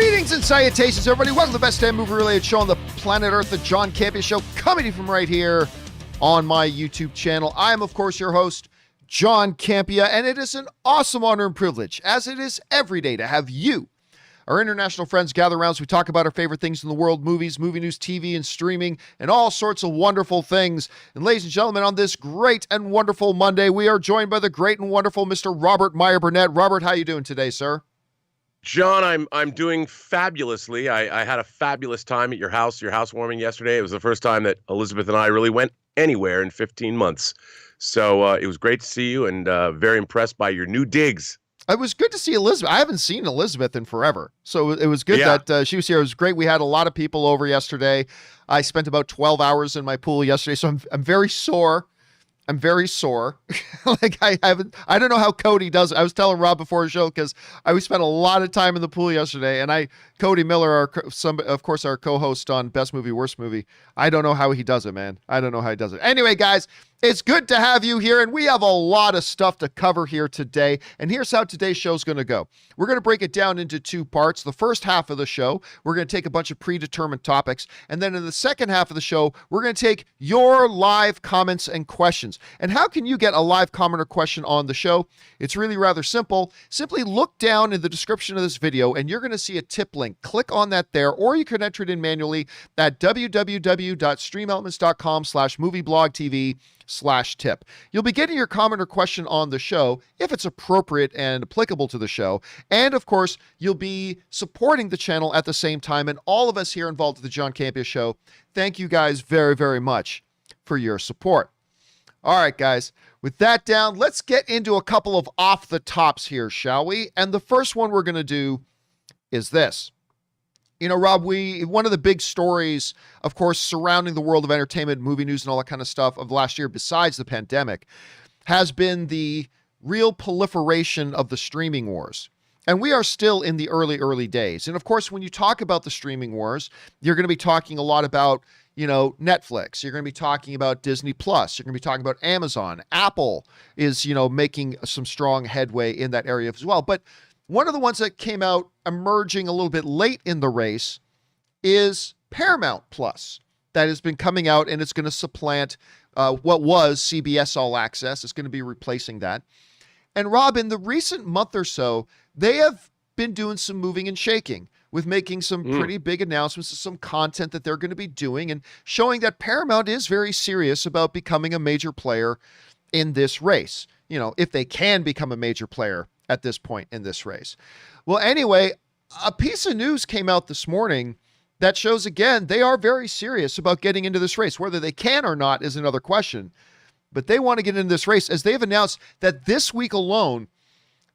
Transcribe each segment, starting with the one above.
Greetings and salutations, everybody. Welcome to the best damn movie-related show on the planet Earth, the John Campea Show, coming to you from right here on my YouTube channel. I am, of course, your host, John Campea, and it is an awesome honor and privilege, as it is every day, to have you, our international friends, gather around as we talk about our favorite things in the world, movies, movie news, TV, and streaming, and all sorts of wonderful things. And ladies and gentlemen, on this great and wonderful Monday, we are joined by the great and wonderful Mr. Robert Meyer Burnett. Robert, how you doing today, sir? John, I'm doing fabulously. I had a fabulous time at your housewarming yesterday. It was the first time that Elizabeth and I really went anywhere in 15 months. So it was great to see you, and very impressed by your new digs. It was good to see Elizabeth. I haven't seen Elizabeth in forever. So it was good that she was here. It was great. We had a lot of people over yesterday. I spent about 12 hours in my pool yesterday, so I'm very sore. I'm very sore. Like I don't know how Cody does it. I was telling Rob before the show because we spent a lot of time in the pool yesterday, and Cody Miller, of course, our co-host on Best Movie, Worst Movie. I don't know how he does it, man. I don't know how he does it. Anyway, guys, it's good to have you here, and we have a lot of stuff to cover here today, and here's how today's show is going to go. We're going to break it down into two parts. The first half of the show, we're going to take a bunch of predetermined topics, and then in the second half of the show, we're going to take your live comments and questions. And how can you get a live comment or question on the show? It's really rather simple. Simply look down in the description of this video, and you're going to see a tip link. Click on that there, or you can enter it in manually at www.streamelements.com/movieblogtv/tip. You'll be getting your comment or question on the show if it's appropriate and applicable to the show. And of course, you'll be supporting the channel at the same time. And all of us here involved with the John Campea Show, thank you guys very, very much for your support. All right, guys, with that down, let's get into a couple of off the tops here, shall we? And the first one we're going to do is this. You know, Rob, one of the big stories, of course, surrounding the world of entertainment, movie news, and all that kind of stuff of last year, besides the pandemic, has been the real proliferation of the streaming wars. And we are still in the early days. And of course, when you talk about the streaming wars, you're going to be talking a lot about, you know, Netflix. You're going to be talking about Disney Plus. You're going to be talking about Amazon. Apple is, you know, making some strong headway in that area as well. But one of the ones that came out emerging a little bit late in the race is Paramount Plus. That has been coming out, and it's going to supplant what was CBS All Access. It's going to be replacing that. And Rob, in the recent month or so, they have been doing some moving and shaking with making some pretty big announcements of some content that they're going to be doing and showing that Paramount is very serious about becoming a major player in this race. You know, if they can become a major player at this point in this race. Well, anyway, a piece of news came out this morning that shows, again, they are very serious about getting into this race. Whether they can or not is another question, but they want to get into this race, as they've announced that this week alone,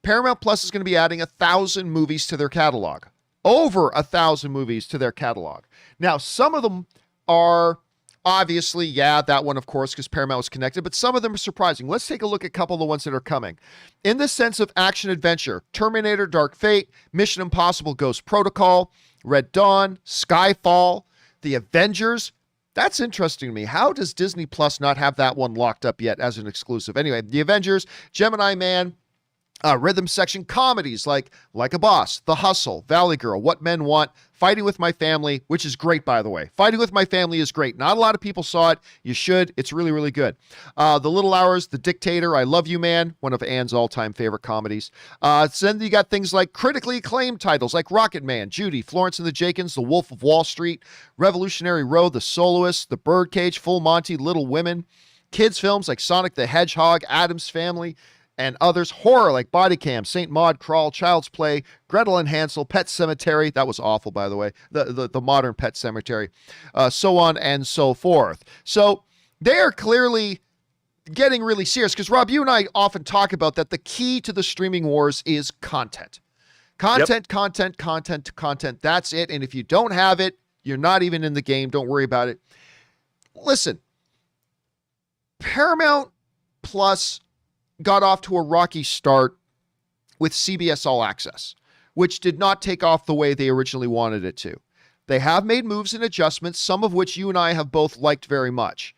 Paramount Plus is going to be adding 1,000 movies to their catalog. Over 1,000 movies to their catalog. Now, some of them are obviously, that one, of course, because Paramount was connected, but some of them are surprising. Let's take a look at a couple of the ones that are coming. In the sense of action-adventure, Terminator Dark Fate, Mission Impossible Ghost Protocol, Red Dawn, Skyfall, The Avengers. That's interesting to me. How does Disney Plus not have that one locked up yet as an exclusive? Anyway, The Avengers, Gemini Man, rhythm section comedies like a Boss, The Hustle, Valley Girl, What Men Want, Fighting with My Family, which is great, by the way. Fighting with My Family is great. Not a lot of people saw it. You should. It's really, really good. The Little Hours, The Dictator, I Love You Man, one of Anne's all-time favorite comedies. So then you got things like critically acclaimed titles like Rocket Man, Judy, Florence and the Jenkins, The Wolf of Wall Street, Revolutionary Road, The Soloist, The Birdcage, Full Monty, Little Women. Kids films like Sonic the Hedgehog, Addams Family, and others. Horror like Body Cam, Saint Maud, Crawl, Child's Play, Gretel and Hansel, Pet Sematary. That was awful, by the way. The modern Pet Sematary. So on and so forth. So they are clearly getting really serious because, Rob, you and I often talk about that the key to the streaming wars is content. Content. That's it. And if you don't have it, you're not even in the game. Don't worry about it. Listen, Paramount Plus got off to a rocky start with CBS All Access, which did not take off the way they originally wanted it to. They have made moves and adjustments, some of which you and I have both liked very much.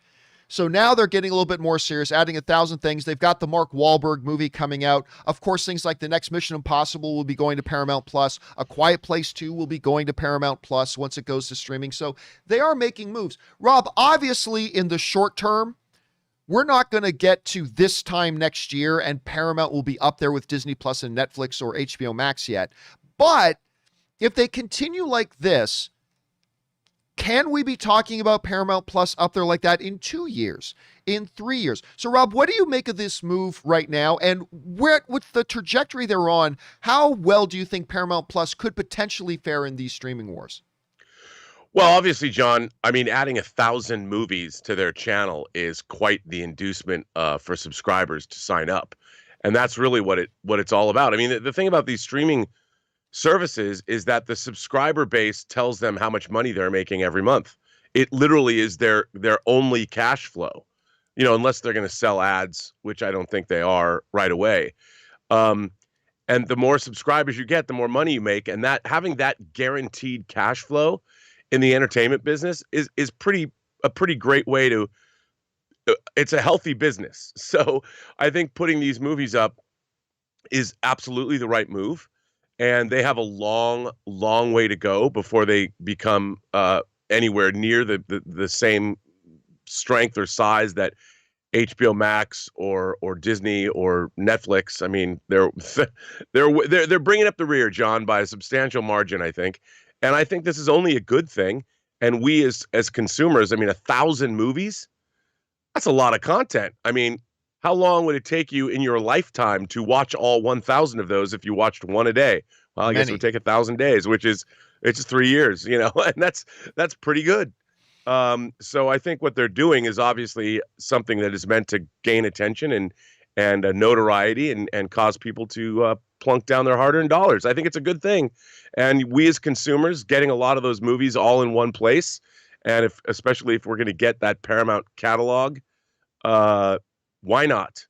So now they're getting a little bit more serious, adding 1,000 things. They've got the Mark Wahlberg movie coming out. Of course, things like the next Mission Impossible will be going to Paramount Plus. A Quiet Place 2 will be going to Paramount Plus once it goes to streaming. So they are making moves. Rob, obviously in the short term, we're not going to get to this time next year and Paramount will be up there with Disney Plus and Netflix or HBO Max yet. But if they continue like this, can we be talking about Paramount Plus up there like that in 2 years, in 3 years? So, Rob, what do you make of this move right now? And with the trajectory they're on, how well do you think Paramount Plus could potentially fare in these streaming wars? Well, obviously, John, I mean, adding 1,000 movies to their channel is quite the inducement for subscribers to sign up. And that's really what it's all about. I mean, the thing about these streaming services is that the subscriber base tells them how much money they're making every month. It literally is their only cash flow, unless they're going to sell ads, which I don't think they are right away. And the more subscribers you get, the more money you make. And that having that guaranteed cash flow in the entertainment business is a pretty great way to. It's a healthy business. So I think putting these movies up is absolutely the right move. And they have a long, long way to go before they become anywhere near the same strength or size that HBO Max or Disney or Netflix. I mean, they're bringing up the rear, John, by a substantial margin, I think. And I think this is only a good thing. And we as consumers, I mean, 1,000 movies, that's a lot of content. I mean, how long would it take you in your lifetime to watch all 1,000 of those if you watched one a day? Well, I guess it would take 1,000 days, which is it's just 3 years, and that's pretty good. So I think what they're doing is obviously something that is meant to gain attention and notoriety and cause people to plunk down their hard-earned dollars. I think it's a good thing, and we as consumers getting a lot of those movies all in one place, and especially if we're going to get that Paramount catalog. Why not?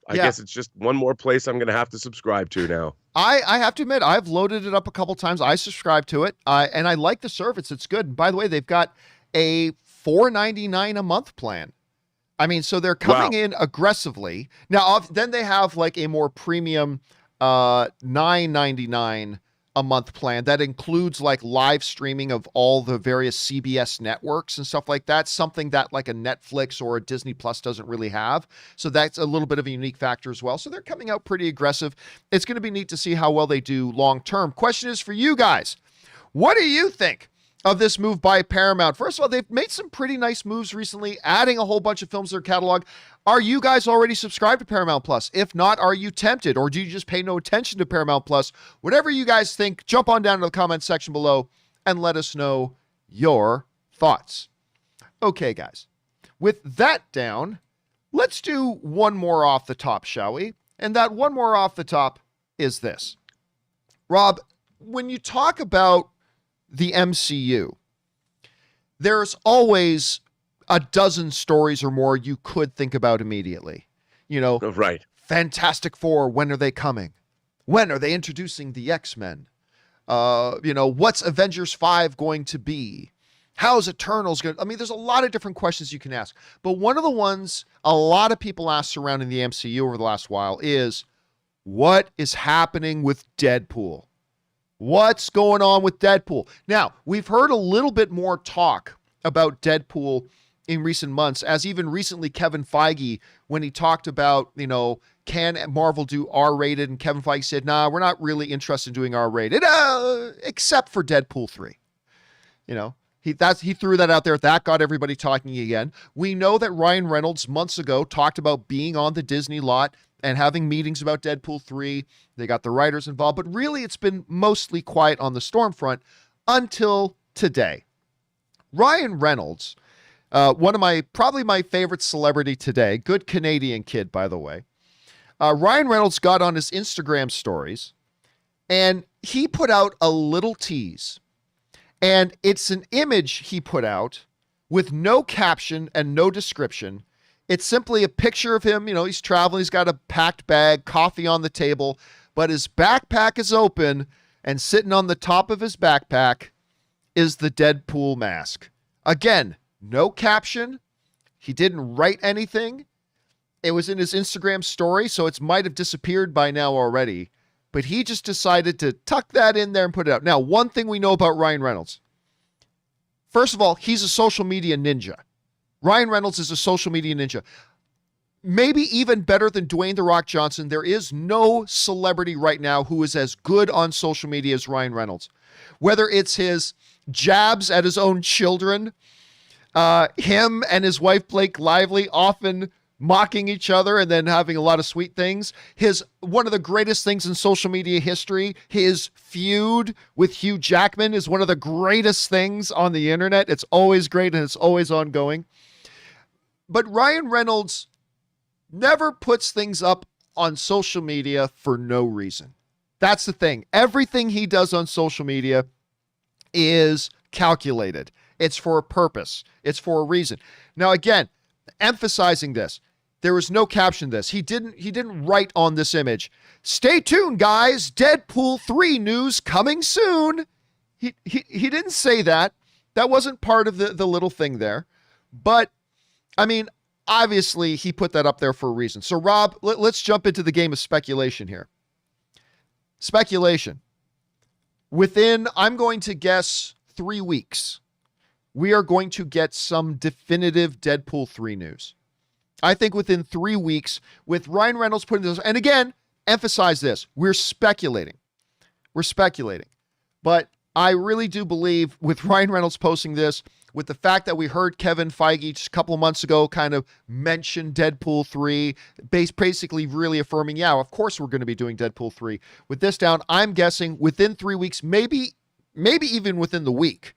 I guess it's just one more place I'm going to have to subscribe to now. I have to admit, I've loaded it up a couple times. I subscribe to it, and I like the service. It's good. And by the way, they've got a $4.99 a month plan. I mean, so they're coming in aggressively. Now, then they have like a more premium $9.99 a month plan that includes like live streaming of all the various CBS networks and stuff like that, something that like a Netflix or a Disney Plus doesn't really have. So that's a little bit of a unique factor as well. So they're coming out pretty aggressive. It's going to be neat to see how well they do long term. Question is for you guys. What do you think of this move by Paramount? First of all, they've made some pretty nice moves recently, adding a whole bunch of films to their catalog. Are you guys already subscribed to Paramount Plus? If not, are you tempted, or do you just pay no attention to Paramount Plus? Whatever you guys think, jump on down to the comment section below and let us know your thoughts. Okay, guys, with that down, let's do one more off the top, shall we? And that one more off the top is this. Rob, when you talk about the MCU, there's always a dozen stories or more you could think about immediately. Right. Fantastic Four, when are they coming? When are they introducing the X-Men? What's Avengers 5 going to be? How's Eternals going to... I mean, there's a lot of different questions you can ask. But one of the ones a lot of people ask surrounding the MCU over the last while is, what is happening with Deadpool? What's going on with Deadpool? Now, we've heard a little bit more talk about Deadpool in recent months, as even recently Kevin Feige, when he talked about, can Marvel do R-rated? And Kevin Feige said, nah, we're not really interested in doing R-rated, except for Deadpool 3. He threw that out there. That got everybody talking again. We know that Ryan Reynolds months ago talked about being on the Disney lot and having meetings about Deadpool 3. They got the writers involved, but really it's been mostly quiet on the storm front until today. Ryan Reynolds, probably my favorite celebrity today, good Canadian kid, by the way. Ryan Reynolds got on his Instagram stories and he put out a little tease. And it's an image he put out with no caption and no description. It's simply a picture of him. He's traveling. He's got a packed bag, coffee on the table, but his backpack is open, and sitting on the top of his backpack is the Deadpool mask. Again, no caption. He didn't write anything. It was in his Instagram story, so it might have disappeared by now already. But he just decided to tuck that in there and put it out. Now, one thing we know about Ryan Reynolds. First of all, he's a social media ninja. Ryan Reynolds is a social media ninja. Maybe even better than Dwayne "The Rock" Johnson. There is no celebrity right now who is as good on social media as Ryan Reynolds. Whether it's his jabs at his own children, him and his wife Blake Lively often mocking each other and then having a lot of sweet things. One of the greatest things in social media history, his feud with Hugh Jackman is one of the greatest things on the internet. It's always great and it's always ongoing. But Ryan Reynolds never puts things up on social media for no reason. That's the thing. Everything he does on social media is calculated. It's for a purpose. It's for a reason. Now, again, emphasizing this, there was no caption to this. He didn't write on this image, "Stay tuned, guys. Deadpool 3 news coming soon." He didn't say that. That wasn't part of the little thing there. But, I mean, obviously he put that up there for a reason. So, Rob, let's jump into the game of speculation here. Speculation. Within, I'm going to guess, 3 weeks, we are going to get some definitive Deadpool 3 news. I think within 3 weeks, with Ryan Reynolds putting this, and again, emphasize this, we're speculating. But I really do believe with Ryan Reynolds posting this, with the fact that we heard Kevin Feige just a couple of months ago kind of mention Deadpool 3, basically really affirming, yeah, of course we're going to be doing Deadpool 3. With this down, I'm guessing within 3 weeks, maybe even within the week,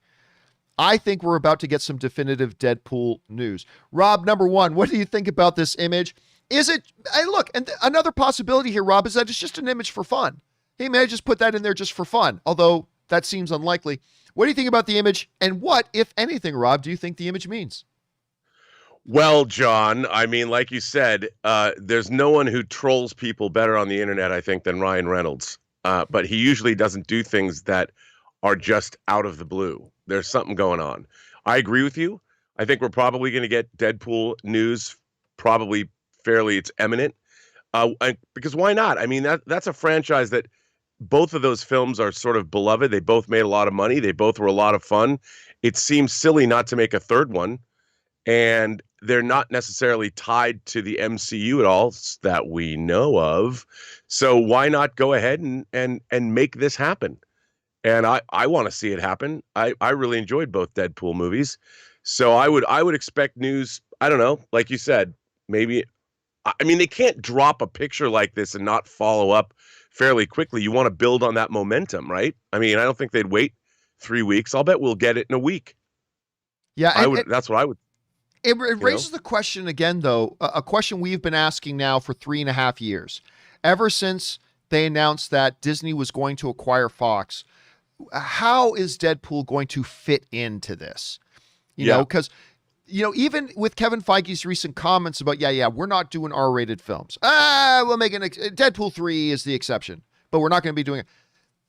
I think we're about to get some definitive Deadpool news. Rob, number one, what do you think about this image? Is it, and look, and another possibility here, Rob, is that it's just an image for fun. He may just put that in there just for fun, although that seems unlikely. What do you think about the image? And what, if anything, Rob, do you think the image means? Well, John, I mean, like you said, there's no one who trolls people better on the internet, I think, than Ryan Reynolds. But he usually doesn't do things that are just out of the blue. There's something going on. I agree with you. I think we're probably going to get Deadpool news, probably fairly, it's imminent. Because why not? I mean, that's a franchise that both of those films are sort of beloved. They both made a lot of money. They both were a lot of fun. It seems silly not to make a third one. And they're not necessarily tied to the MCU at all that we know of. So why not go ahead and make this happen? And I want to see it happen. I really enjoyed both Deadpool movies. So I would expect news, I don't know, like you said, maybe, I mean, they can't drop a picture like this and not follow up fairly quickly. You want to build on that momentum, right? I mean, I don't think they'd wait 3 weeks. I'll bet we'll get it in a week. Yeah, that's what I would. It raises the question again, though, a question we've been asking now for 3.5 years. Ever since they announced that Disney was going to acquire Fox, how is Deadpool going to fit into this? You know, because, even with Kevin Feige's recent comments about, we're not doing R-rated films. We'll make Deadpool 3 is the exception, but we're not going to be doing it.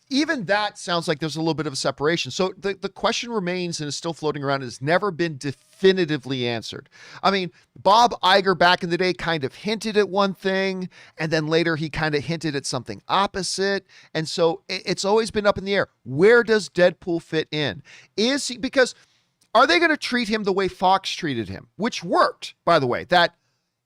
Even that sounds like there's a little bit of a separation. So the question remains and is still floating around and has never been definitively answered. I mean, Bob Iger back in the day kind of hinted at one thing, and then later he kind of hinted at something opposite. And so it's always been up in the air. Where does Deadpool fit in? Is he, because are they going to treat him the way Fox treated him? Which worked, by the way, that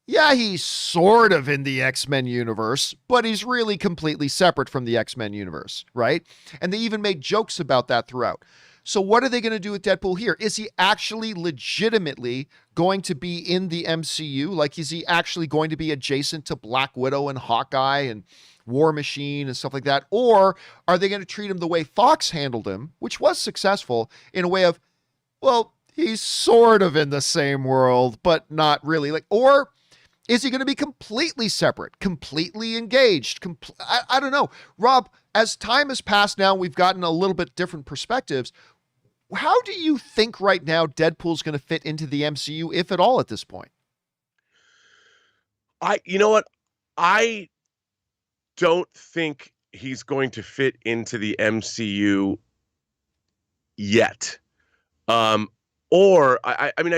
he's sort of in the X-Men universe, but he's really completely separate from the X-Men universe, right? And they even made jokes about that throughout. So what are they going to do with Deadpool here? Is he actually legitimately going to be in the MCU? Like, is he actually going to be adjacent to Black Widow and Hawkeye and War Machine and stuff like that? Or are they going to treat him the way Fox handled him, which was successful, in a way of, well, he's sort of in the same world, but not really. Or is he going to be completely separate, completely engaged? I don't know. Rob, as time has passed now, we've gotten a little bit different perspectives. How do you think right now Deadpool's going to fit into the MCU, if at all, at this point? You know what? I don't think he's going to fit into the MCU yet. I mean,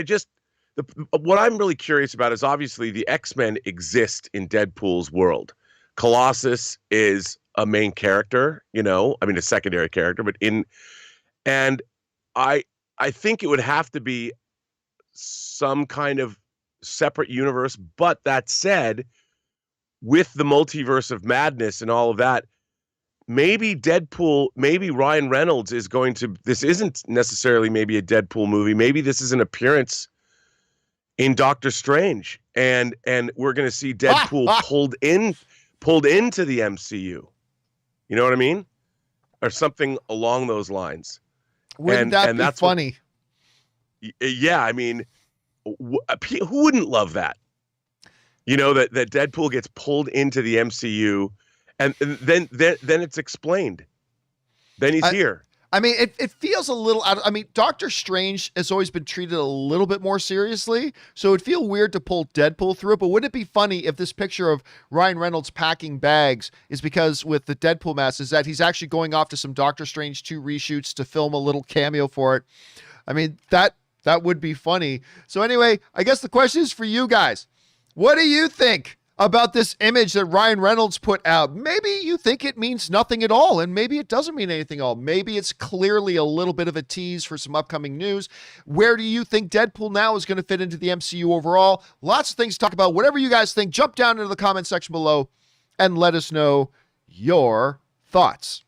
What I'm really curious about is obviously the X-Men exist in Deadpool's world. Colossus is a main character, I mean a secondary character, but and I I think it would have to be some kind of separate universe. But that said, with the multiverse of madness and all of that, maybe Deadpool, maybe Ryan Reynolds is going to, this isn't necessarily maybe a Deadpool movie. Maybe this is an appearance in Doctor Strange, and we're going to see Deadpool pulled into the MCU. You know what I mean? Or something along those lines. Wouldn't that be funny? Yeah, I mean, who wouldn't love that? That Deadpool gets pulled into the MCU, and then it's explained. Then he's here. I mean, it feels a little out. I mean, Doctor Strange has always been treated a little bit more seriously, so it'd feel weird to pull Deadpool through it. But wouldn't it be funny if this picture of Ryan Reynolds packing bags is because with the Deadpool mask is that he's actually going off to some Doctor Strange 2 reshoots to film a little cameo for it? I mean, that would be funny. So anyway, I guess the question is for you guys. What do you think about this image that Ryan Reynolds put out? Maybe you think it means nothing at all, and maybe it doesn't mean anything at all. Maybe it's clearly a little bit of a tease for some upcoming news. Where do you think Deadpool now is going to fit into the MCU overall? Lots of things to talk about. Whatever you guys think, jump down into the comment section below and let us know your thoughts.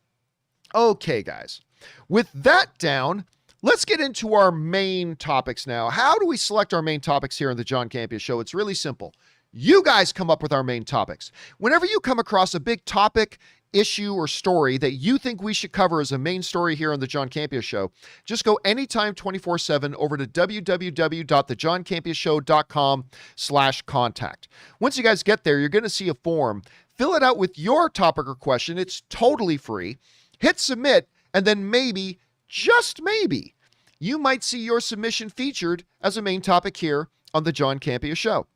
Okay, guys. With that down, let's get into our main topics now. How do we select our main topics here on the John Campea Show? It's really simple. You guys come up with our main topics. Whenever you come across a big topic, issue, or story that you think we should cover as a main story here on the John Campea Show, just go anytime 24/7 over to www.thejohncampeashow.com/contact. Once you guys get there, you're going to see a form. Fill it out with your topic or question. It's totally free. Hit submit, and then maybe, just maybe, you might see your submission featured as a main topic here on the John Campea Show.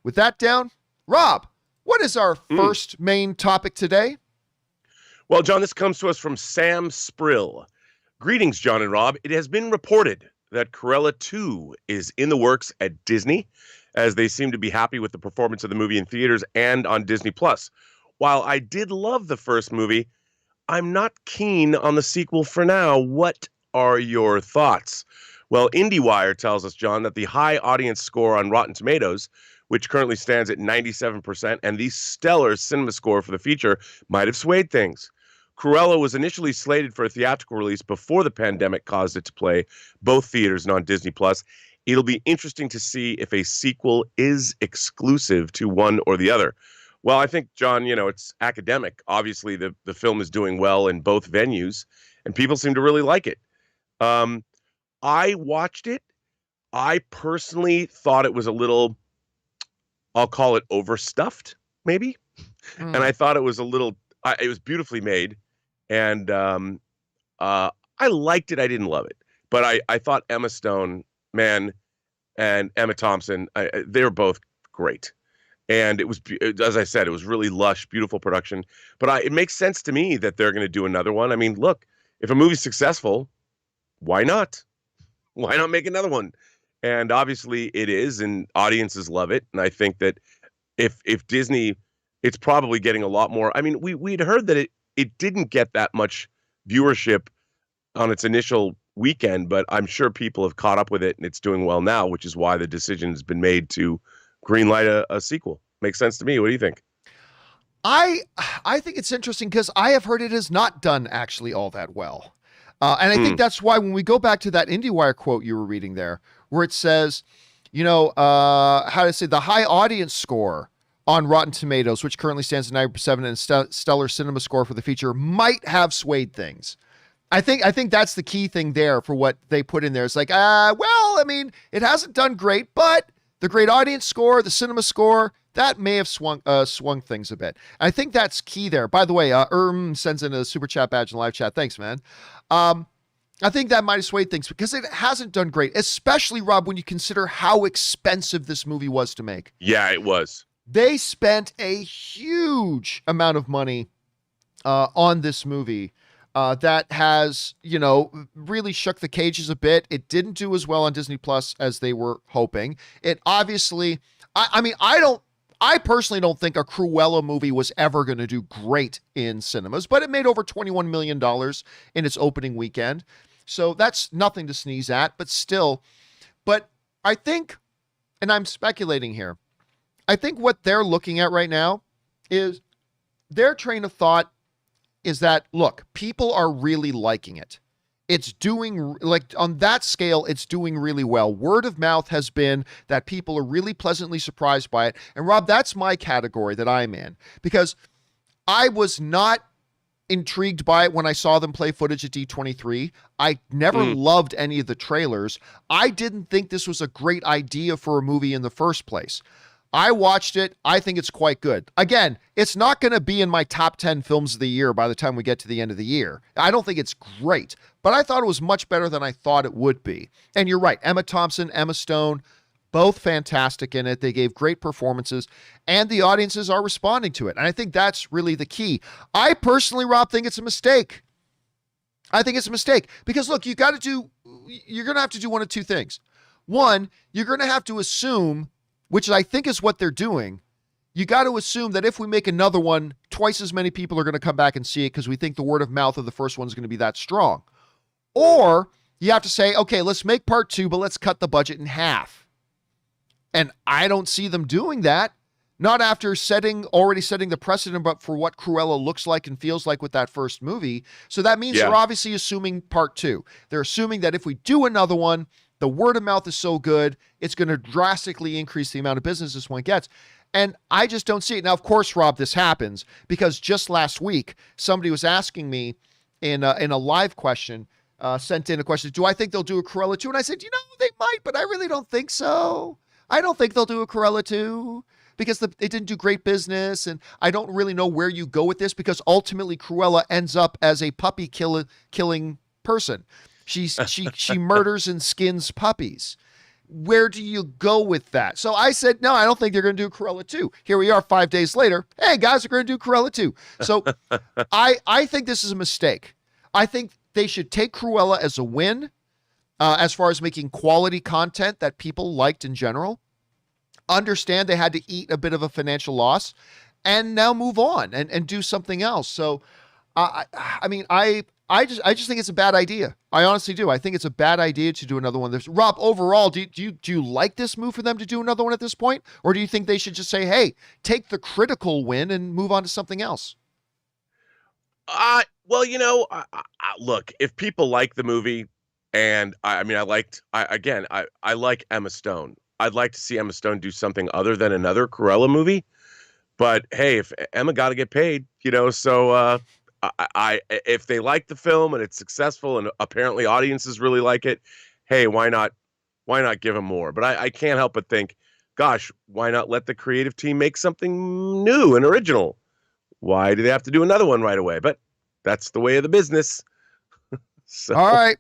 With that down, Rob, what is our first main topic today? Well, John, this comes to us from Sam Sprill. Greetings, John and Rob. It has been reported that Cruella 2 is in the works at Disney, as they seem to be happy with the performance of the movie in theaters and on Disney Plus. While I did love the first movie, I'm not keen on the sequel for now. What are your thoughts? Well, IndieWire tells us, John, that the high audience score on Rotten Tomatoes, which currently stands at 97%, and the stellar cinema score for the feature might have swayed things. Cruella was initially slated for a theatrical release before the pandemic caused it to play both theaters and on Disney Plus. It'll be interesting to see if a sequel is exclusive to one or the other. Well, I think, John, it's academic. Obviously, the film is doing well in both venues, and people seem to really like it. I watched it. I personally thought it was a little, I'll call it overstuffed, maybe. And I thought it was a little, it was beautifully made. And I liked it. I didn't love it. But I thought Emma Stone, man, and Emma Thompson, they were both great. And it was, as I said, it was really lush, beautiful production. But it makes sense to me that they're going to do another one. I mean, look, if a movie's successful, why not? Why not make another one? And obviously it is, and audiences love it. And I think that if Disney, it's probably getting a lot more. I mean, we'd heard that it didn't get that much viewership on its initial weekend, but I'm sure people have caught up with it and it's doing well now, which is why the decision has been made to greenlight a sequel. Makes sense to me. What do you think? I think it's interesting because I have heard it has not done actually all that well. And I think that's why when we go back to that IndieWire quote you were reading there, where it says, how to say the high audience score on Rotten Tomatoes, which currently stands at 97%, and stellar cinema score for the feature might have swayed things. I think that's the key thing there for what they put in there. It's like, well, I mean, it hasn't done great, but the great audience score, the cinema score, that may have swung things a bit. I think that's key there. By the way, sends in a super chat badge in live chat. Thanks, man. I think that might have swayed things because it hasn't done great, especially, Rob, when you consider how expensive this movie was to make. Yeah, it was. They spent a huge amount of money on this movie. that has, really shook the cages a bit. It didn't do as well on Disney Plus as they were hoping. It obviously, I personally don't think a Cruella movie was ever going to do great in cinemas, but it made over $21 million in its opening weekend. So that's nothing to sneeze at, but still. But I think, and I'm speculating here, I think what they're looking at right now is their train of thought is that, look, people are really liking it. It's doing, like, on that scale, it's doing really well. Word of mouth has been that people are really pleasantly surprised by it. And Rob, that's my category that I'm in, because I was not intrigued by it when I saw them play footage at D23. I never loved any of the trailers. I didn't think this was a great idea for a movie in the first place. I watched it. I think it's quite good. Again, it's not going to be in my top 10 films of the year by the time we get to the end of the year. I don't think it's great, but I thought it was much better than I thought it would be. And you're right. Emma Thompson, Emma Stone, both fantastic in it. They gave great performances, and the audiences are responding to it. And I think that's really the key. I personally, Rob, think it's a mistake. I think it's a mistake because, look, you're going to have to do one of two things. One, you're going to have to assume, which I think is what they're doing, you got to assume that if we make another one, twice as many people are going to come back and see it because we think the word of mouth of the first one is going to be that strong. Or you have to say, okay, let's make part 2, but let's cut the budget in half. And I don't see them doing that. Not after already setting the precedent but for what Cruella looks like and feels like with that first movie. So that means they're obviously assuming part 2. They're assuming that if we do another one, the word of mouth is so good, it's going to drastically increase the amount of business this one gets. And I just don't see it. Now, of course, Rob, this happens because just last week, somebody was asking me in a live question, sent in a question, do I think they'll do a Cruella 2? And I said, they might, but I really don't think so. I don't think they'll do a Cruella 2 because it didn't do great business. And I don't really know where you go with this because ultimately Cruella ends up as a puppy killing person. She murders and skins puppies. Where do you go with that? So I said, no, I don't think they're going to do Cruella 2. Here we are 5 days later. Hey, guys, we're going to do Cruella 2. So I think this is a mistake. I think they should take Cruella as a win as far as making quality content that people liked in general. Understand they had to eat a bit of a financial loss and now move on and do something else. So, I just think it's a bad idea. I honestly do. I think it's a bad idea to do another one. Rob, overall, do you like this move for them to do another one at this point? Or do you think they should just say, hey, take the critical win and move on to something else? Look, if people like the movie, and I like Emma Stone. I'd like to see Emma Stone do something other than another Cruella movie. But hey, if Emma got to get paid, so if they like the film and it's successful and apparently audiences really like it, hey, why not give them more? But I can't help but think, gosh, why not let the creative team make something new and original? Why do they have to do another one right away? But that's the way of the business. So. All right.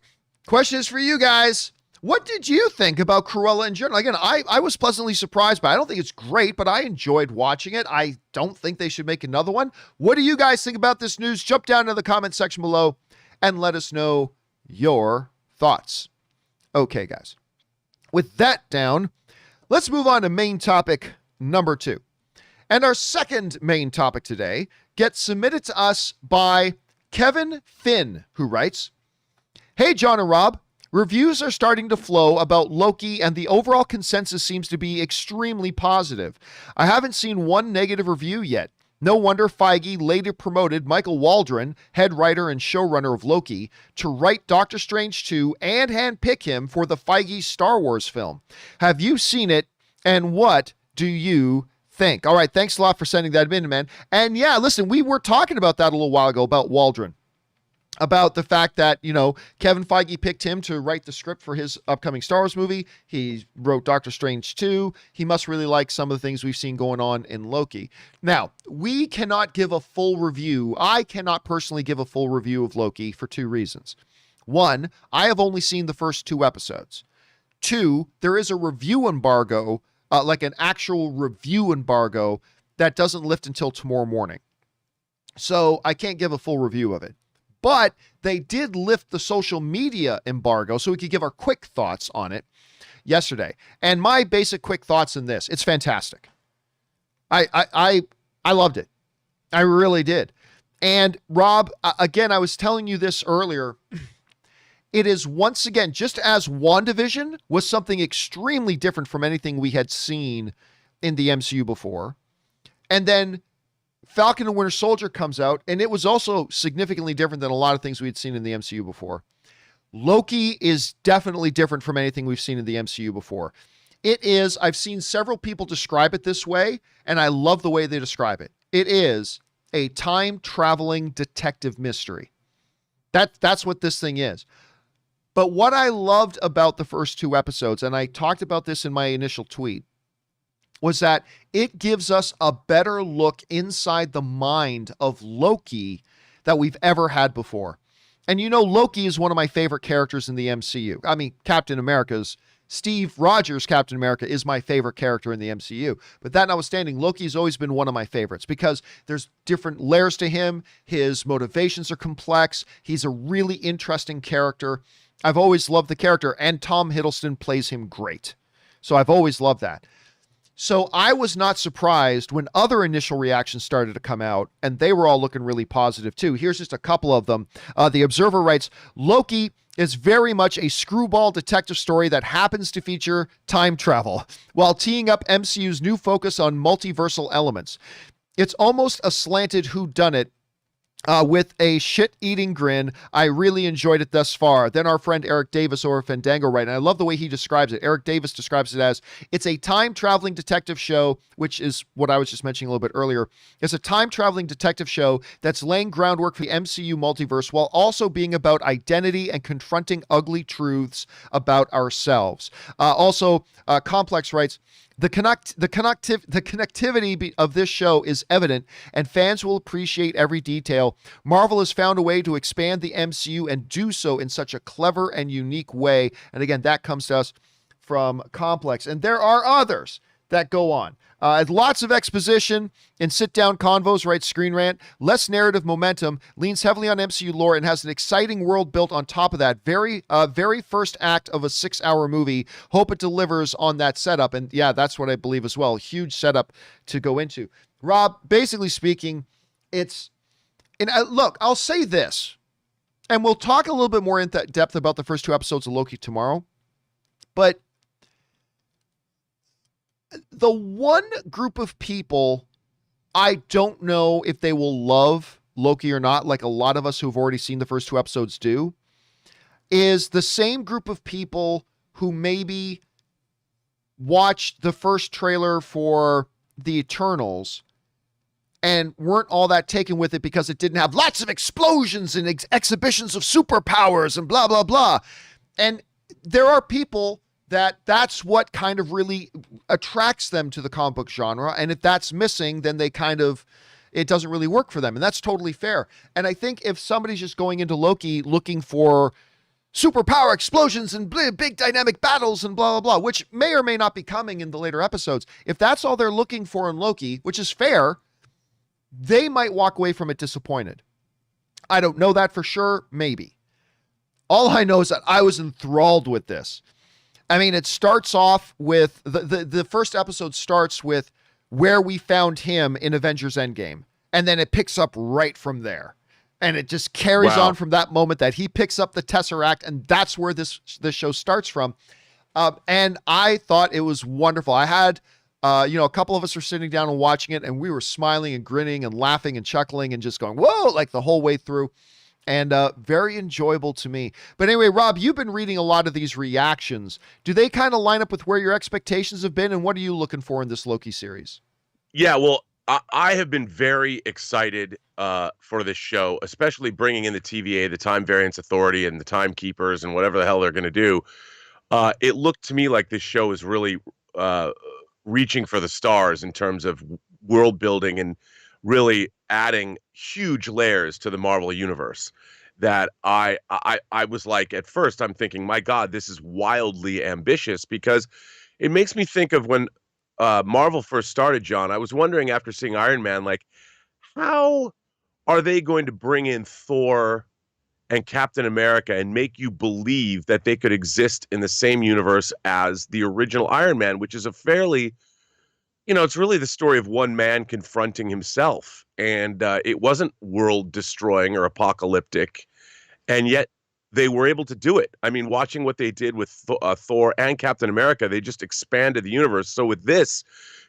Question is for you guys. What did you think about Cruella in general? Again, I was pleasantly surprised by it. I don't think it's great, but I enjoyed watching it. I don't think they should make another one. What do you guys think about this news? Jump down to the comment section below and let us know your thoughts. Okay, guys. With that down, let's move on to main topic number 2. And our second main topic today gets submitted to us by Kevin Finn, who writes, "Hey, John and Rob. Reviews are starting to flow about Loki, and the overall consensus seems to be extremely positive. I haven't seen one negative review yet. No wonder Feige later promoted Michael Waldron, head writer and showrunner of Loki, to write Doctor Strange 2 and handpick him for the Feige Star Wars film. Have you seen it, and what do you think?" All right, thanks a lot for sending that in, man. And yeah, listen, we were talking about that a little while ago about Waldron. About the fact that, Kevin Feige picked him to write the script for his upcoming Star Wars movie. He wrote Doctor Strange 2. He must really like some of the things we've seen going on in Loki. Now, we cannot give a full review. I cannot personally give a full review of Loki for 2 reasons. 1, I have only seen the first 2 episodes. 2, there is a review embargo, like an actual review embargo that doesn't lift until tomorrow morning. So I can't give a full review of it. But they did lift the social media embargo so we could give our quick thoughts on it yesterday. And my basic quick thoughts in this, it's fantastic. I loved it. I really did. And Rob, again, I was telling you this earlier. It is once again, just as WandaVision was something extremely different from anything we had seen in the MCU before. And then Falcon and Winter Soldier comes out, and it was also significantly different than a lot of things we had seen in the MCU before. Loki is definitely different from anything we've seen in the MCU before. It is, I've seen several people describe it this way, and I love the way they describe it. It is a time-traveling detective mystery. That's what this thing is. But what I loved about the first 2 episodes, and I talked about this in my initial tweet, was that it gives us a better look inside the mind of Loki that we've ever had before. And you know, Loki is one of my favorite characters in the MCU. I mean, Captain America's, Steve Rogers' Captain America is my favorite character in the MCU. But that notwithstanding, Loki's always been one of my favorites because there's different layers to him. His motivations are complex. He's a really interesting character. I've always loved the character, and Tom Hiddleston plays him great. So I've always loved that. So I was not surprised when other initial reactions started to come out, and they were all looking really positive too. Here's just a couple of them. The Observer writes, Loki is very much a screwball detective story that happens to feature time travel while teeing up MCU's new focus on multiversal elements. It's almost a slanted whodunit with a shit-eating grin. I really enjoyed it thus far. Then our friend Eric Davis over Fandango and I love the way he describes it. Eric Davis describes it as, it's a time-traveling detective show, which is what I was just mentioning a little bit earlier. It's a time-traveling detective show that's laying groundwork for the MCU multiverse while also being about identity and confronting ugly truths about ourselves. Complex writes, the connectivity of this show is evident, and fans will appreciate every detail. Marvel has found a way to expand the MCU and do so in such a clever and unique way. And again, that comes to us from Complex. And there are others that go on. Lots of exposition and sit-down convos, writes Screen Rant. Less narrative momentum, leans heavily on MCU lore, and has an exciting world built on top of that. Very first act of a 6-hour movie. Hope it delivers on that setup. And yeah, that's what I believe as well. Huge setup to go into. Rob, basically speaking, look, I'll say this, and we'll talk a little bit more in depth about the first 2 episodes of Loki tomorrow, but the one group of people, I don't know if they will love Loki or not, like a lot of us who've already seen the first 2 episodes do, is the same group of people who maybe watched the first trailer for The Eternals and weren't all that taken with it because it didn't have lots of explosions and exhibitions of superpowers and blah, blah, blah. And there are people that's what kind of really attracts them to the comic book genre. And if that's missing, then it doesn't really work for them. And that's totally fair. And I think if somebody's just going into Loki looking for superpower explosions and big dynamic battles and blah, blah, blah, which may or may not be coming in the later episodes, if that's all they're looking for in Loki, which is fair, they might walk away from it disappointed. I don't know that for sure. Maybe. All I know is that I was enthralled with this. I mean, it starts off with the first episode starts with where we found him in Avengers Endgame. And then it picks up right from there. And it just carries on from that moment that he picks up the Tesseract. And that's where this show starts from. And I thought it was wonderful. I had, a couple of us were sitting down and watching it, and we were smiling and grinning and laughing and chuckling and just going, whoa, like the whole way through. And very enjoyable to me. But anyway, Rob, you've been reading a lot of these reactions. Do they kind of line up with where your expectations have been? And what are you looking for in this Loki series? Yeah, well, I have been very excited for this show, especially bringing in the TVA, the Time Variance Authority, and the Timekeepers, and whatever the hell they're going to do. It looked to me like this show is really reaching for the stars in terms of world building and really adding huge layers to the Marvel universe that I was like, at first I'm thinking, my God, this is wildly ambitious, because it makes me think of when Marvel first started, John. I was wondering after seeing Iron Man, like, how are they going to bring in Thor and Captain America and make you believe that they could exist in the same universe as the original Iron Man, which is a fairly, it's really the story of one man confronting himself. And it wasn't world destroying or apocalyptic. And yet they were able to do it. I mean, watching what they did with Thor and Captain America, they just expanded the universe. So with this,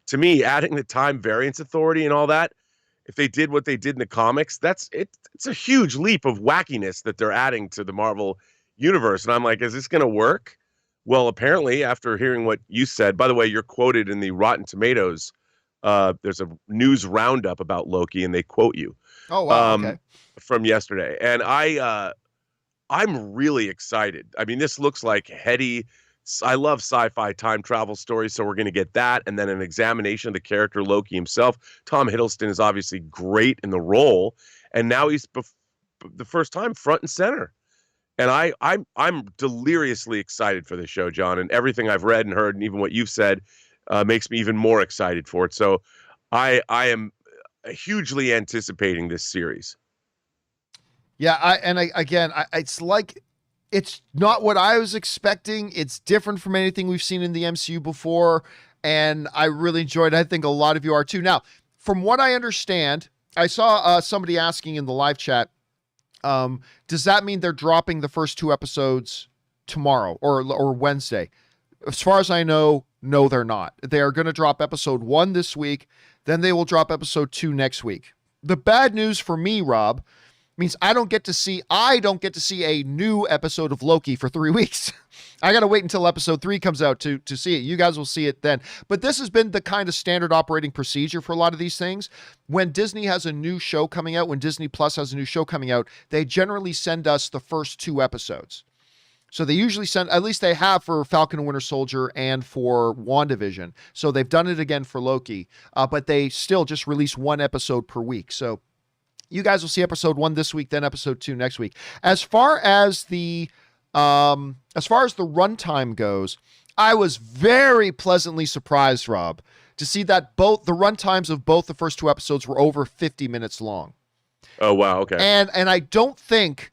to me, adding the time variance authority and all that, if they did what they did in the comics, it's a huge leap of wackiness that they're adding to the Marvel universe. And I'm like, is this going to work? Well, apparently, after hearing what you said, by the way, you're quoted in the Rotten Tomatoes. There's a news roundup about Loki, and they quote you. Oh, wow. Okay. From yesterday. And I'm really excited. I mean, this looks like heady. I love sci-fi time travel stories, so we're going to get that, and then an examination of the character Loki himself. Tom Hiddleston is obviously great in the role, and now he's the first time front and center. And I'm deliriously excited for this show, John, and everything I've read and heard, and even what you've said, makes me even more excited for it. So I am hugely anticipating this series. Yeah, it's like, it's not what I was expecting. It's different from anything we've seen in the MCU before, and I really enjoyed it. I think a lot of you are too. Now, from what I understand, I saw somebody asking in the live chat, does that mean they're dropping the first 2 episodes tomorrow or Wednesday? As far as I know, no, they're not. They are going to drop episode 1 this week, then they will drop episode 2 next week. The bad news for me, Rob, means I don't get to see a new episode of Loki for 3 weeks. I got to wait until episode 3 comes out to see it. You guys will see it then. But this has been the kind of standard operating procedure for a lot of these things. When Disney has a new show coming out, when Disney Plus has a new show coming out, they generally send us the first 2 episodes. So they usually send, at least they have for Falcon and Winter Soldier and for WandaVision. So they've done it again for Loki, but they still just release 1 episode per week. So you guys will see episode 1 this week, then episode 2 next week. As far as the runtime goes, I was very pleasantly surprised, Rob, to see that both the runtimes of both the first 2 episodes were over 50 minutes long. Oh, wow. Okay. And I don't think,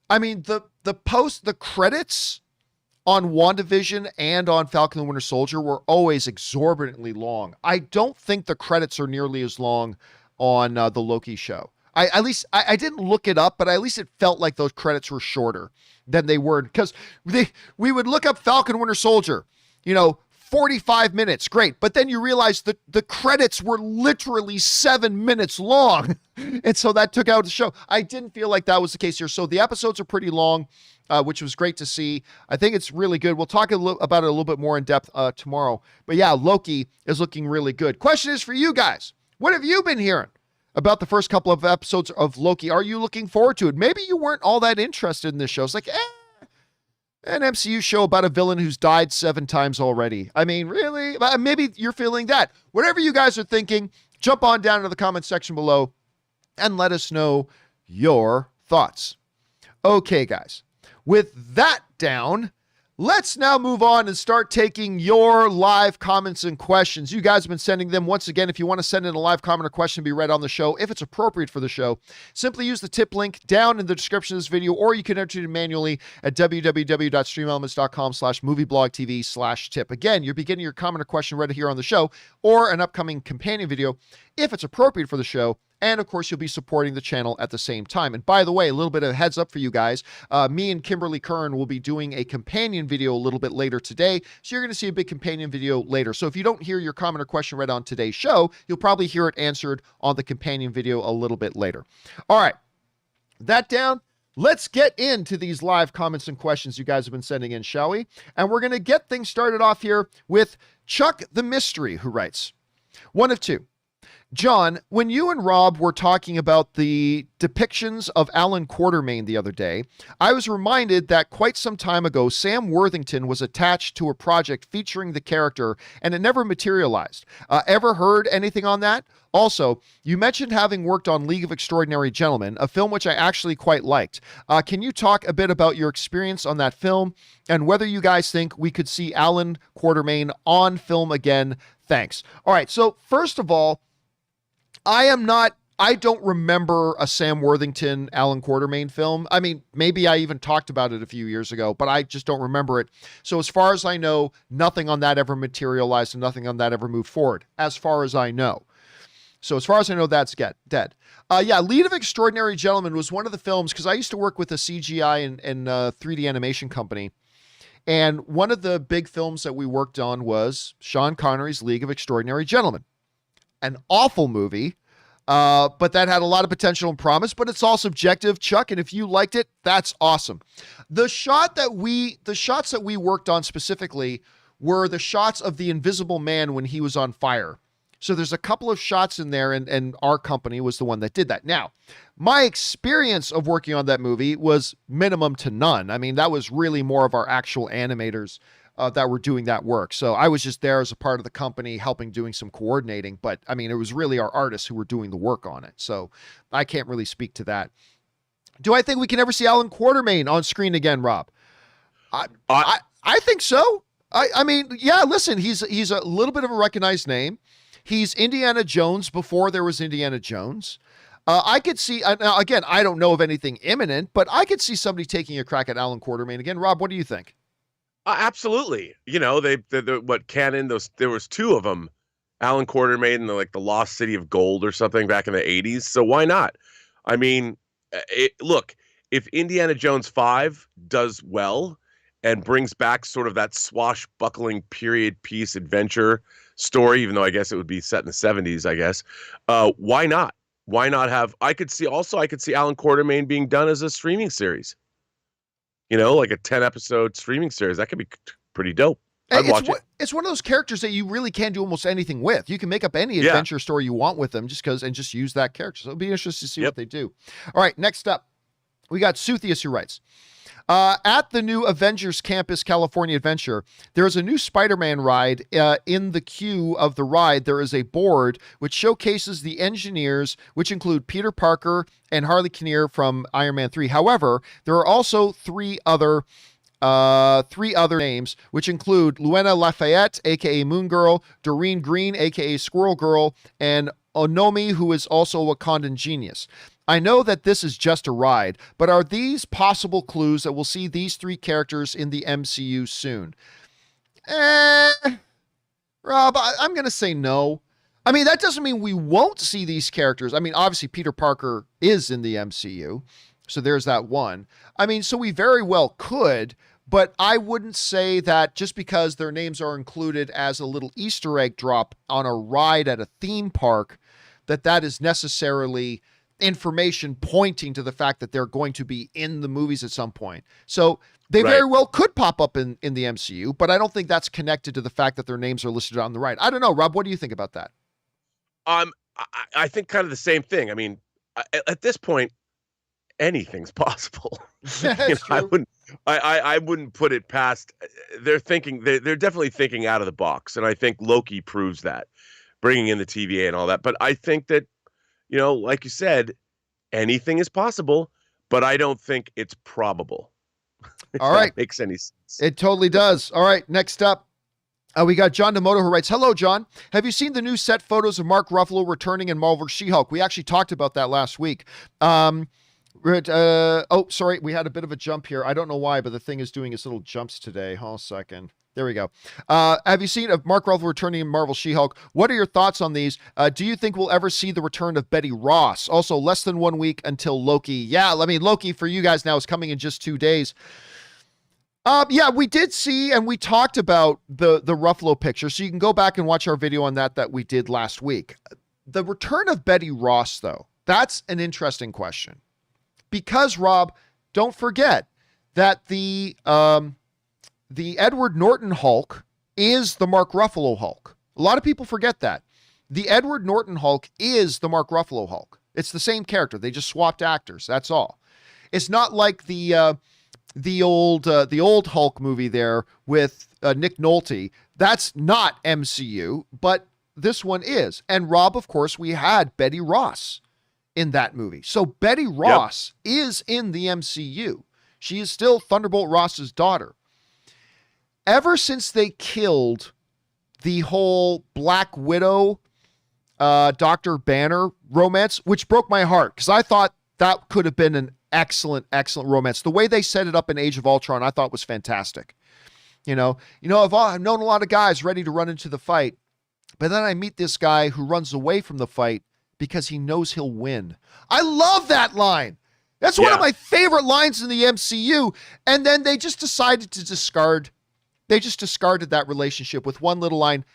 I mean, the credits on WandaVision and on Falcon and Winter Soldier were always exorbitantly long. I don't think the credits are nearly as long on the Loki show. I didn't look it up, but at least it felt like those credits were shorter than they were, because we would look up Falcon Winter Soldier, 45 minutes, great. But then you realize that the credits were literally 7 minit long. And so that took out the show. I didn't feel like that was the case here. So the episodes are pretty long, which was great to see. I think it's really good. We'll talk about it a little bit more in depth tomorrow. But yeah, Loki is looking really good. Question is for you guys. What have you been hearing about the first couple of episodes of Loki? Are you looking forward to it? Maybe you weren't all that interested in this show. It's like, an MCU show about a villain who's died 7 times already. I mean, really? Maybe you're feeling that. Whatever you guys are thinking, jump on down into the comment section below and let us know your thoughts. Okay, guys. With that down, let's now move on and start taking your live comments and questions. You guys have been sending them. Once again, if you want to send in a live comment or question to be read on the show, if it's appropriate for the show, simply use the tip link down in the description of this video, or you can enter it manually at www.streamelements.com/movieblogtv/tip. Again, you're beginning your comment or question read here on the show, or an upcoming companion video, if it's appropriate for the show. And of course, you'll be supporting the channel at the same time. And by the way, a little bit of a heads up for you guys. Me and Kimberly Curran will be doing a companion video a little bit later today. So you're going to see a big companion video later. So if you don't hear your comment or question read on today's show, you'll probably hear it answered on the companion video a little bit later. All right, that down. Let's get into these live comments and questions you guys have been sending in, shall we? And we're going to get things started off here with Chuck the Mystery, who writes, 1 of 2. John, when you and Rob were talking about the depictions of Alan Quatermain the other day, I was reminded that quite some time ago, Sam Worthington was attached to a project featuring the character, and it never materialized. Ever heard anything on that? Also, you mentioned having worked on League of Extraordinary Gentlemen, a film which I actually quite liked. Can you talk a bit about your experience on that film, and whether you guys think we could see Alan Quatermain on film again? Thanks. All right, so first of all, I am not I don't remember a Sam Worthington, Alan Quartermain film. I mean, maybe I even talked about it a few years ago, but I just don't remember it. So as far as I know, nothing on that ever materialized and nothing on that ever moved forward, as far as I know. So as far as I know, that's dead. Yeah, Lead of Extraordinary Gentlemen was one of the films, because I used to work with a CGI and 3D animation company. And one of the big films that we worked on was Sean Connery's League of Extraordinary Gentlemen. An awful movie. But that had a lot of potential and promise, but it's all subjective, Chuck. And if you liked it, that's awesome. The shots that we worked on specifically were the shots of the Invisible Man when he was on fire. So there's a couple of shots in there, and our company was the one that did that. Now, my experience of working on that movie was minimum to none. I mean, that was really more of our actual animators that were doing that work. So I was just there as a part of the company helping, doing some coordinating, but I mean, it was really our artists who were doing the work on it. So I can't really speak to that. Do I think we can ever see Alan Quartermain on screen again, Rob? I think so. I mean, yeah, listen, he's a little bit of a recognized name. He's Indiana Jones before there was Indiana Jones. I could see, now again, I don't know of anything imminent, but I could see somebody taking a crack at Alan Quartermain again. Rob, what do you think? Absolutely. You know, what canon, there was two of them, Alan Quartermain and the Lost City of Gold or something back in the 80s. So why not? I mean, look, if Indiana Jones 5 does well and brings back sort of that swashbuckling period piece adventure story, even though I guess it would be set in the 70s, I guess, why not? Why not have, I could see Alan Quartermain being done as a streaming series. You know, like a 10-episode streaming series. That could be pretty dope. I'd watch it. It's one of those characters that you really can do almost anything with. You can make up any adventure story you want with them and just use that character. So it'll be interesting to see what they do. All right, next up, we got Suthius who writes, at the new Avengers Campus California Adventure, there is a new Spider-Man ride. In the queue of the ride, there is a board which showcases the engineers, which include Peter Parker and Harley Kinnear from Iron Man 3. However, there are also three other names, which include Luena Lafayette, aka Moon Girl, Doreen Green, aka Squirrel Girl, and Onomi, who is also a Wakandan genius. I know that this is just a ride, but are these possible clues that we'll see these three characters in the MCU soon? Rob, I'm going to say no. I mean, that doesn't mean we won't see these characters. I mean, obviously Peter Parker is in the MCU, so there's that one. I mean, so we very well could, but I wouldn't say that just because their names are included as a little Easter egg drop on a ride at a theme park, that is necessarily information pointing to the fact that they're going to be in the movies at some point. So they very well could pop up in the MCU, but I don't think that's connected to the fact that their names are listed on the ride. I don't know, Rob, what do you think about that? I think kind of the same thing. I mean, at this point, anything's possible. I wouldn't put it past. They're definitely thinking out of the box, and I think Loki proves that, bringing in the TVA and all that. But I think that, you know, like you said, anything is possible, but I don't think it's probable. All right, that makes any sense. It totally does. All right, next up. We got John Demoto who writes, hello, John. Have you seen the new set photos of Mark Ruffalo returning in Marvel She-Hulk? We actually talked about that last week. Sorry, we had a bit of a jump here. I don't know why, but the thing is doing its little jumps today. Hold on a second. There we go. Have you seen Mark Ruffalo returning in Marvel She-Hulk? What are your thoughts on these? Do you think we'll ever see the return of Betty Ross? Also, less than 1 week until Loki. Yeah, I mean, Loki for you guys now is coming in just 2 days. Yeah, we did see, and we talked about the Ruffalo picture, so you can go back and watch our video on that we did last week. The return of Betty Ross, though, that's an interesting question. Because, Rob, don't forget that the Edward Norton Hulk is the Mark Ruffalo Hulk. A lot of people forget that. The Edward Norton Hulk is the Mark Ruffalo Hulk. It's the same character. They just swapped actors. That's all. It's not like the old Hulk movie there with Nick Nolte. That's not MCU, but this one is. And Rob, of course, we had Betty Ross in that movie. So Betty Ross is in the MCU. She is still Thunderbolt Ross's daughter. Ever since they killed the whole Black Widow Dr. Banner romance, which broke my heart because I thought that could have been an excellent romance. The way they set it up in Age of Ultron, I thought was fantastic. I've known a lot of guys ready to run into the fight, but then I meet this guy who runs away from the fight because he knows he'll win. I love that line. That's one of my favorite lines in the MCU. And then they just decided to discarded that relationship with one little line.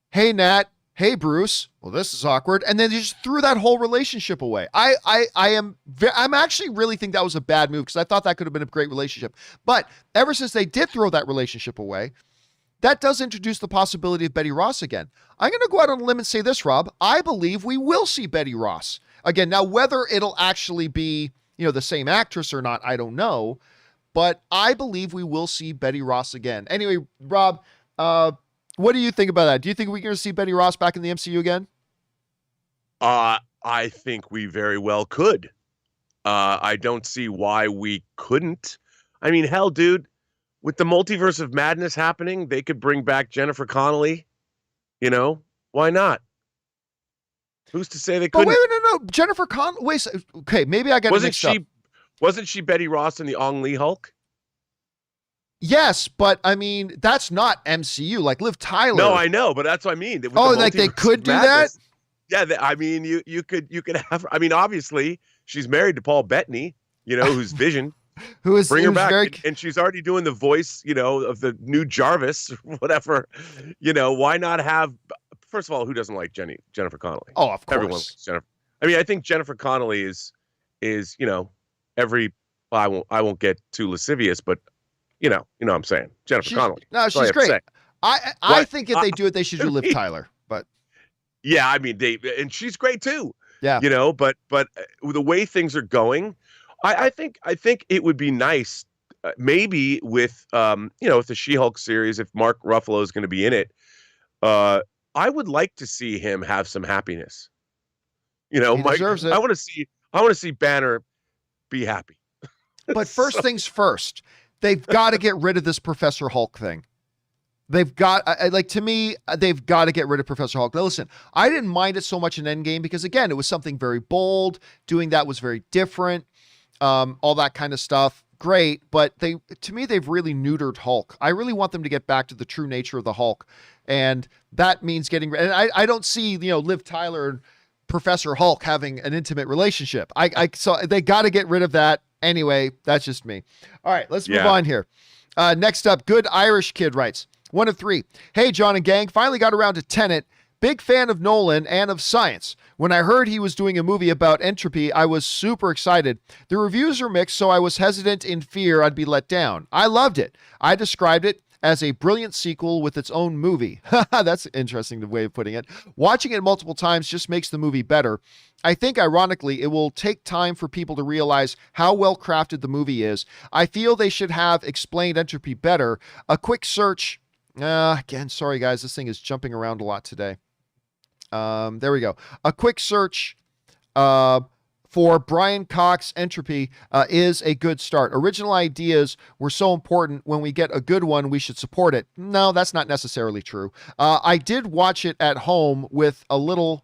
Hey, Nat. Hey, Bruce. Well, this is awkward. And then they just threw that whole relationship away. I'm actually really think that was a bad move because I thought that could have been a great relationship. But ever since they did throw that relationship away, that does introduce the possibility of Betty Ross again. I'm going to go out on a limb and say this, Rob. I believe we will see Betty Ross again. Now, whether it'll actually be, the same actress or not, I don't know. But I believe we will see Betty Ross again. Anyway, Rob, what do you think about that? Do you think we're going to see Betty Ross back in the MCU again? I think we very well could. I don't see why we couldn't. I mean, hell, dude, with the multiverse of madness happening, they could bring back Jennifer Connelly. Why not? Who's to say they couldn't? But wait, no. Jennifer Connelly. Wait, okay, maybe I got it mixed up. Wasn't she Betty Ross in the Ong Lee Hulk? Yes, but I mean, that's not MCU. Like Liv Tyler. No, I know, but that's what I mean. Like they could do that? Yeah, I mean, you could have. I mean, obviously, she's married to Paul Bettany. Who's Vision. Bring her back, and she's already doing the voice. Of the new Jarvis, or whatever. Why not have? First of all, who doesn't like Jennifer Connelly? Oh, of course. Everyone likes Jennifer. I mean, I think Jennifer Connelly is I won't get too lascivious, but you know what I'm saying. Jennifer Connelly. No, she's great. I think if they do it, they should do Liv Tyler. But yeah, I mean, and she's great too. Yeah. But the way things are going, I think it would be nice, maybe with with the She-Hulk series, if Mark Ruffalo is going to be in it. I would like to see him have some happiness. He deserves it. I want to see Banner be happy. But first things first, they've got to get rid of this Professor Hulk thing. They've got, to me, they've got to get rid of Professor Hulk. Now, listen, I didn't mind it so much in Endgame because, again, it was something very bold. Doing that was very different. All that kind of stuff. Great. But to me, they've really neutered Hulk. I really want them to get back to the true nature of the Hulk. And that means getting rid. And I don't see, Liv Tyler and Professor Hulk having an intimate relationship. So they got to get rid of that. Anyway, that's just me. All right, let's move on here. Next up, Good Irish Kid writes, 1 of 3. Hey, John and gang, finally got around to Tenet. Big fan of Nolan and of science. When I heard he was doing a movie about entropy, I was super excited. The reviews are mixed, so I was hesitant in fear I'd be let down. I loved it. I described it as a brilliant sequel with its own movie. That's an interesting way of putting it. Watching it multiple times just makes the movie better. I think, ironically, it will take time for people to realize how well crafted the movie is. I feel they should have explained entropy better. A quick search. Again, sorry guys, this thing is jumping around a lot today. There we go. A quick search for Brian Cox entropy is a good start. Original ideas were so important. When we get a good one, we should support it. No, that's not necessarily true. I did watch it at home with little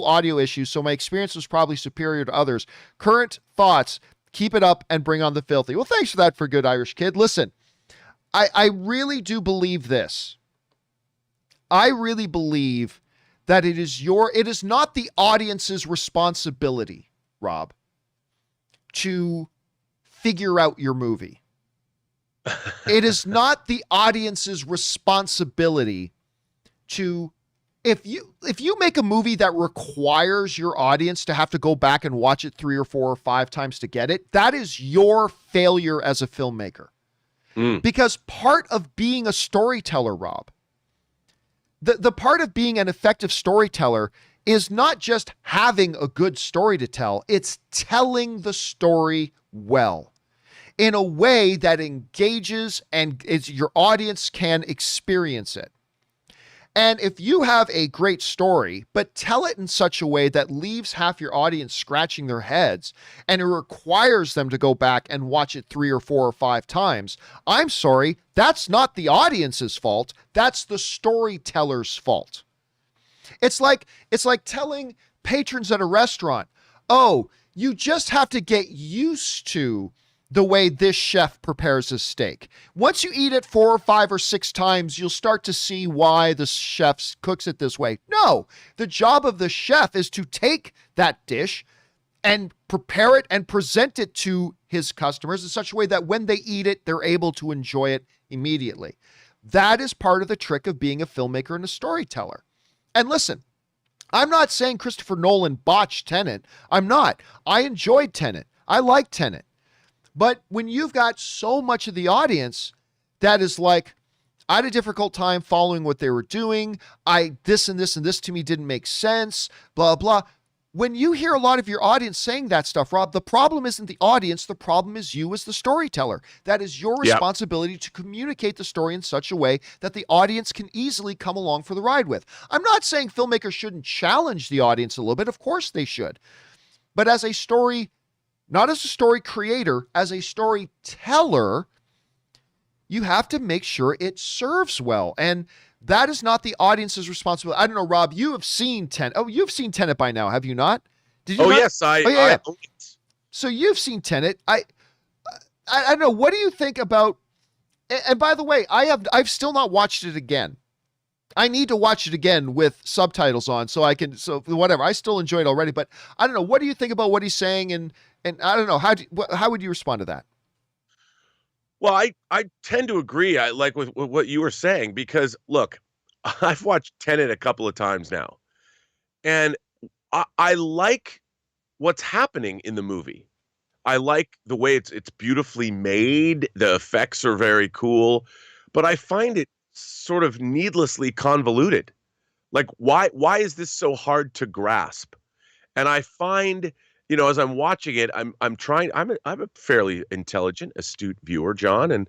audio issues, so my experience was probably superior to others. Current thoughts, keep it up and bring on the filthy. Well, thanks for that, for Good Irish Kid. Listen, I really do believe this. I really believe that it is not the audience's responsibility, Rob, to figure out your movie. It is not the audience's responsibility to, if you make a movie that requires your audience to have to go back and watch it 3 or 4 or 5 times to get it, that is your failure as a filmmaker. Because part of being a storyteller, Rob, the part of being an effective storyteller is not just having a good story to tell, it's telling the story well in a way that engages and your audience can experience it. And if you have a great story, but tell it in such a way that leaves half your audience scratching their heads and it requires them to go back and watch it 3 or 4 or 5 times, I'm sorry, that's not the audience's fault. That's the storyteller's fault. It's like telling patrons at a restaurant, oh, you just have to get used to the way this chef prepares his steak. Once you eat it 4 or 5 or 6 times, you'll start to see why the chef cooks it this way. No, the job of the chef is to take that dish and prepare it and present it to his customers in such a way that when they eat it, they're able to enjoy it immediately. That is part of the trick of being a filmmaker and a storyteller. And listen, I'm not saying Christopher Nolan botched Tenet. I'm not. I enjoyed Tenet. I like Tenet. But when you've got so much of the audience that is like, I had a difficult time following what they were doing. This and this and this to me didn't make sense, blah, blah. When you hear a lot of your audience saying that stuff, Rob, the problem isn't the audience. The problem is you as the storyteller. That is your responsibility to communicate the story in such a way that the audience can easily come along for the ride with. I'm not saying filmmakers shouldn't challenge the audience a little bit. Of course they should. But as a story, not as a story creator, as a storyteller, you have to make sure it serves well. And that is not the audience's responsibility. I don't know, Rob, you have seen Tenet. Oh, you've seen Tenet by now, have you not? Did you not? Yes, I So you've seen Tenet. I don't know. What do you think about, and by the way, I've still not watched it again. I need to watch it again with subtitles on so whatever. I still enjoy it already, but I don't know. What do you think about what he's saying? And I don't know. How would you respond to that? Well, I tend to agree. I like with what you were saying because look, I've watched Tenet a couple of times now, and I like what's happening in the movie. I like the way it's beautifully made. The effects are very cool, but I find it sort of needlessly convoluted. Like, why is this so hard to grasp? And I find, as I'm watching it, I'm a fairly intelligent, astute viewer, John, and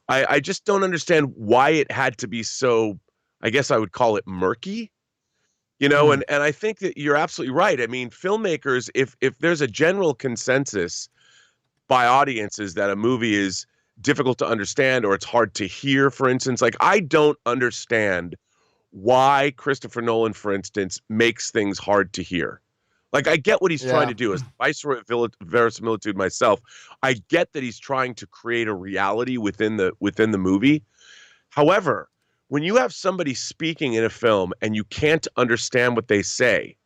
I just don't understand why it had to be so, I guess I would call it murky, and I think that you're absolutely right. I mean, filmmakers, if there's a general consensus by audiences that a movie is difficult to understand or it's hard to hear, for instance, like I don't understand why Christopher Nolan, for instance, makes things hard to hear. Like, I get what he's trying to do. As viceroy of verisimilitude myself, I get that he's trying to create a reality within the movie. However, when you have somebody speaking in a film and you can't understand what they say,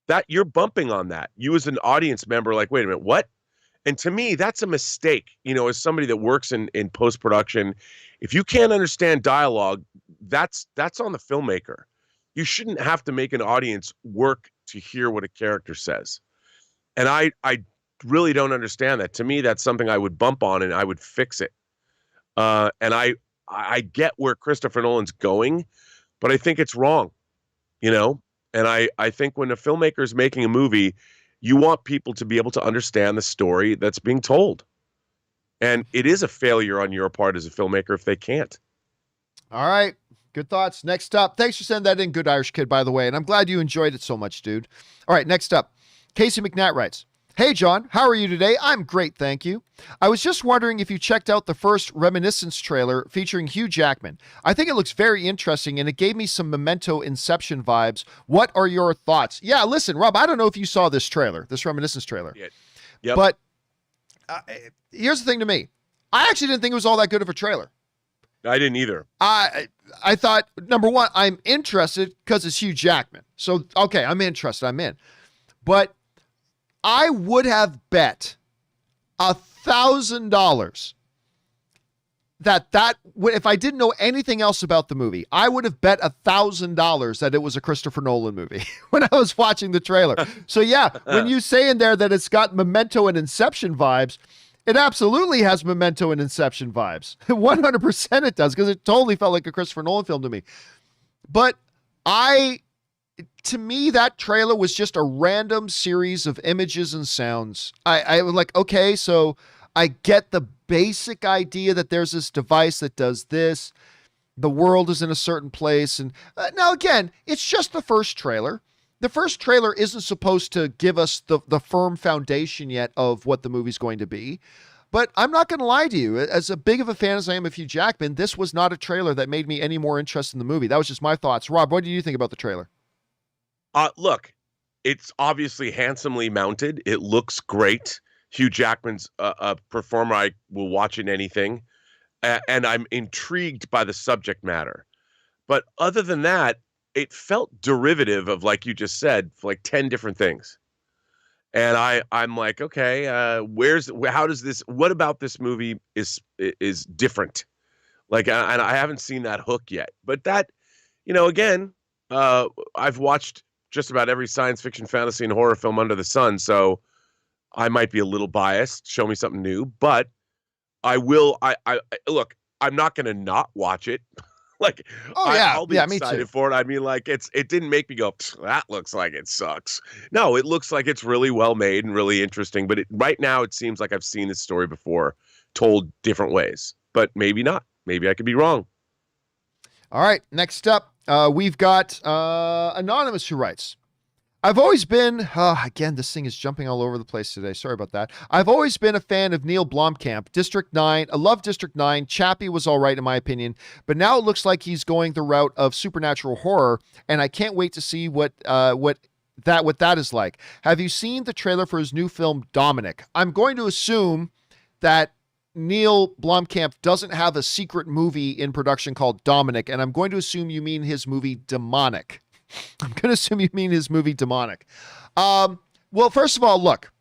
that you're bumping on that. You as an audience member, like, wait a minute, what? And to me, that's a mistake. As somebody that works in post-production, if you can't understand dialogue, that's on the filmmaker. You shouldn't have to make an audience work to hear what a character says. And I really don't understand that. To me, that's something I would bump on and I would fix it. And I get where Christopher Nolan's going, but I think it's wrong, And I think when a filmmaker is making a movie, you want people to be able to understand the story that's being told. And it is a failure on your part as a filmmaker if they can't. All right. Good thoughts. Next up. Thanks for sending that in, Good Irish Kid, by the way. And I'm glad you enjoyed it so much, dude. All right. Next up. Casey McNatt writes, "Hey, John, how are you today? I'm great, thank you. I was just wondering if you checked out the first Reminiscence trailer featuring Hugh Jackman. I think it looks very interesting, and it gave me some Memento Inception vibes. What are your thoughts?" Yeah, listen, Rob, I don't know if you saw this trailer, this Reminiscence trailer. Yep. But here's the thing to me. I actually didn't think it was all that good of a trailer. I didn't either. I thought, number one, I'm interested because it's Hugh Jackman. So, okay, I'm interested. I'm in. But I would have bet $1,000 that if I didn't know anything else about the movie, I would have bet $1,000 that it was a Christopher Nolan movie when I was watching the trailer. So yeah, when you say in there that it's got Memento and Inception vibes, it absolutely has Memento and Inception vibes. 100% it does, because it totally felt like a Christopher Nolan film to me. But to me, that trailer was just a random series of images and sounds. I was like, okay, so I get the basic idea that there's this device that does this. The world is in a certain place. And now, again, it's just the first trailer. The first trailer isn't supposed to give us the firm foundation yet of what the movie's going to be. But I'm not going to lie to you. As a big of a fan as I am of Hugh Jackman, this was not a trailer that made me any more interested in the movie. That was just my thoughts. Rob, what do you think about the trailer? Look, it's obviously handsomely mounted. It looks great. Hugh Jackman's a performer I will watch in anything, and I'm intrigued by the subject matter. But other than that, it felt derivative of, like you just said, like 10 different things. And I'm like, okay, what about this movie is different? Like, and I haven't seen that hook yet. But that, again, I've watched just about every science fiction, fantasy, and horror film under the sun, so I might be a little biased. Show me something new, but I will. I look. I'm not going to not watch it. Like, I'll be excited for it. I mean, like, it didn't make me go, that looks like it sucks. No, it looks like it's really well made and really interesting. But right now, it seems like I've seen this story before, told different ways. But maybe not. Maybe I could be wrong. All right. Next up, we've got Anonymous, who writes, I've always been, again, this thing is jumping all over the place today. Sorry about that. I've always been a fan of Neil Blomkamp. District 9, I love District 9. Chappie was all right in my opinion, but now it looks like he's going the route of supernatural horror, and I can't wait to see what that is like. Have you seen the trailer for his new film, Dominic? I'm going to assume that Neil Blomkamp doesn't have a secret movie in production called Dominic, and I'm going to assume you mean his movie Demonic. I'm going to assume you mean his movie Demonic. Well, first of all, look,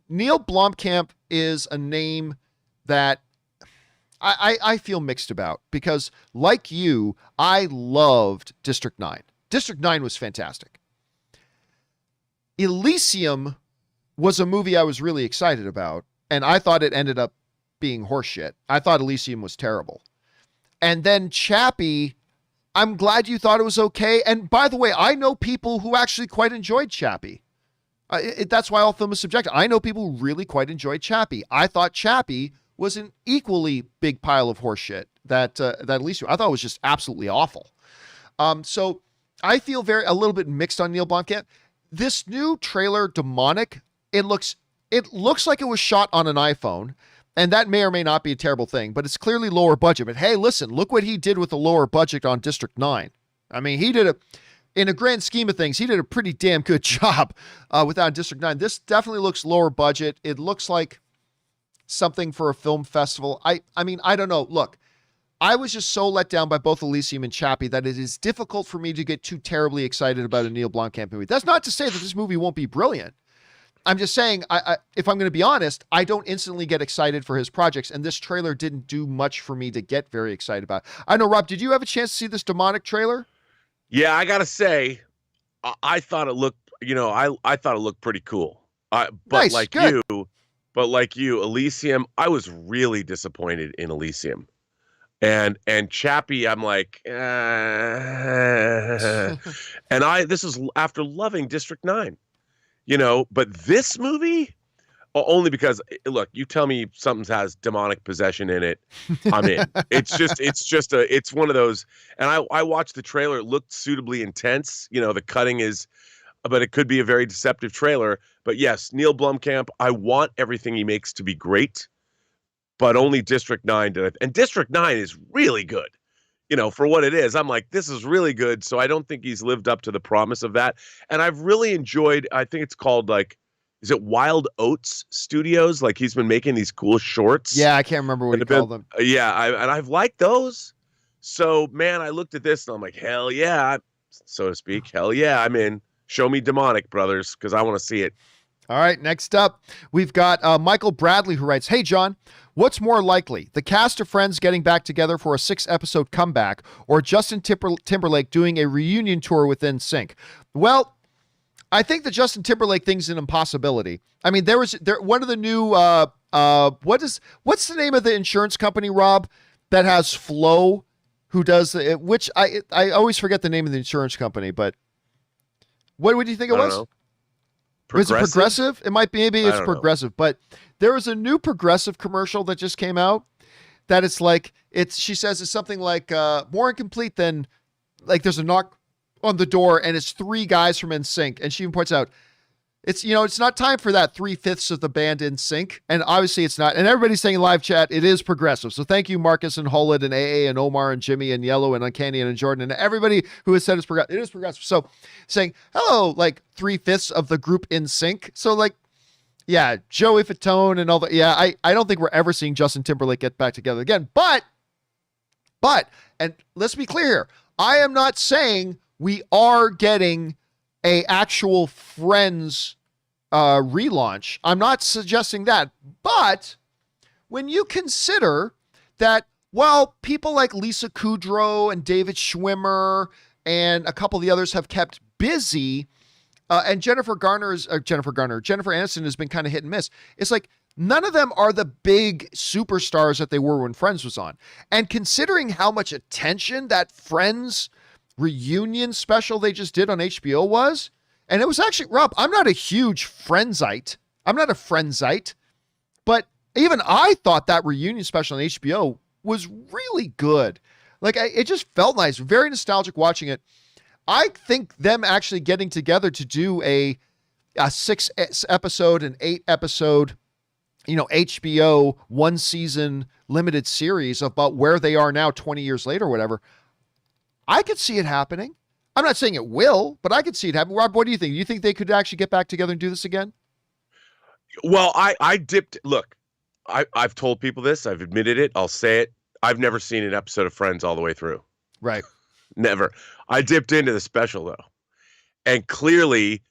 Neil Blomkamp is a name that I feel mixed about because, like you, I loved District 9. District 9 was fantastic. Elysium was a movie I was really excited about, and I thought it ended up being horseshit. I thought Elysium was terrible. And then Chappie, I'm glad you thought it was okay. And by the way, I know people who actually quite enjoyed Chappie. That's why all film is subjective. I know people who really quite enjoyed Chappie. I thought Chappie was an equally big pile of horseshit that Elysium. I thought it was just absolutely awful. So I feel a little bit mixed on Neil Blomkamp. This new trailer, Demonic, it looks like it was shot on an iPhone. And that may or may not be a terrible thing, but it's clearly lower budget. But hey, listen, look what he did with the lower budget on District 9. I mean, in a grand scheme of things, he did a pretty damn good job with that on District 9. This definitely looks lower budget. It looks like something for a film festival. I mean, I don't know. Look, I was just so let down by both Elysium and Chappie that it is difficult for me to get too terribly excited about a Neil Blomkamp movie. That's not to say that this movie won't be brilliant. I'm just saying, if I'm going to be honest, I don't instantly get excited for his projects, and this trailer didn't do much for me to get very excited about. I know, Rob, did you have a chance to see this Demonic trailer? Yeah, I gotta say, I thought it looked, I thought it looked pretty cool. But nice, like good. you, Elysium, I was really disappointed in Elysium. And Chappie, I'm like, and this is after loving District 9. But this movie, only because, look, you tell me something has demonic possession in it, I'm in. It's one of those. And I watched the trailer. It looked suitably intense. The cutting but it could be a very deceptive trailer. But yes, Neil Blomkamp, I want everything he makes to be great, but only District 9 did it. And District 9 is really good. For what it is, I'm like, this is really good. So I don't think he's lived up to the promise of that. And I've really enjoyed, I think it's called is it Wild Oats Studios? Like he's been making these cool shorts. Yeah, I can't remember what you call them. Yeah, and I've liked those. So, man, I looked at this and I'm like, hell yeah, so to speak. Hell yeah, I'm in. Show me Demonic, brothers, because I want to see it. All right, next up, we've got Michael Bradley, who writes, Hey, John, what's more likely, the cast of Friends getting back together for a 6-episode comeback, or Justin Timberlake doing a reunion tour with NSYNC? Well, I think the Justin Timberlake thing's an impossibility. I mean, there one of the new, what's the name of the insurance company, Rob, that has Flo, who does, which I always forget the name of the insurance company, but what do you think it was? Know. Was it Progressive? It might be, maybe it's Progressive, but there was a new Progressive commercial that just came out that it's like, she says it's something like more incomplete than, like there's a knock on the door and it's 3 guys from NSYNC. And she even points out, It's, it's not time for that 3/5 of the band in sync. And obviously it's not. And everybody's saying in live chat, it is progressive. So thank you, Marcus and Holid and AA and Omar and Jimmy and Yellow and Uncanny and Jordan and everybody who has said it's progressive. It is progressive. So saying, hello, like 3/5 of the group in sync. So like, yeah, Joey Fatone and all that. Yeah, I don't think we're ever seeing Justin Timberlake get back together again. But, and let's be clear here, I am not saying we are getting a actual Friends relaunch. I'm not suggesting that. But when you consider that, well, people like Lisa Kudrow and David Schwimmer and a couple of the others have kept busy, and Jennifer Aniston has been kind of hit and miss. It's like none of them are the big superstars that they were when Friends was on. And considering how much attention that Friends reunion special they just did on HBO was, and it was actually, Rob, I'm not a huge Friendsite. I'm not a Friendsite, but even I thought that reunion special on HBO was really good. Like, it just felt nice, very nostalgic watching it. I think them actually getting together to do a 6 episode and 8 episode, HBO 1 season limited series about where they are now 20 years later or whatever, I could see it happening. I'm not saying it will, but I could see it happen. Rob, what do you think? Do you think they could actually get back together and do this again? Well, I've told people this. I've admitted it. I'll say it. I've never seen an episode of Friends all the way through. Right. Never. I dipped into the special, though. And clearly,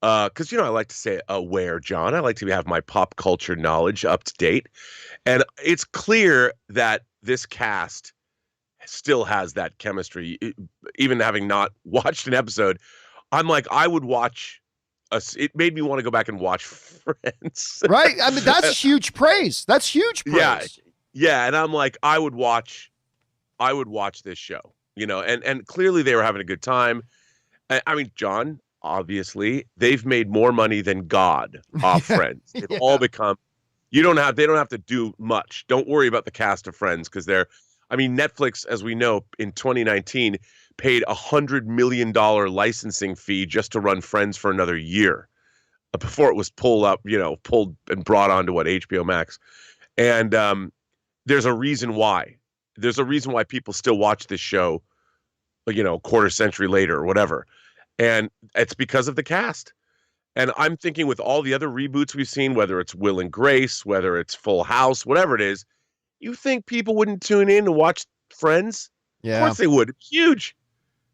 because, I like to say aware, John. I like to have my pop culture knowledge up to date. And it's clear that this cast still has that chemistry. Even having not watched an episode, I'm like, I would watch it made me want to go back and watch Friends. Right? I mean, that's huge praise. That's huge praise. Yeah. And I'm like, I would watch this show, and clearly they were having a good time. I mean, John, obviously they have more money than God off Friends. They've all become, they don't have to do much. Don't worry about the cast of Friends because Netflix, as we know, in 2019 paid $100 million licensing fee just to run Friends for another year before it was pulled and brought onto HBO Max. And there's a reason why. There's a reason why people still watch this show, quarter century later or whatever. And it's because of the cast. And I'm thinking with all the other reboots we've seen, whether it's Will and Grace, whether it's Full House, whatever it is, you think people wouldn't tune in to watch Friends? Yeah. Of course they would. It's huge.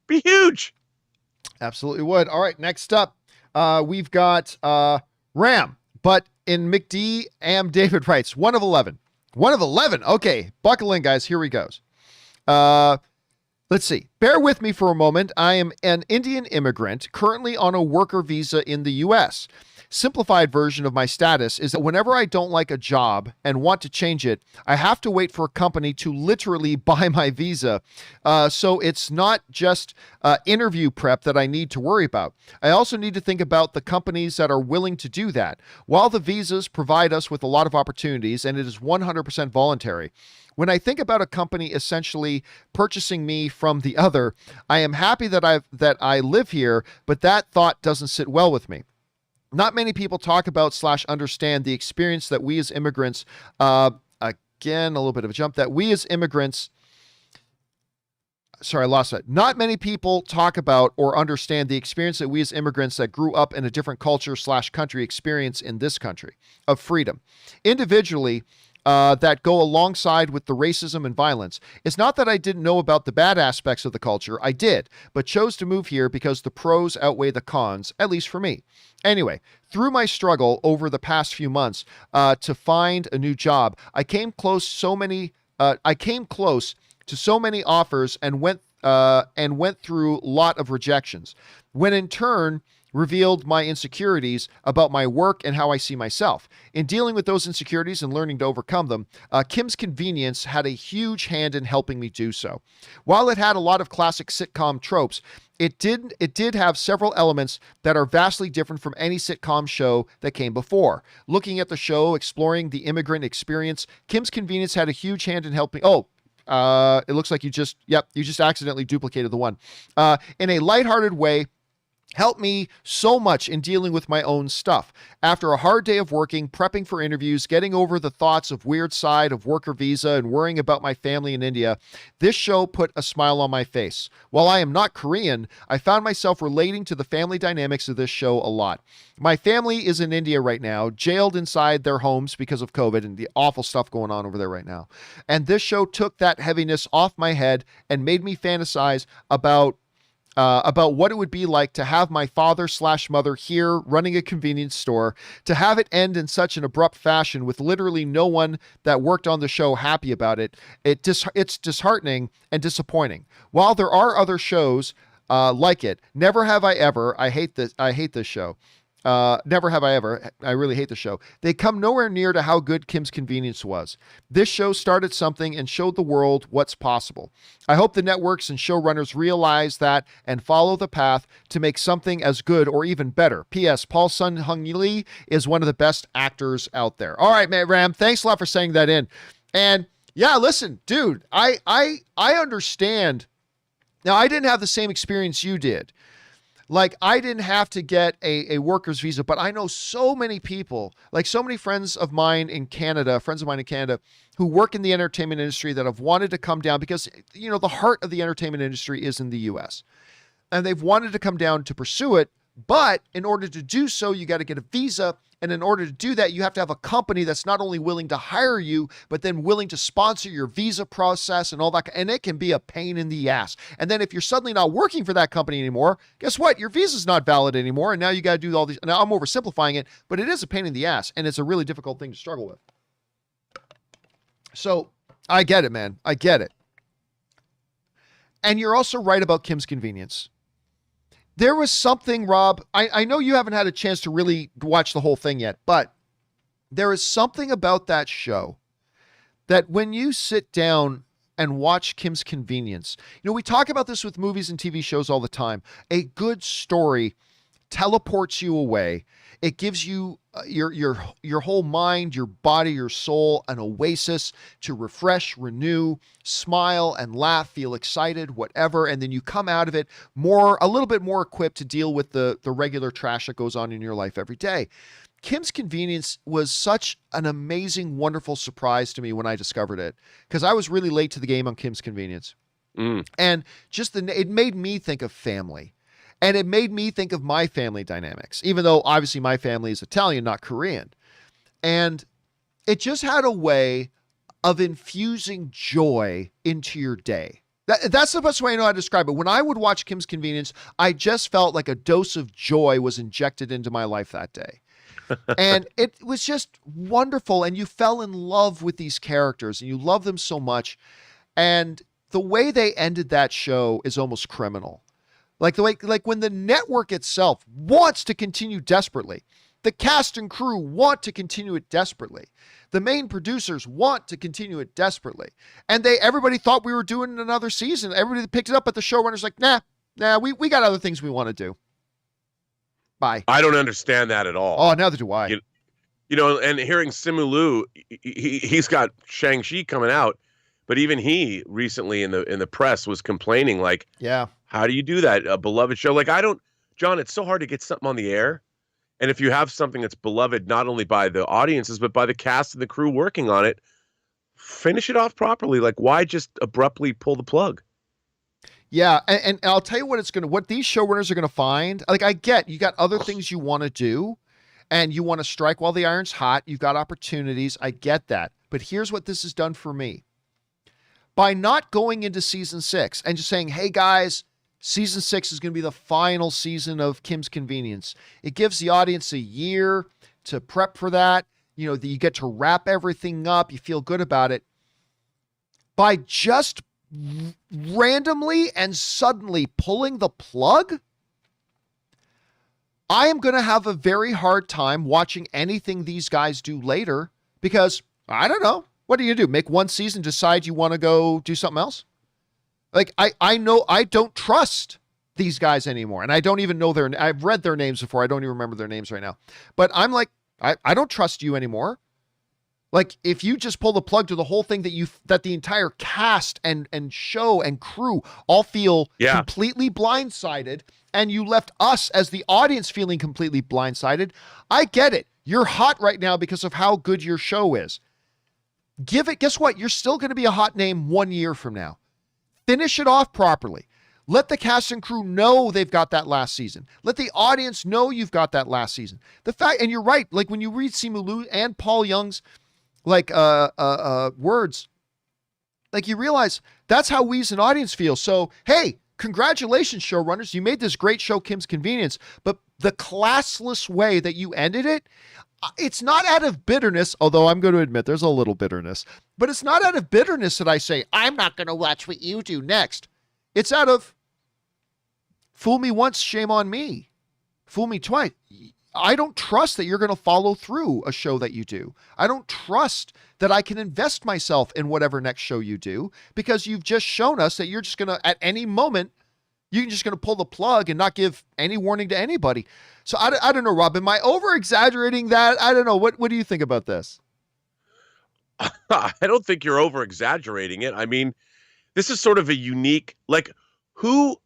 Be huge. Absolutely would. All right, next up, we've got Ram, but in McD, David writes, 1 of 11. 1 of 11. Okay, buckle in, guys. Here we goes. Let's see. Bear with me for a moment. I am an Indian immigrant currently on a worker visa in the U.S. Simplified version of my status is that whenever I don't like a job and want to change it, I have to wait for a company to literally buy my visa. So it's not just interview prep that I need to worry about. I also need to think about the companies that are willing to do that. While the visas provide us with a lot of opportunities and it is 100% voluntary, when I think about a company essentially purchasing me from the other, I am happy that I live here, but that thought doesn't sit well with me. Not many people talk about / understand the experience that we as immigrants, again, a little bit of a jump, that we as immigrants, sorry, I lost that. Not many people talk about or understand the experience that we as immigrants that grew up in a different culture / country experience in this country of freedom. Individually, that go alongside with the racism and violence. It's not that I didn't know about the bad aspects of the culture. I did, but chose to move here because the pros outweigh the cons, at least for me. Anyway, through my struggle over the past few months to find a new job, I came close to so many offers and went through a lot of rejections. When in turn revealed my insecurities about my work and how I see myself. In dealing with those insecurities and learning to overcome them, Kim's Convenience had a huge hand in helping me do so. While it had a lot of classic sitcom tropes, it did have several elements that are vastly different from any sitcom show that came before. Looking at the show, exploring the immigrant experience, Kim's Convenience had a huge hand in helping. It looks like you just accidentally duplicated the one. In a lighthearted way, helped me so much in dealing with my own stuff. After a hard day of working, prepping for interviews, getting over the thoughts of weird side of worker visa and worrying about my family in India, this show put a smile on my face. While I am not Korean, I found myself relating to the family dynamics of this show a lot. My family is in India right now, jailed inside their homes because of COVID and the awful stuff going on over there right now. And this show took that heaviness off my head and made me fantasize about what it would be like to have my father/mother here running a convenience store, to have it end in such an abrupt fashion with literally no one that worked on the show happy about it. It's disheartening and disappointing. While there are other shows like it, Never Have I Ever, I hate this show. Never Have I Ever, I really hate the show. They come nowhere near to how good Kim's Convenience was. This show started something and showed the world what's possible. I hope the networks and showrunners realize that and follow the path to make something as good or even better. P.S. Paul Sun-Hung Lee is one of the best actors out there. All right, man, Ram, thanks a lot for saying that in. And yeah, listen, dude, I understand. Now, I didn't have the same experience you did. Like, I didn't have to get a worker's visa, but I know so many people, like so many friends of mine in Canada, who work in the entertainment industry that have wanted to come down because, you know, the heart of the entertainment industry is in the US. And they've wanted to come down to pursue it. But in order to do so, you got to get a visa. And in order to do that, you have to have a company that's not only willing to hire you, but then willing to sponsor your visa process and all that. And it can be a pain in the ass. And then if you're suddenly not working for that company anymore, guess what? Your visa's not valid anymore. And now you got to do all these. Now I'm oversimplifying it, but it is a pain in the ass. And it's a really difficult thing to struggle with. So I get it, man. I get it. And you're also right about Kim's Convenience. There was something, Rob, I know you haven't had a chance to really watch the whole thing yet, but there is something about that show that when you sit down and watch Kim's Convenience, you know, we talk about this with movies and TV shows all the time. A good story teleports you away. It gives you your whole mind, your body, your soul, an oasis to refresh, renew, smile and laugh, feel excited, whatever. And then you come out of it a little bit more equipped to deal with the regular trash that goes on in your life every day. Kim's Convenience was such an amazing, wonderful surprise to me when I discovered it, because I was really late to the game on Kim's Convenience. And just it made me think of family. And it made me think of my family dynamics, even though obviously my family is Italian, not Korean. And it just had a way of infusing joy into your day. That's the best way I know how to describe it. When I would watch Kim's Convenience, I just felt like a dose of joy was injected into my life that day. And it was just wonderful. And you fell in love with these characters and you love them so much. And the way they ended that show is almost criminal. Like when the network itself wants to continue desperately, the cast and crew want to continue it desperately. The main producers want to continue it desperately. And everybody thought we were doing another season. Everybody picked it up, but the showrunner's like, nah, we got other things we want to do. Bye. I don't understand that at all. Oh, neither do I. You know, and hearing Simu Liu, he's got Shang-Chi coming out, but even he recently in the press was complaining, like, yeah, how do you do that? A beloved show? Like, John, it's so hard to get something on the air. And if you have something that's beloved, not only by the audiences, but by the cast and the crew working on it, finish it off properly. Like, why just abruptly pull the plug? Yeah. And I'll tell you what these showrunners are going to find. Like, I get, you got other things you want to do and you want to strike while the iron's hot. You've got opportunities. I get that. But here's what this has done for me. By not going into season 6 and just saying, hey guys, season 6 is going to be the final season of Kim's Convenience. It gives the audience a year to prep for that. You know, you get to wrap everything up. You feel good about it. By just randomly and suddenly pulling the plug, I am going to have a very hard time watching anything these guys do later because, I don't know, what are you going to do? Make one season, decide you want to go do something else? Like, I know I don't trust these guys anymore. And I don't even know I've read their names before. I don't even remember their names right now. But I'm like, I don't trust you anymore. Like if you just pull the plug to the whole thing that the entire cast and show and crew all feel completely blindsided, and you left us as the audience feeling completely blindsided. I get it. You're hot right now because of how good your show is. Guess what? You're still going to be a hot name 1 year from now. Finish it off properly. Let the cast and crew know they've got that last season. Let the audience know you've got that last season. And you're right, like when you read Simu Liu and Paul Young's words, like you realize that's how we as an audience feel. So, hey, congratulations, showrunners. You made this great show, Kim's Convenience, but the classless way that you ended it, it's not out of bitterness, although I'm going to admit there's a little bitterness, but it's not out of bitterness that I say, I'm not going to watch what you do next. It's out of fool me once, shame on me. Fool me twice. I don't trust that you're going to follow through a show that you do. I don't trust that I can invest myself in whatever next show you do, because you've just shown us that you're just going to, at any moment, you're just going to pull the plug and not give any warning to anybody. So I don't know, Rob, am I over-exaggerating that? I don't know. What do you think about this? I don't think you're over-exaggerating it. I mean, this is sort of a unique, like, who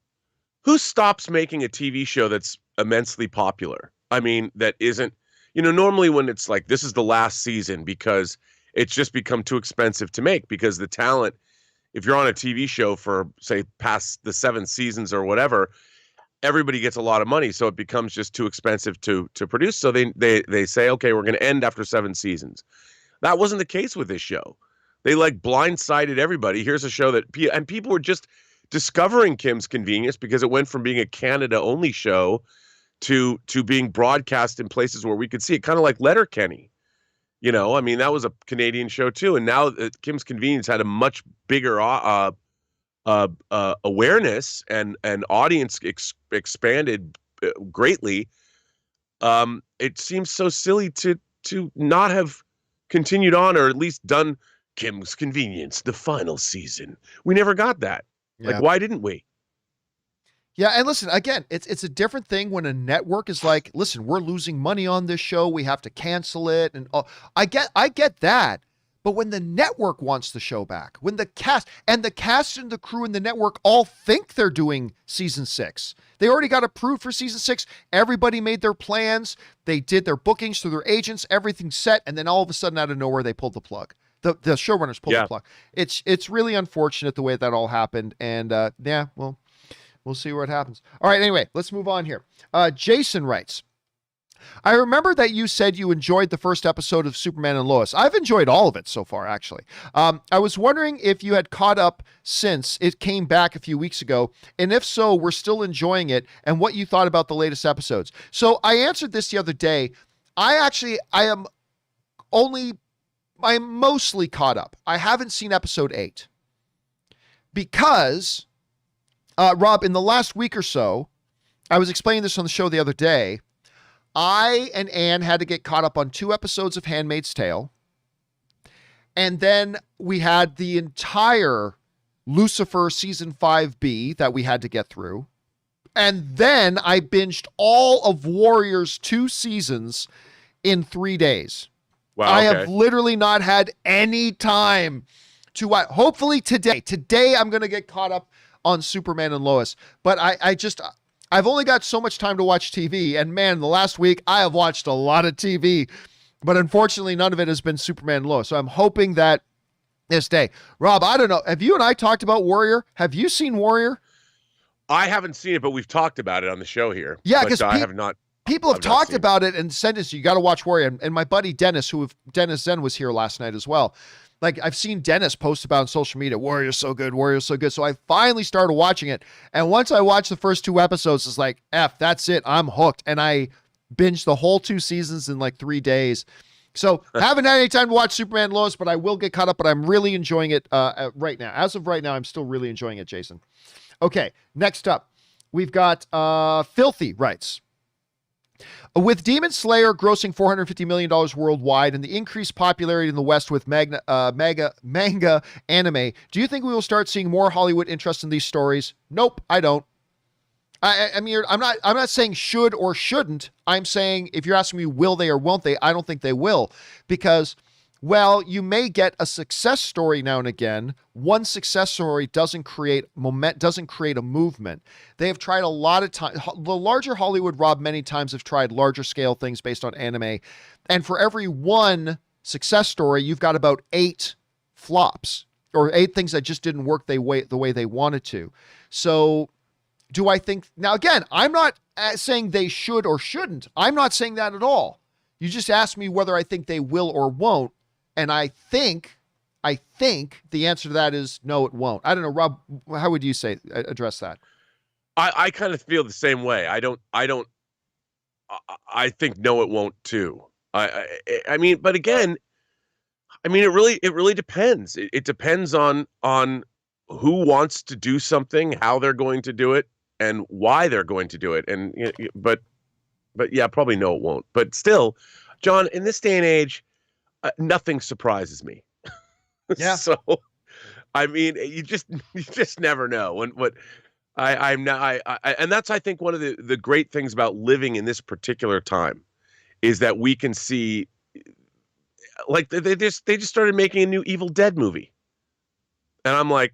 stops making a TV show that's immensely popular? I mean, that isn't, normally when it's like, this is the last season because it's just become too expensive to make, because the talent, if you're on a TV show for, say, past the 7 seasons or whatever, everybody gets a lot of money. So it becomes just too expensive to produce. So they say, okay, we're going to end after 7 seasons. That wasn't the case with this show. They like blindsided everybody. Here's a show that, and people were just discovering Kim's Convenience because it went from being a Canada-only show to being broadcast in places where we could see it, kind of like Letterkenny. I mean, that was a Canadian show too. And now Kim's Convenience had a much bigger awareness and audience expanded greatly. It seems so silly to not have continued on, or at least done Kim's Convenience, the final season. We never got that. Yeah. Like, why didn't we? Yeah, and listen, again, it's a different thing when a network is like, listen, we're losing money on this show, we have to cancel it, and I get that. But when the network wants the show back, when the cast and the crew and the network all think they're doing season 6, they already got approved for season 6. Everybody made their plans, they did their bookings through their agents, everything's set, and then all of a sudden, out of nowhere, they pulled the plug. The showrunners pulled the plug. It's really unfortunate the way that all happened, and well, we'll see what happens. All right, anyway, let's move on here. Jason writes, I remember that you said you enjoyed the first episode of Superman and Lois. I've enjoyed all of it so far, actually. I was wondering if you had caught up since it came back a few weeks ago, and if so, we're still enjoying it, and what you thought about the latest episodes. So I answered this the other day. I am mostly caught up. I haven't seen episode 8 because, Rob, in the last week or so, I was explaining this on the show the other day, I and Anne had to get caught up on 2 episodes of Handmaid's Tale. And then we had the entire Lucifer season 5B that we had to get through. And then I binged all of Warriors 2 seasons in 3 days. Wow, I have literally not had any time to watch. Hopefully today I'm going to get caught up on Superman and Lois. But I've only got so much time to watch TV, and man, the last week I have watched a lot of TV, but unfortunately none of it has been Superman and Lois. So I'm hoping that this day. Rob, I don't know. Have you and I talked about Warrior? Have you seen Warrior? I haven't seen it, but we've talked about it on the show here. Yeah, because I have not. People have talked about it and said this, you got to watch Warrior. And my buddy Dennis Zen was here last night as well. Like, I've seen Dennis post about on social media, Warrior's so good, Warrior's so good. So I finally started watching it. And once I watched the first 2 episodes, it's like, that's it. I'm hooked. And I binged the whole 2 seasons in like 3 days. So haven't had any time to watch Superman and Lois, but I will get caught up. But I'm really enjoying it right now. As of right now, I'm still really enjoying it, Jason. Okay, next up, we've got Filthy writes, with Demon Slayer grossing $450 million worldwide and the increased popularity in the West with manga anime, do you think we will start seeing more Hollywood interest in these stories? Nope, I don't. I mean, I'm not saying should or shouldn't. I'm saying, if you're asking me, will they or won't they? I don't think they will, because well, you may get a success story now and again. One success story doesn't create a movement. They have tried a lot of times. The larger Hollywood, Rob, many times have tried larger scale things based on anime. And for every one success story, you've got about 8 flops or 8 things that just didn't work the way they wanted to. So do I think, now again, I'm not saying they should or shouldn't. I'm not saying that at all. You just asked me whether I think they will or won't. And I think the answer to that is no, it won't. I don't know, Rob, how would you address that? I kind of feel the same way. I think no, it won't too. I mean, but again, I mean, it really depends. It depends on who wants to do something, how they're going to do it, and why they're going to do it. And but yeah, probably no, it won't. But still, John, in this day and age, nothing surprises me. Yeah. So, I mean, you just never know. And and that's, I think, one of the great things about living in this particular time is that we can see, like, they just started making a new Evil Dead movie, and I'm like,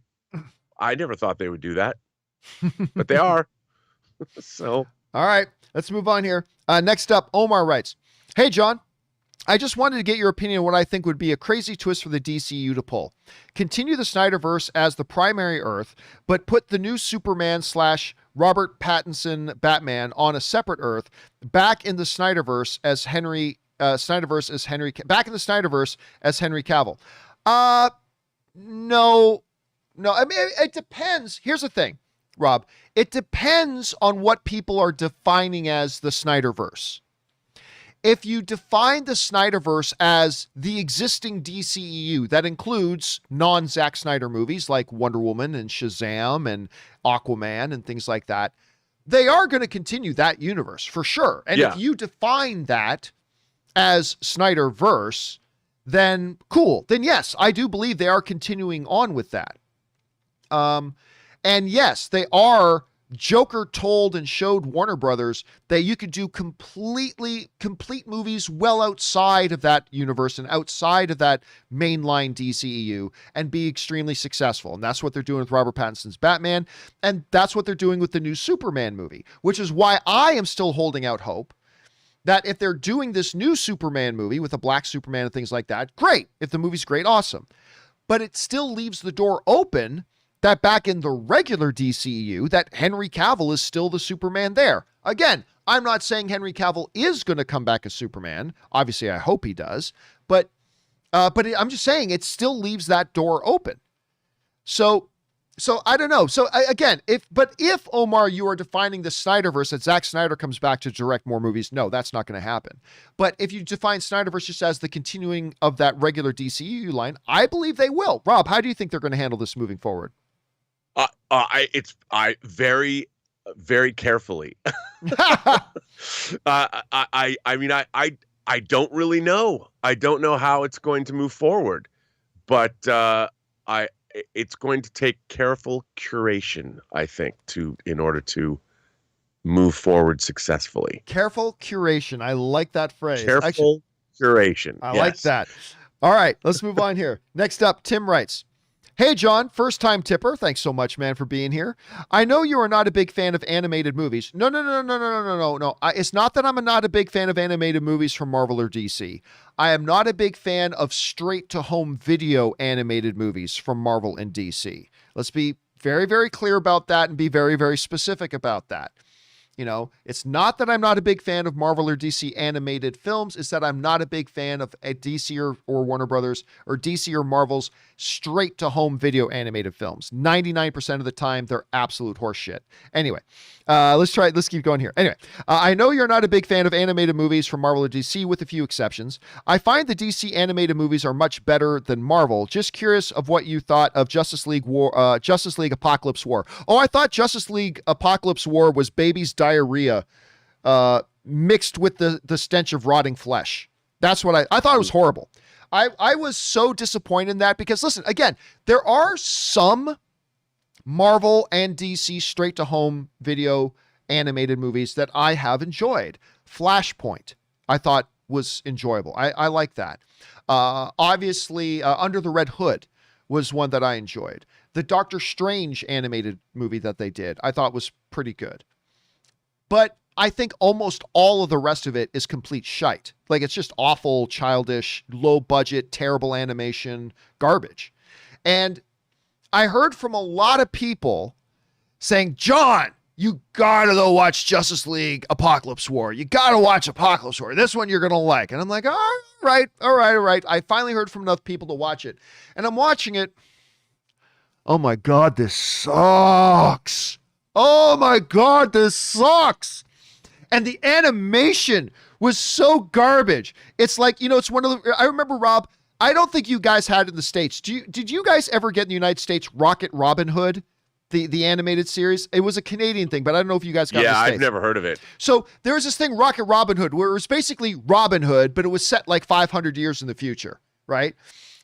I never thought they would do that, but they are. So, all right, let's move on here. Next up, Omar writes, "Hey, John. I just wanted to get your opinion on what I think would be a crazy twist for the DCU to pull. Continue the Snyderverse as the primary Earth, but put the new Superman / Robert Pattinson Batman on a separate Earth, back in the Snyderverse as Henry back in the Snyderverse as Henry Cavill." No. I mean, it depends. Here's the thing, Rob. It depends on what people are defining as the Snyderverse. If you define the Snyderverse as the existing DCEU, that includes non-Zack Snyder movies like Wonder Woman and Shazam and Aquaman and things like that, they are going to continue that universe for sure. And if you define that as Snyderverse, then cool. Then yes, I do believe they are continuing on with that. And yes, they are. Joker told and showed Warner Brothers that you could do complete movies well outside of that universe and outside of that mainline DCEU and be extremely successful. And that's what they're doing with Robert Pattinson's Batman. And that's what they're doing with the new Superman movie, which is why I am still holding out hope that if they're doing this new Superman movie with a black Superman and things like that, great. If the movie's great, awesome. But it still leaves the door open that back in the regular DCEU, that Henry Cavill is still the Superman there. Again, I'm not saying Henry Cavill is going to come back as Superman. Obviously, I hope he does. But I'm just saying it still leaves that door open. So I don't know. So again, if Omar, you are defining the Snyderverse that Zack Snyder comes back to direct more movies, no, that's not going to happen. But if you define Snyderverse just as the continuing of that regular DCEU line, I believe they will. Rob, how do you think they're going to handle this moving forward? I very, very carefully. I mean, I don't really know. I don't know how it's going to move forward, but it's going to take careful curation, I think, in order to move forward successfully. Careful curation. I like that phrase. Careful curation. I like that. All right, let's move on here. Next up, Tim writes, "Hey, John, first time tipper. Thanks so much, man, for being here. I know you are not a big fan of animated movies." No. It's not that I'm not a big fan of animated movies from Marvel or DC. I am not a big fan of straight to home video animated movies from Marvel and DC. Let's be very, very clear about that and be very, very specific about that. You know, it's not that I'm not a big fan of Marvel or DC animated films. It's that I'm not a big fan of a DC or Warner Brothers or DC or Marvel's straight to home video animated films. 99% of the time, they're absolute horseshit. Anyway, let's keep going here. Anyway, I know you're not a big fan of animated movies from Marvel or DC with a few exceptions. I find the DC animated movies are much better than Marvel. Just curious of what you thought of Justice League Apocalypse War. Oh, I thought Justice League Apocalypse War was baby's diarrhea mixed with the stench of rotting flesh. That's what I thought. It was horrible. I was so disappointed in that because, listen, again, there are some Marvel and DC straight to home video animated movies that I have enjoyed. Flashpoint, I thought, was enjoyable. I like that. Obviously, Under the Red Hood was one that I enjoyed. The Doctor Strange animated movie that they did, I thought was pretty good. But I think almost all of the rest of it is complete shite. Like, it's just awful, childish, low budget, terrible animation, garbage. And I heard from a lot of people saying, John, you gotta go watch Justice League Apocalypse War. You gotta watch Apocalypse War. This one you're gonna like. And I'm like, all right. I finally heard from enough people to watch it. And I'm watching it. Oh my God, this sucks. Oh my God, this sucks. And the animation was so garbage. It's like, it's one of the, I remember, Rob, I don't think you guys had it in the States. Did you guys ever get in the United States Rocket Robin Hood, the animated series? It was a Canadian thing, but I don't know if you guys got it in the States. I've never heard of it. So there was this thing, Rocket Robin Hood, where it was basically Robin Hood, but it was set like 500 years in the future, right?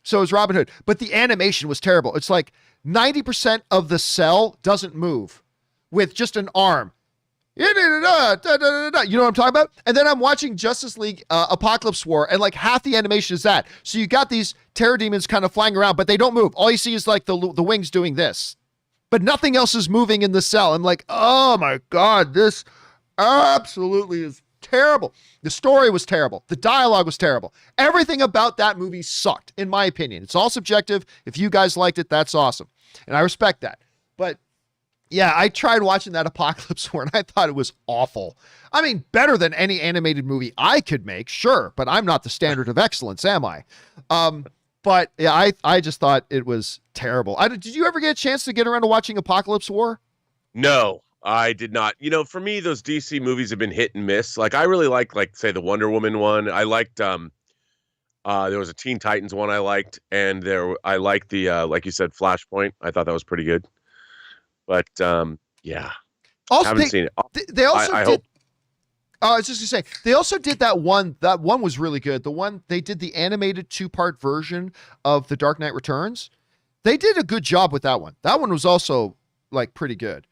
So it was Robin Hood, but the animation was terrible. It's like 90% of the cell doesn't move with just an arm. You know what I'm talking about? And then I'm watching Justice League Apocalypse War, and like half the animation is that. So you got these terror demons kind of flying around, but they don't move. All you see is like the wings doing this, but nothing else is moving in the cell. I'm like, oh my God, this absolutely is terrible. The story was terrible. The dialogue was terrible. Everything about that movie sucked, in my opinion. It's all subjective. If you guys liked it, that's awesome. And I respect that. But yeah, I tried watching that Apocalypse War, and I thought it was awful. I mean, better than any animated movie I could make, sure, but I'm not the standard of excellence, am I? But yeah, I just thought it was terrible. Did you ever get a chance to get around to watching Apocalypse War? No, I did not. For me, those DC movies have been hit and miss. Like, I really like say, the Wonder Woman one. I liked, there was a Teen Titans one I liked, and I liked the, like you said, Flashpoint. I thought that was pretty good. But yeah, also, haven't seen it. They also I did. hope. I was just gonna say they also did that one. That one was really good. The one they did the animated 2-part version of The Dark Knight Returns. They did a good job with that one. That one was also like pretty good.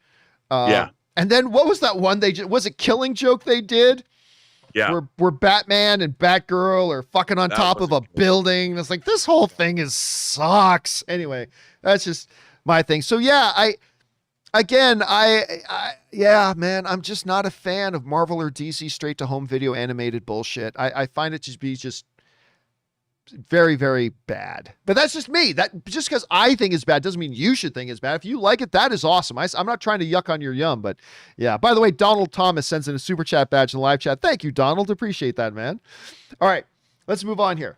Yeah. And then what was that one? Was it Killing Joke they did? Yeah. Where Batman and Batgirl are fucking on top of a building. It's like, this whole thing sucks. Anyway, that's just my thing. So yeah, yeah, man, I'm just not a fan of Marvel or DC straight to home video animated bullshit. I find it to be just very, very bad. But that's just me. That just because I think it's bad doesn't mean you should think it's bad. If you like it, that is awesome. I'm not trying to yuck on your yum, but yeah. By the way, Donald Thomas sends in a super chat badge in the live chat. Thank you, Donald. Appreciate that, man. All right, let's move on here.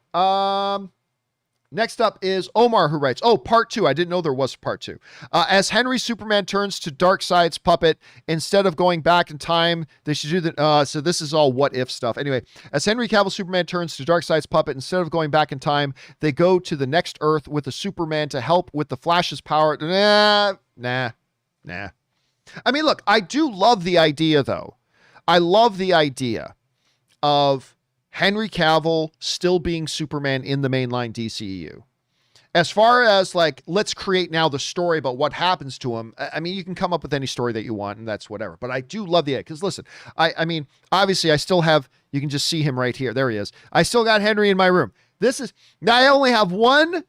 Next up is Omar, who writes, part 2. I didn't know there was part 2. As Henry Superman turns to Darkseid's puppet, instead of going back in time, they should do the, so this is all what if stuff. Anyway, as Henry Cavill Superman turns to Darkseid's puppet, instead of going back in time, they go to the next Earth with the Superman to help with the Flash's power. Nah. I mean, look, I do love the idea, though. I love the idea of Henry Cavill still being Superman in the mainline DCEU. As far as like, let's create now the story about what happens to him. I mean, you can come up with any story that you want and that's whatever. But I do love the idea because listen, I mean, obviously I still have, you can just see him right here. There he is. I still got Henry in my room. I only have one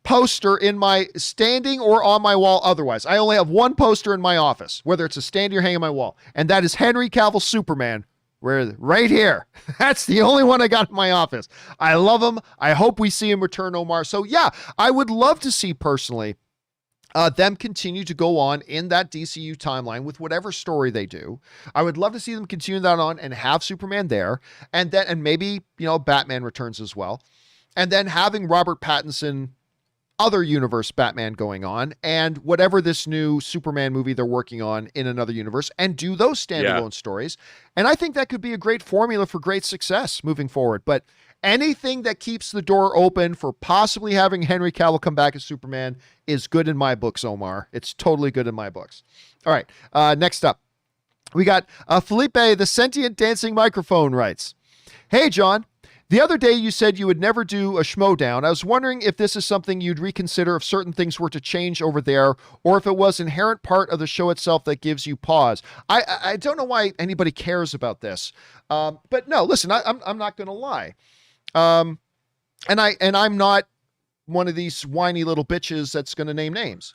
poster in my standing or on my wall. Otherwise, I only have one poster in my office, whether it's a stand or hang on my wall. And that is Henry Cavill Superman. Right here. That's the only one I got in my office. I love him. I hope we see him return, Omar. So yeah, I would love to see personally them continue to go on in that DCU timeline with whatever story they do. I would love to see them continue that on and have Superman there. And maybe, Batman returns as well. And then having Robert Pattinson, other universe Batman going on, and whatever this new Superman movie they're working on in another universe, and do those standalone stories. And I think that could be a great formula for great success moving forward. But anything that keeps the door open for possibly having Henry Cavill come back as Superman is good in my books, Omar. It's totally good in my books. All right. Next up, we got Felipe, the sentient dancing microphone, writes, "Hey, John. The other day you said you would never do a schmodown. I was wondering if this is something you'd reconsider if certain things were to change over there, or if it was an inherent part of the show itself that gives you pause. I don't know why anybody cares about this. But no, listen, I'm not going to lie. And I'm not one of these whiny little bitches that's going to name names.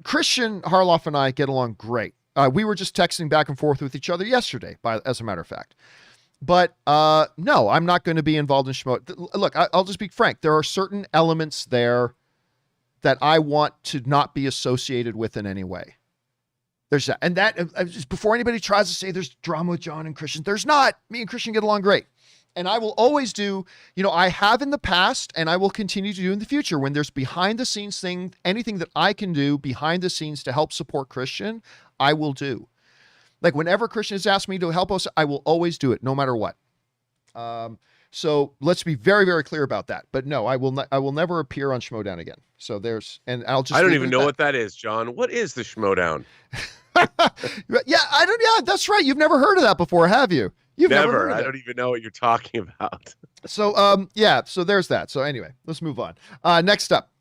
Christian Harloff and I get along great. We were just texting back and forth with each other yesterday, as a matter of fact. But no, I'm not going to be involved in schmo. Look, I'll just be frank. There are certain elements there that I want to not be associated with in any way. There's that. And that, just before anybody tries to say there's drama with John and Christian, there's not. Me and Christian get along great. And I will always do, I have in the past, and I will continue to do in the future when there's behind the scenes thing, anything that I can do behind the scenes to help support Christian, I will do. Like whenever Christian has asked me to help us, I will always do it, no matter what. So let's be very, very clear about that. But no, I will never appear on Schmodown again. So I don't even know what that is, John. What is the Schmodown? Yeah, that's right. You've never heard of that before, have you? You've never heard of it. I don't even know what you're talking about. So, so there's that. So anyway, let's move on. Next up,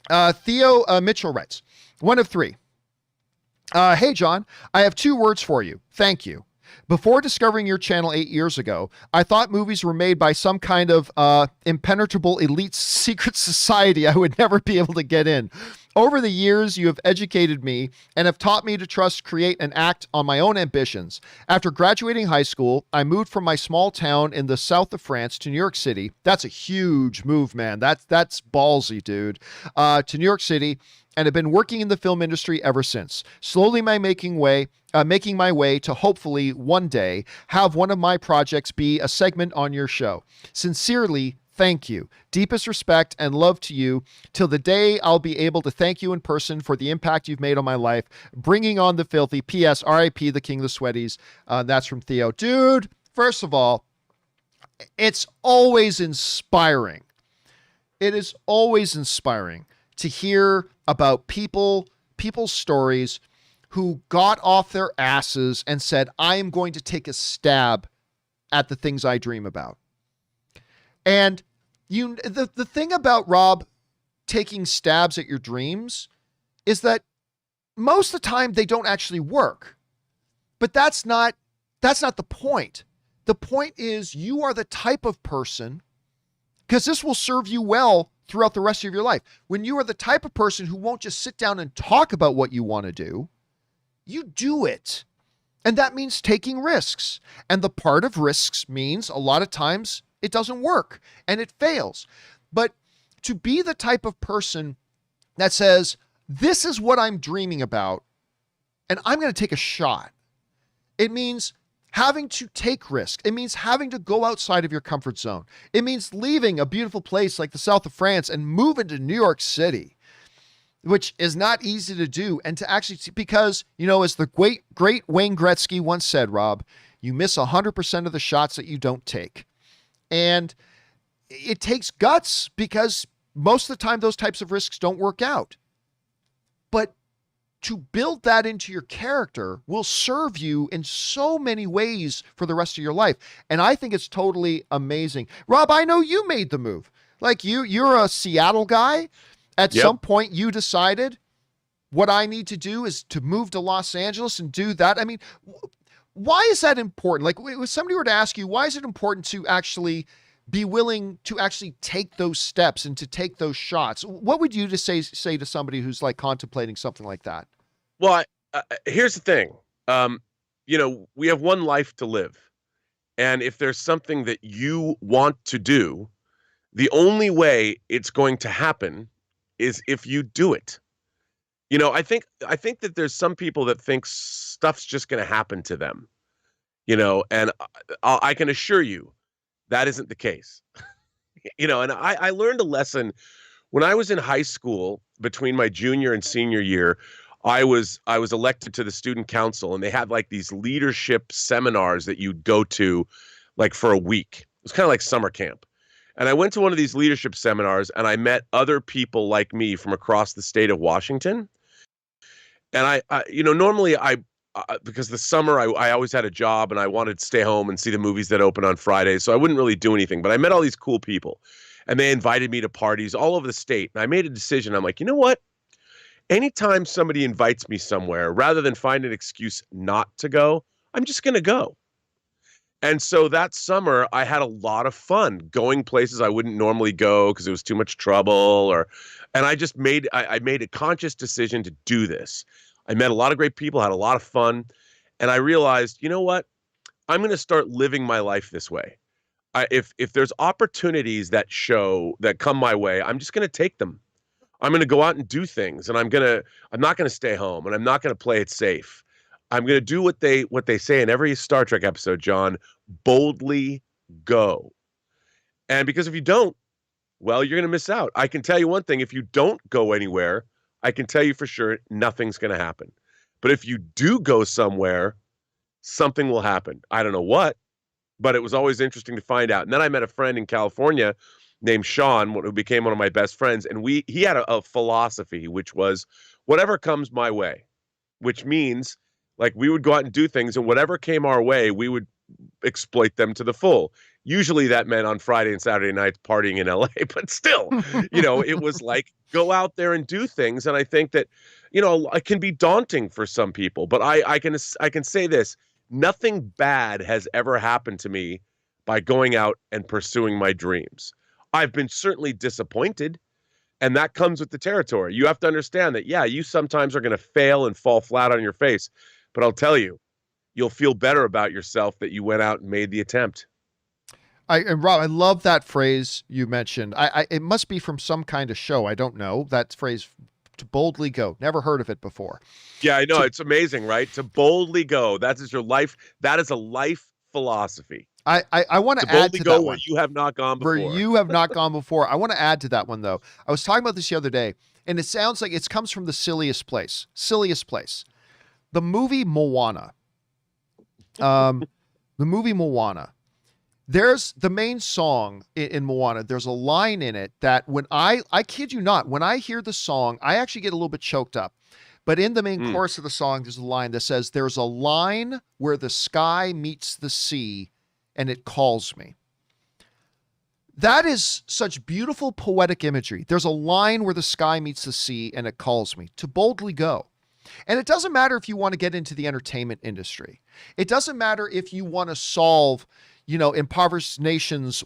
Theo Mitchell writes, 1 of 3. Hey, John, I have 2 words for you. Thank you. Before discovering your channel 8 years ago, I thought movies were made by some kind of impenetrable elite secret society I would never be able to get in. Over the years, you have educated me and have taught me to trust, create, and act on my own ambitions. After graduating high school, I moved from my small town in the south of France to New York City. That's a huge move, man. That's ballsy, dude. To New York City, and have been working in the film industry ever since. Slowly making my way to hopefully one day have one of my projects be a segment on your show. Sincerely, thank you. Deepest respect and love to you till the day I'll be able to thank you in person for the impact you've made on my life. Bringing on the filthy. P.S. R.I.P. the King of the Sweaties. That's from Theo. Dude, first of all, it's always inspiring. It is always inspiring to hear about people's stories who got off their asses and said, I am going to take a stab at the things I dream about. And the thing about Rob taking stabs at your dreams is that most of the time they don't actually work. But that's not the point. The point is you are the type of person, because this will serve you well throughout the rest of your life. When you are the type of person who won't just sit down and talk about what you want to do, you do it. And that means taking risks. And the part of risks means a lot of times it doesn't work and it fails. But to be the type of person that says, this is what I'm dreaming about, and I'm going to take a shot. It means having to take risk. It means having to go outside of your comfort zone. It means leaving a beautiful place like the south of France and moving to New York City, which is not easy to do. And to actually, because, as the great Wayne Gretzky once said, Rob, you miss 100% of the shots that you don't take. And it takes guts, because most of the time those types of risks don't work out. But to build that into your character will serve you in so many ways for the rest of your life. And I think it's totally amazing. Rob, I know you made the move. Like you're a Seattle guy. At some point you decided what I need to do is to move to Los Angeles and do that. I mean, why is that important? Like if somebody were to ask you, why is it important to actually be willing to actually take those steps and to take those shots? What would you just say to somebody who's like contemplating something like that? Well, here's the thing. We have one life to live. And if there's something that you want to do, the only way it's going to happen is if you do it. I think that there's some people that think stuff's just going to happen to them, and I can assure you that isn't the case. And I learned a lesson when I was in high school. Between my junior and senior year, I was elected to the student council, and they had like these leadership seminars that you'd go to like for a week. It was kind of like summer camp. And I went to one of these leadership seminars, and I met other people like me from across the state of Washington. And I normally I because the summer I always had a job and I wanted to stay home and see the movies that open on Fridays. So I wouldn't really do anything, but I met all these cool people and they invited me to parties all over the state. And I made a decision. I'm like, you know what? Anytime somebody invites me somewhere, rather than find an excuse not to go, I'm just going to go. And so that summer, I had a lot of fun going places I wouldn't normally go because it was too much trouble. And I just made a conscious decision to do this. I met a lot of great people, had a lot of fun, and I realized, you know what? I'm going to start living my life this way. If there's opportunities that come my way, I'm just going to take them. I'm going to go out and do things, and I'm not going to stay home, and I'm not going to play it safe. I'm going to do what they say in every Star Trek episode, John, boldly go. And because if you don't, well, you're going to miss out. I can tell you one thing, if you don't go anywhere, I can tell you for sure nothing's going to happen. But if you do go somewhere, something will happen. I don't know what, but it was always interesting to find out. And then I met a friend in California named Sean, who became one of my best friends. And he had a philosophy, which was whatever comes my way, which means like we would go out and do things, and whatever came our way, we would exploit them to the full. Usually that meant on Friday and Saturday nights partying in LA, but still, it was like go out there and do things. And I think that, it can be daunting for some people, but I can say this, nothing bad has ever happened to me by going out and pursuing my dreams. I've been certainly disappointed, and that comes with the territory. You have to understand that, yeah, you sometimes are going to fail and fall flat on your face, but I'll tell you, you'll feel better about yourself that you went out and made the attempt. And Rob, I love that phrase you mentioned. It must be from some kind of show. I don't know that phrase, to boldly go. Never heard of it before. Yeah, I know. It's amazing, right? To boldly go. That is your life. That is a life philosophy. I want to add to that one. Where you have not gone before. Where you have not gone before. I want to add to that one, though. I was talking about this the other day, and it sounds like it comes from the silliest place. Silliest place. The movie Moana. There's the main song in Moana. There's a line in it that when I kid you not, when I hear the song, I actually get a little bit choked up. But in the main chorus of the song, there's a line that says, "There's a line where the sky meets the sea and it calls me." That is such beautiful poetic imagery. There's a line where the sky meets the sea and it calls me to boldly go. And it doesn't matter if you want to get into the entertainment industry. It doesn't matter if you want to solve, impoverished nations'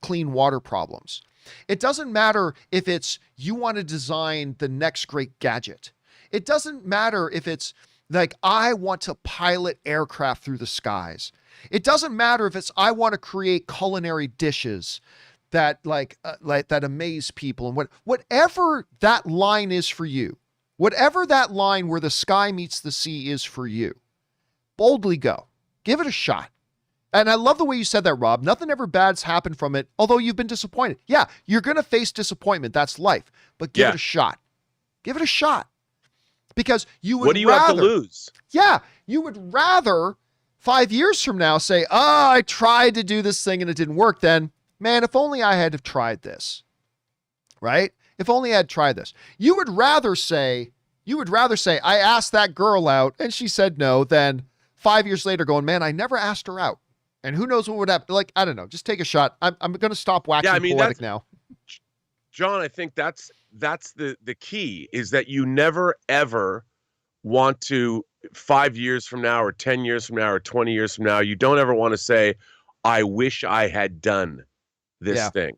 clean water problems. It doesn't matter if it's you want to design the next great gadget. It doesn't matter if it's like, I want to pilot aircraft through the skies. It doesn't matter if it's, I want to create culinary dishes that that amaze people, and whatever that line is for you, whatever that line where the sky meets the sea is for you, boldly go. Give it a shot. And I love the way you said that, Rob. Nothing ever bad's happened from it, although you've been disappointed. Yeah, you're going to face disappointment. That's life. But give it a shot. Give it a shot. Because you would rather... What do you have to lose? Yeah, you would rather 5 years from now say, I tried to do this thing and it didn't work. Then, man, if only I had tried this. Right? If only I had tried this. You would rather say, I asked that girl out and she said no, than 5 years later going, man, I never asked her out. And who knows what would happen. Like, I don't know. Just take a shot. I'm going to stop waxing poetic now. John, I think that's the key, is that you never, ever want to, 5 years from now or 10 years from now or 20 years from now, you don't ever want to say, I wish I had done this thing.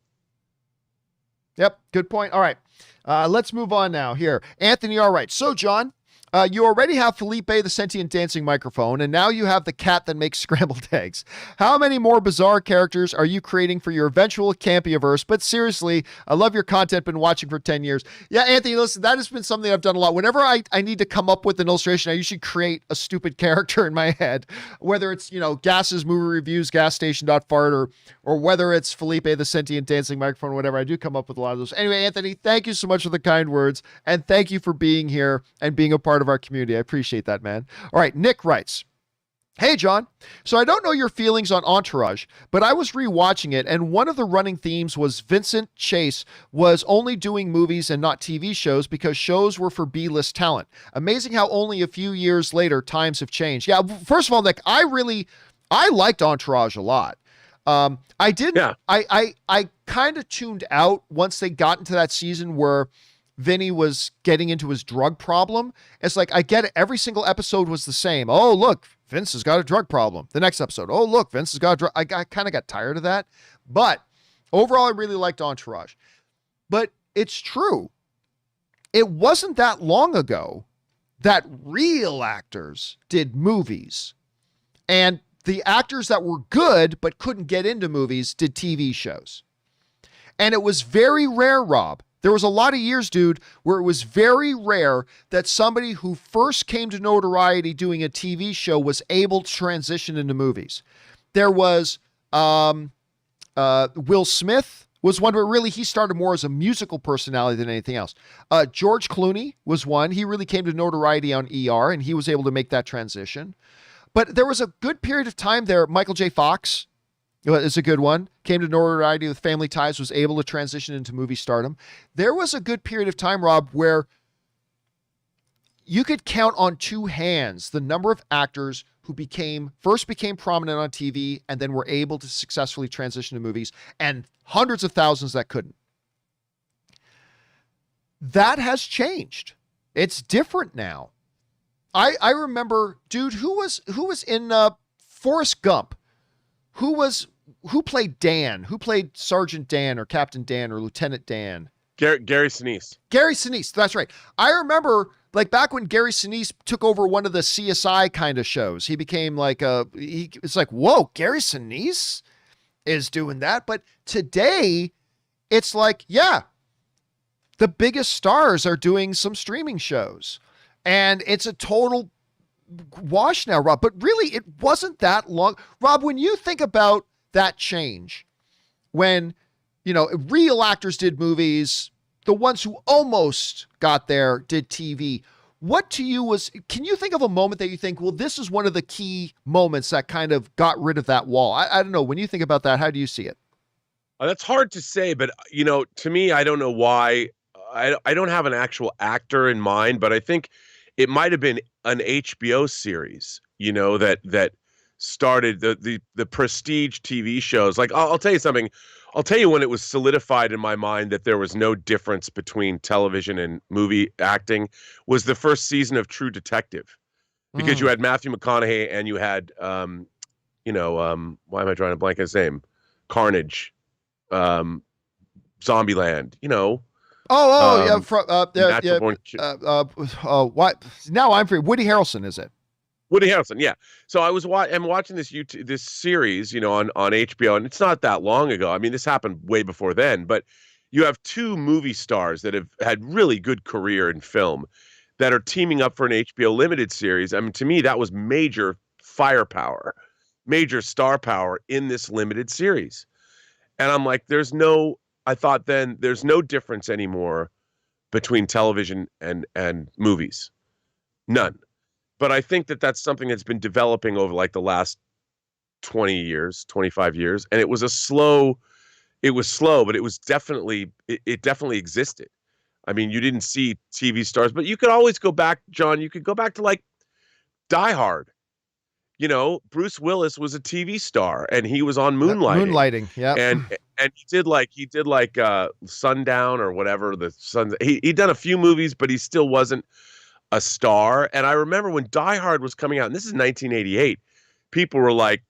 Yep. Good point. All right. Let's move on now here. Anthony, all right. So, John, you already have Felipe, the sentient dancing microphone, and now you have the cat that makes scrambled eggs. How many more bizarre characters are you creating for your eventual Campea-verse? But seriously, I love your content, been watching for 10 years. Yeah, Anthony, listen, that has been something I've done a lot. Whenever I need to come up with an illustration, I usually create a stupid character in my head, whether it's, Gas's movie reviews, gasstation.fart, or whether it's Felipe, the sentient dancing microphone, or whatever. I do come up with a lot of those. Anyway, Anthony, thank you so much for the kind words, and thank you for being here and being a part of our community. I appreciate that, man. All right. Nick writes, Hey, John. So I don't know your feelings on Entourage, but I was rewatching it, and one of the running themes was Vincent Chase was only doing movies and not TV shows because shows were for B-list talent. Amazing how only a few years later times have changed. Yeah, first of all, Nick, I liked Entourage a lot. I didn't. Yeah. I kind of tuned out once they got into that season where Vinny was getting into his drug problem. It's like, I get it. Every single episode was the same. Oh, look, Vince has got a drug problem. The next episode, oh, look, Vince has got a drug. I kind of got tired of that. But overall, I really liked Entourage. But it's true. It wasn't that long ago that real actors did movies. And the actors that were good but couldn't get into movies did TV shows. And it was very rare, Rob. There was a lot of years, dude, where it was very rare that somebody who first came to notoriety doing a TV show was able to transition into movies. There was Will Smith was one, but really he started more as a musical personality than anything else. George Clooney was one. He really came to notoriety on ER, and he was able to make that transition. But there was a good period of time there. Michael J. Fox is a good one. Came to notoriety with Family Ties, was able to transition into movie stardom. There was a good period of time, Rob, where you could count on two hands the number of actors who first became prominent on TV and then were able to successfully transition to movies, and hundreds of thousands that couldn't. That has changed. It's different now. I remember, dude, who was in Forrest Gump? Who played Dan? Who played Sergeant Dan or Captain Dan or Lieutenant Dan? Gary Sinise. Gary Sinise, that's right. I remember, like, back when Gary Sinise took over one of the CSI kind of shows, he became like it's like, whoa, Gary Sinise is doing that. But today, it's like, yeah, the biggest stars are doing some streaming shows. And it's a total wash now, Rob. But really, it wasn't that long. Rob, when you think about that change, when, real actors did movies, the ones who almost got there did TV, can you think of a moment that you think, well, this is one of the key moments that kind of got rid of that wall? I don't know. When you think about that, how do you see it? That's hard to say, but, to me, I don't know why. I don't have an actual actor in mind, but I think it might have been an HBO series, that started the prestige TV shows. Like, I'll tell you something. I'll tell you when it was solidified in my mind that there was no difference between television and movie acting was the first season of True Detective, because you had Matthew McConaughey and you had, why am I drawing a blank on his name? Carnage, Zombieland, what? Now I'm free. Woody Harrelson, is it? Woody Harrelson, yeah. So I'm watching this series, on HBO, and it's not that long ago. I mean, this happened way before then, but you have two movie stars that have had really good career in film that are teaming up for an HBO limited series. I mean, to me, that was major firepower, major star power in this limited series. And I'm like, I thought then there's no difference anymore between television and movies. None. But I think that that's something that's been developing over like the last 20 years, 25 years. And it was slow, but it was definitely existed. I mean, you didn't see TV stars, but you could always go back, John, you could go back to like Die Hard. Bruce Willis was a TV star and he was on Moonlighting. Yeah. And he did like Sundown or whatever, he'd done a few movies, but he still wasn't a star. And I remember when Die Hard was coming out, and this is 1988, people were like,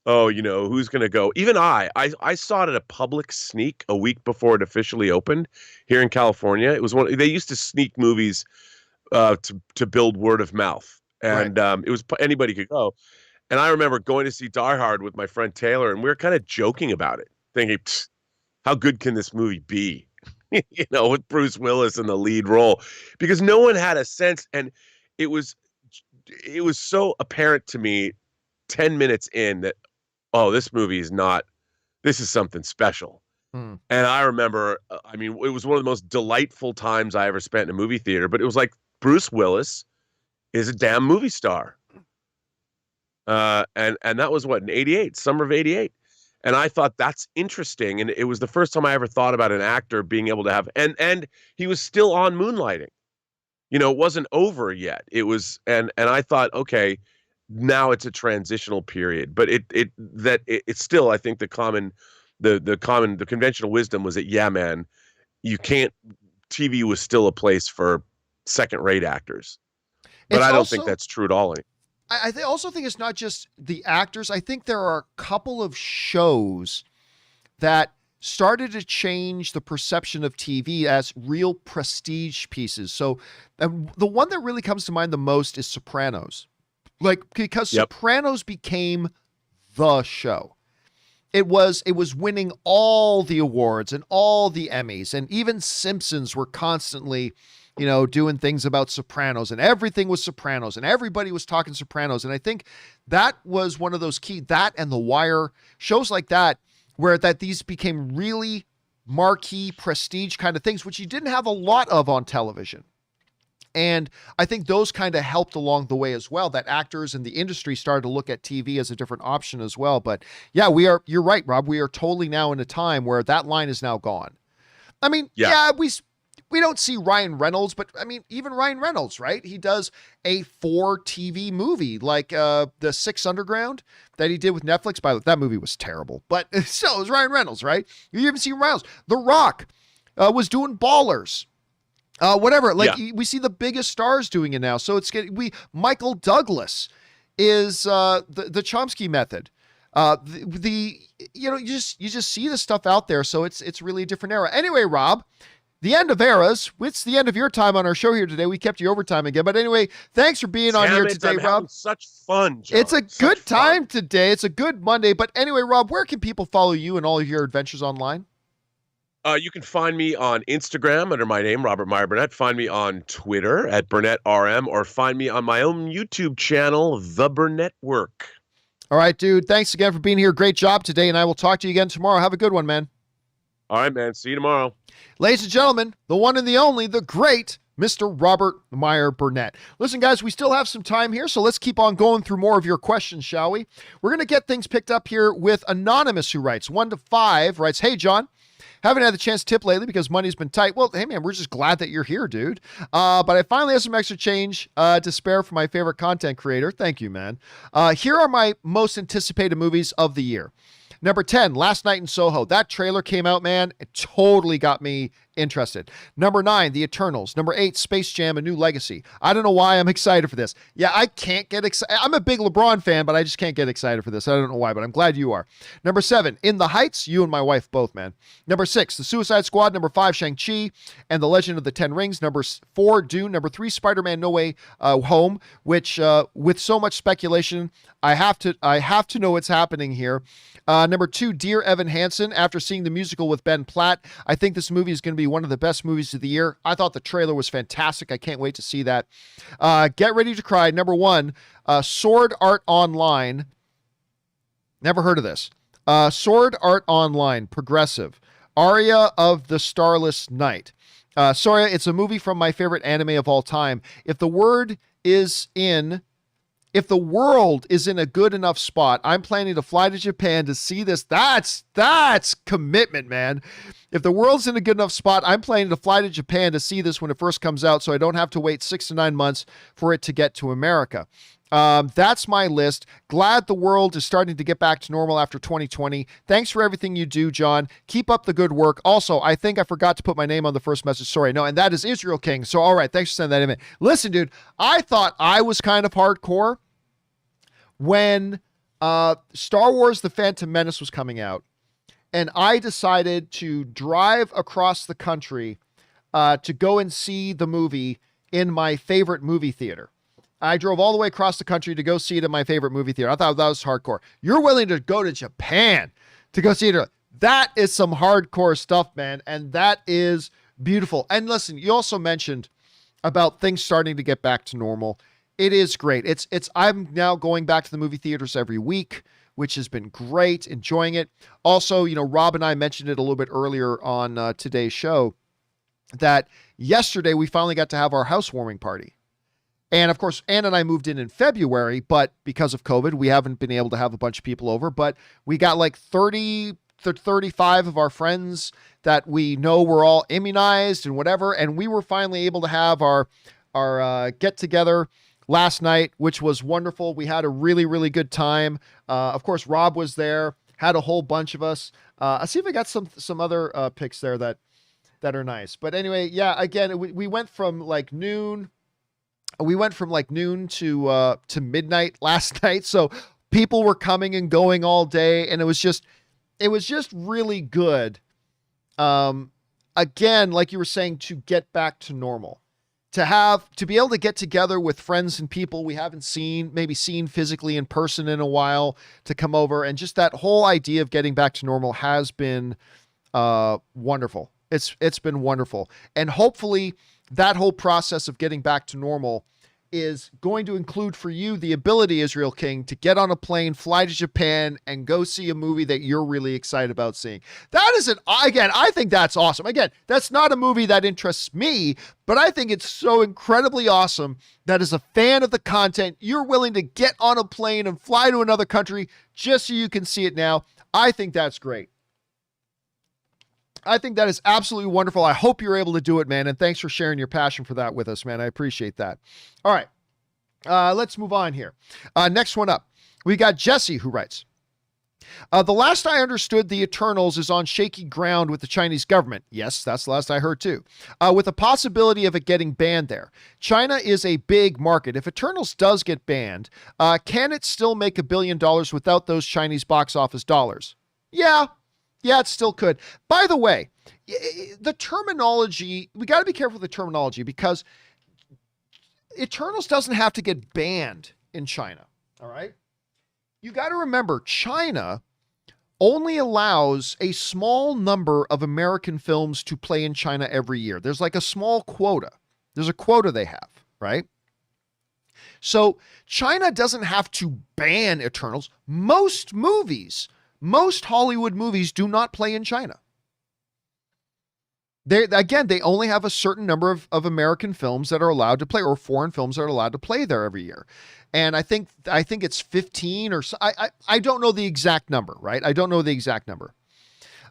oh, who's going to go? Even I saw it at a public sneak a week before it officially opened here in California. It was they used to sneak movies to build word of mouth. And right. It was anybody could go. And I remember going to see Die Hard with my friend Taylor, and we were kind of joking about it, thinking, how good can this movie be? With Bruce Willis in the lead role, because no one had a sense. And it was so apparent to me 10 minutes in that, oh, this is something special. And I remember, it was one of the most delightful times I ever spent in a movie theater, but it was like Bruce Willis is a damn movie star. And that was what, in '88, summer of '88. And I thought that's interesting. And it was the first time I ever thought about an actor being able to have, and he was still on Moonlighting. It wasn't over yet. It was, and I thought, okay, now it's a transitional period. But it's still, I think the conventional wisdom was that, yeah, man, you can't. TV was still a place for second-rate actors. But I don't think that's true at all. Also think it's not just the actors. I think there are a couple of shows that started to change the perception of TV as real prestige pieces. So the one that really comes to mind the most is Sopranos. Because Sopranos became the show. It was winning all the awards and all the Emmys, and even Simpsons were constantly doing things about Sopranos, and everything was Sopranos, and everybody was talking Sopranos. And I think that was one of those that and The Wire, shows like that, where these became really marquee prestige kind of things, which you didn't have a lot of on television. And I think those kind of helped along the way as well, that actors and the industry started to look at TV as a different option as well. But yeah, you're right, Rob. We are totally now in a time where that line is now gone. I mean, we don't see Ryan Reynolds, but I mean, even Ryan Reynolds, right? He does a 4 TV movie like the Six Underground that he did with Netflix. By the way, that movie was terrible, but still, it was Ryan Reynolds, right? You even see Reynolds. The Rock was doing Ballers. Whatever. We see the biggest stars doing it now. So it's Michael Douglas is the Chomsky Method. You just see the stuff out there. So it's really a different era. Anyway, Rob, the end of eras. It's the end of your time on our show here today. We kept you overtime again. But anyway, thanks for being on here today, Rob. Such fun, John. It's a good time today. It's a good Monday. But anyway, Rob, where can people follow you and all of your adventures online? You can find me on Instagram under my name, Robert Meyer Burnett. Find me on Twitter at BurnettRM, or find me on my own YouTube channel, The Burnett Work. All right, dude. Thanks again for being here. Great job today, and I will talk to you again tomorrow. Have a good one, man. All right, man. See you tomorrow. Ladies and gentlemen, the one and the only, the great Mr. Robert Meyer Burnett. Listen, guys, we still have some time here, so let's keep on going through more of your questions, shall we? We're going to get things picked up here with Anonymous, who writes 1 to 5, writes, "Hey, John. Haven't had the chance to tip lately because money's been tight." Well, hey, man, we're just glad that you're here, dude. But I finally have some extra change to spare for my favorite content creator. Thank you, man. Here are my most anticipated movies of the year. Number 10, Last Night in Soho. That trailer came out, man. It totally got me interested. Number 9, The Eternals. Number 8, Space Jam: A New Legacy. I don't know why I'm excited for this. Yeah, I can't get excited. I'm a big LeBron fan, but I just can't get excited for this. I don't know why, but I'm glad you are. Number 7, In the Heights. You and my wife both, man. Number 6, The Suicide Squad. Number 5, Shang-Chi and the Legend of the Ten Rings. Number 4, Dune. Number 3, Spider-Man: No Way Home, which with so much speculation, I have to know what's happening here. Number 2, Dear Evan Hansen. After seeing the musical with Ben Platt, I think this movie is going to be one of the best movies of the year. I thought the trailer was fantastic. I can't wait to see that. Get Ready to Cry. Number 1, Sword Art Online. Never heard of this. Sword Art Online, progressive. Aria of the Starless Night. Sorry, it's a movie from my favorite anime of all time. If the world is in a good enough spot, I'm planning to fly to Japan to see this. That's commitment, man. If the world's in a good enough spot, I'm planning to fly to Japan to see this when it first comes out, so I don't have to wait 6 to 9 months for it to get to America. That's my list. Glad the world is starting to get back to normal after 2020. Thanks for everything you do, John. Keep up the good work. Also, I think I forgot to put my name on the first message. Sorry. No, and that is Israel King. So, all right. Thanks for sending that in. Listen, dude, I thought I was kind of hardcore when Star Wars The Phantom Menace was coming out, and I decided to drive across the country to go and see the movie in my favorite movie theater. I drove all the way across the country to go see it in my favorite movie theater. I thought that was hardcore. You're willing to go to Japan to go see it. That is some hardcore stuff, man, and that is beautiful. And listen, you also mentioned about things starting to get back to normal. It is great. I'm now going back to the movie theaters every week, which has been great, enjoying it. Also, Rob and I mentioned it a little bit earlier on today's show that yesterday we finally got to have our housewarming party. And of course, Ann and I moved in February, but because of COVID, we haven't been able to have a bunch of people over. But we got like 30 to 35 of our friends that we know were all immunized and whatever. And we were finally able to have our get together last night, which was wonderful. We had a really, really good time. Of course, Rob was there, had a whole bunch of us. I'll see if I got some other pics there that are nice. But anyway, yeah, again, we went from like noon. We went from like noon to midnight last night. So people were coming and going all day, and it was just really good. Again, like you were saying, to get back to normal, to be able to get together with friends and people we haven't maybe seen physically in person in a while, to come over, and just that whole idea of getting back to normal has been wonderful. It's been wonderful. And hopefully that whole process of getting back to normal is going to include for you the ability, Israel King, to get on a plane, fly to Japan, and go see a movie that you're really excited about seeing. I think that's awesome. Again, that's not a movie that interests me, but I think it's so incredibly awesome that as a fan of the content, you're willing to get on a plane and fly to another country just so you can see it now. I think that's great. I think that is absolutely wonderful. I hope you're able to do it, man. And thanks for sharing your passion for that with us, man. I appreciate that. All right. Let's move on here. Next one up. We got Jesse, who writes, the last I understood, the Eternals is on shaky ground with the Chinese government. Yes, that's the last I heard too. With a possibility of it getting banned there. China is a big market. If Eternals does get banned, can it still make $1 billion without those Chinese box office dollars? Yeah, it still could. By the way, the terminology, we got to be careful with the terminology, because Eternals doesn't have to get banned in China. All right. You got to remember, China only allows a small number of American films to play in China every year. There's like a small quota. There's a quota they have, right? So China doesn't have to ban Eternals. Most Hollywood movies do not play in China. They only have a certain number of American films that are allowed to play, or foreign films that are allowed to play there every year. And I think it's 15 or so. I don't know the exact number, right? I don't know the exact number.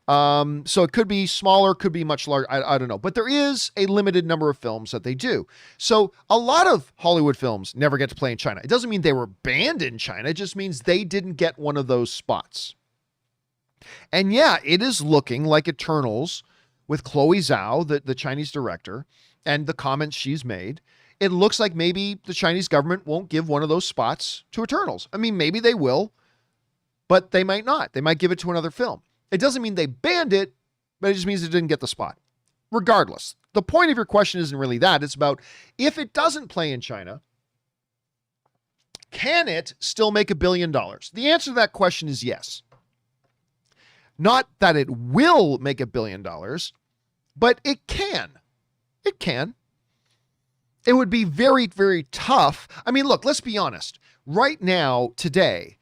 So it could be smaller, could be much larger. I don't know. But there is a limited number of films that they do. So a lot of Hollywood films never get to play in China. It doesn't mean they were banned in China. It just means they didn't get one of those spots. And yeah, it is looking like Eternals with Chloe Zhao, the Chinese director, and the comments she's made. It looks like maybe the Chinese government won't give one of those spots to Eternals. I mean, maybe they will, but they might not. They might give it to another film. It doesn't mean they banned it, but it just means it didn't get the spot. Regardless, the point of your question isn't really that. It's about, if it doesn't play in China, can it still make $1 billion? The answer to that question is yes. Not that it will make $1 billion, but it can. It can. It would be very, very tough. I mean, look, let's be honest. Right now, today,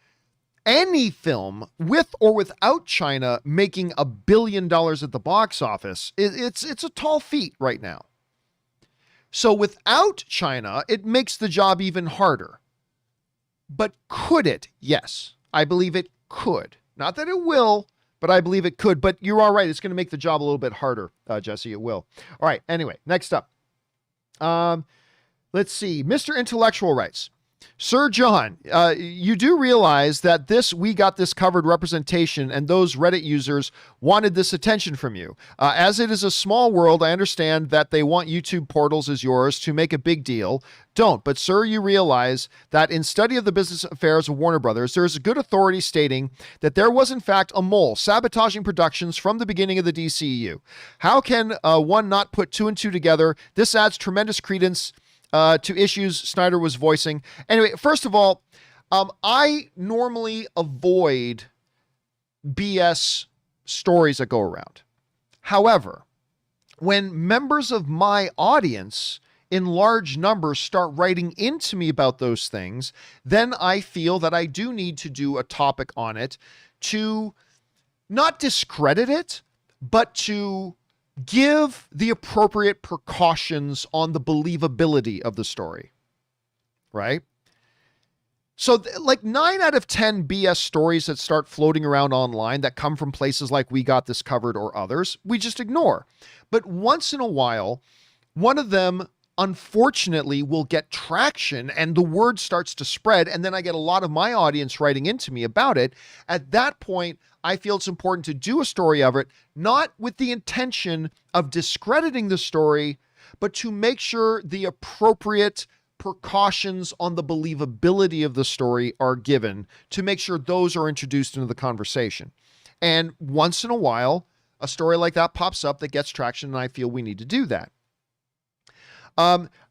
any film with or without China making $1 billion at the box office, it's a tall feat right now. So without China, it makes the job even harder. But could it? Yes, I believe it could. Not that it will, but I believe it could. But you're all right. It's going to make the job a little bit harder, Jesse. It will. All right. Anyway, next up. Let's see. Mr. Intellectual writes, Sir John, you do realize that we got this covered representation, and those Reddit users wanted this attention from you. As it is a small world, I understand that they want YouTube portals as yours to make a big deal. Don't. But sir, you realize that in study of the business affairs of Warner Brothers, there is a good authority stating that there was in fact a mole sabotaging productions from the beginning of the DCEU. How can one not put two and two together? This adds tremendous credence to issues Snyder was voicing. Anyway, first of all, I normally avoid BS stories that go around. However, when members of my audience in large numbers start writing into me about those things, then I feel that I do need to do a topic on it to not discredit it, but to give the appropriate precautions on the believability of the story. right? So like 9 out of 10 BS stories that start floating around online that come from places like We Got This Covered or others, we just ignore. But once in a while, one of them unfortunately will get traction and the word starts to spread. And then I get a lot of my audience writing into me about it. At that point, I feel it's important to do a story of it, not with the intention of discrediting the story, but to make sure the appropriate precautions on the believability of the story are given, to make sure those are introduced into the conversation. And once in a while, a story like that pops up that gets traction, and I feel we need to do that.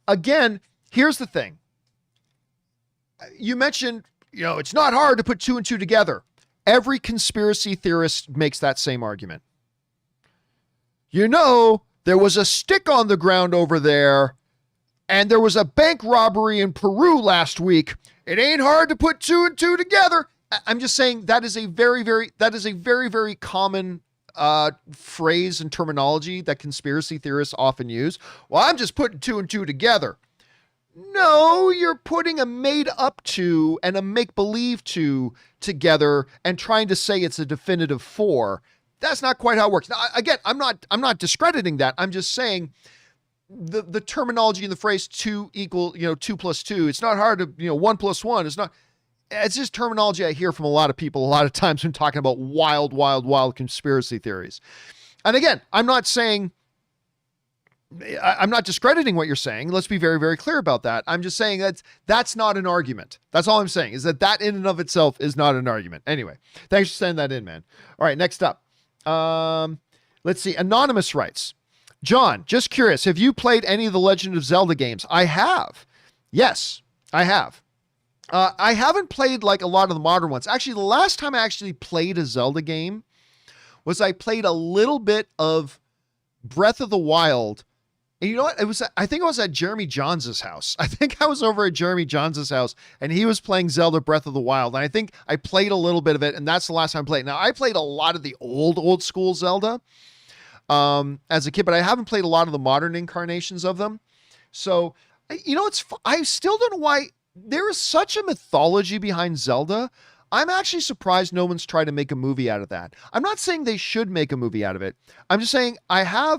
Again, here's the thing. You mentioned, it's not hard to put 2 and 2 together. Every conspiracy theorist makes that same argument. There was a stick on the ground over there, and there was a bank robbery in Peru last week. It ain't hard to put 2 and 2 together. I'm just saying that is a very, very common phrase and terminology that conspiracy theorists often use. Well, I'm just putting 2 and 2 together. No, you're putting a made up 2 and a make believe 2 together and trying to say it's a definitive 4. That's not quite how it works. Now, again, I'm not discrediting that. I'm just saying the terminology in the phrase 2 equal, 2 plus 2. It's not hard to, 1 plus 1. It's just terminology I hear from a lot of people a lot of times when talking about wild conspiracy theories. And again, I'm not discrediting what you're saying. Let's be very, very clear about that. I'm just saying that's not an argument. That's all I'm saying, is that in and of itself is not an argument. Anyway, thanks for sending that in, man. All right, next up. Let's see. Anonymous writes, John, just curious, have you played any of the Legend of Zelda games? I have. Yes, I have. I haven't played like a lot of the modern ones. Actually, the last time I actually played a Zelda game was I played a little bit of Breath of the Wild. And you know what? I think it was at Jeremy Johns' house. I think I was over at Jeremy Johns' house and he was playing Zelda Breath of the Wild. And I think I played a little bit of it, and that's the last time I played. Now, I played a lot of the old school Zelda as a kid, but I haven't played a lot of the modern incarnations of them. So, I still don't know why there is such a mythology behind Zelda. I'm actually surprised no one's tried to make a movie out of that. I'm not saying they should make a movie out of it. I'm just saying I'm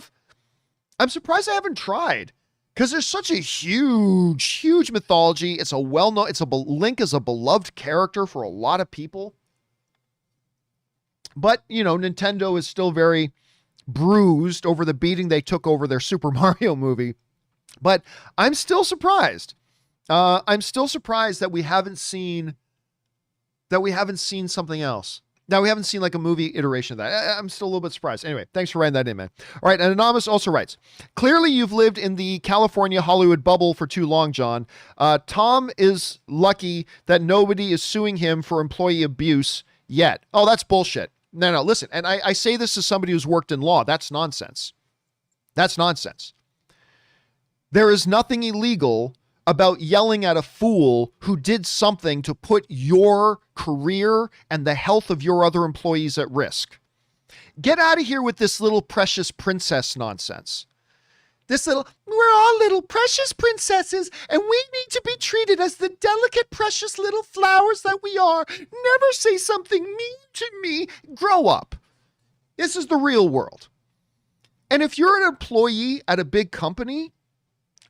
surprised I haven't tried, because there's such a huge mythology. It's Link is a beloved character for a lot of people. But, Nintendo is still very bruised over the beating they took over their Super Mario movie. But I'm still surprised. I'm still surprised that we haven't seen something else. Now, we haven't seen like a movie iteration of that. I'm still a little bit surprised. Anyway, thanks for writing that in, man. All right, and Anonymous also writes, clearly you've lived in the California Hollywood bubble for too long, John. Tom is lucky that nobody is suing him for employee abuse yet. Oh, that's bullshit. No, listen, and I say this as somebody who's worked in law. That's nonsense. That's nonsense. There is nothing illegal about yelling at a fool who did something to put your career and the health of your other employees at risk. Get out of here with this little precious princess nonsense. We're all little precious princesses, and we need to be treated as the delicate, precious little flowers that we are. Never say something mean to me. Grow up. This is the real world. And if you're an employee at a big company,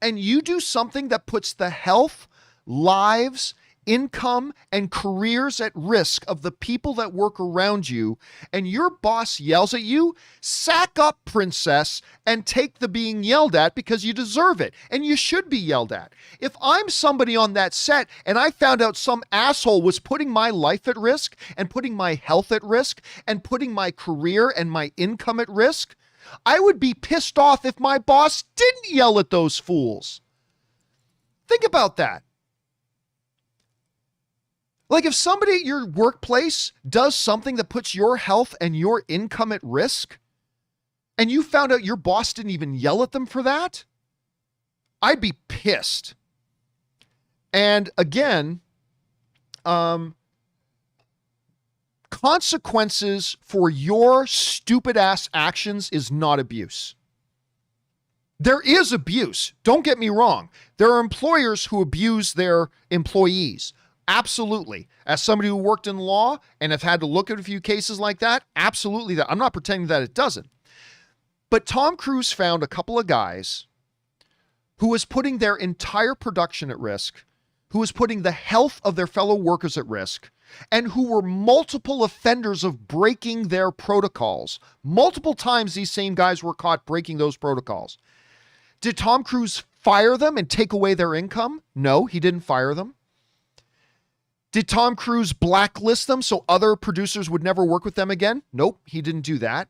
and you do something that puts the health, lives, income, and careers at risk of the people that work around you, and your boss yells at you, sack up, princess, and take the being yelled at, because you deserve it, and you should be yelled at. If I'm somebody on that set and I found out some asshole was putting my life at risk and putting my health at risk and putting my career and my income at risk, I would be pissed off if my boss didn't yell at those fools. Think about that. Like, if somebody at your workplace does something that puts your health and your income at risk, and you found out your boss didn't even yell at them for that, I'd be pissed. And again, consequences for your stupid ass actions is not abuse. There is abuse. Don't get me wrong. There are employers who abuse their employees. Absolutely. As somebody who worked in law and have had to look at a few cases like that, absolutely. That I'm not pretending that it doesn't. But Tom Cruise found a couple of guys who was putting their entire production at risk, who was putting the health of their fellow workers at risk, and who were multiple offenders of breaking their protocols. Multiple times these same guys were caught breaking those protocols. Did Tom Cruise fire them and take away their income? No, he didn't fire them. Did Tom Cruise blacklist them so other producers would never work with them again? Nope, he didn't do that.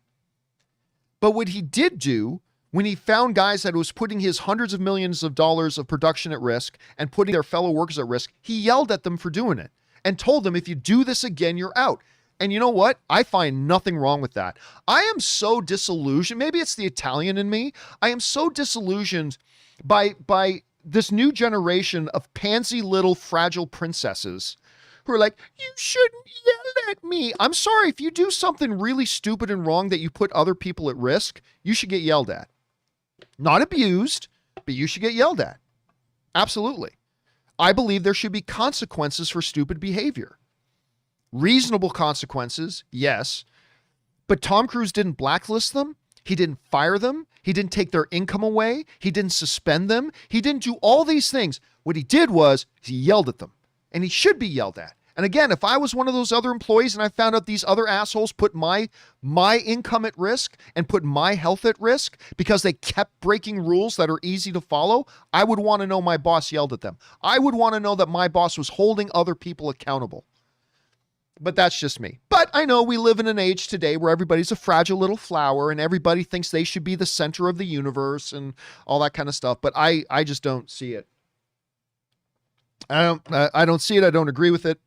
But what he did do when he found guys that was putting his hundreds of millions of dollars of production at risk and putting their fellow workers at risk, he yelled at them for doing it and told them, if you do this again, you're out. And you know what? I find nothing wrong with that. I am so disillusioned. Maybe it's the Italian in me. I am so disillusioned by this new generation of pansy little fragile princesses who are like, you shouldn't yell at me. I'm sorry, if you do something really stupid and wrong that you put other people at risk, you should get yelled at. Not abused, but you should get yelled at. Absolutely. I believe there should be consequences for stupid behavior. Reasonable consequences, yes. But Tom Cruise didn't blacklist them. He didn't fire them. He didn't take their income away. He didn't suspend them. He didn't do all these things. What he did was he yelled at them. And he should be yelled at. And again, if I was one of those other employees and I found out these other assholes put my income at risk and put my health at risk because they kept breaking rules that are easy to follow, I would want to know my boss yelled at them. I would want to know that my boss was holding other people accountable. But that's just me. But I know we live in an age today where everybody's a fragile little flower and everybody thinks they should be the center of the universe and all that kind of stuff. But I just don't see it. I don't see it. I don't agree with it,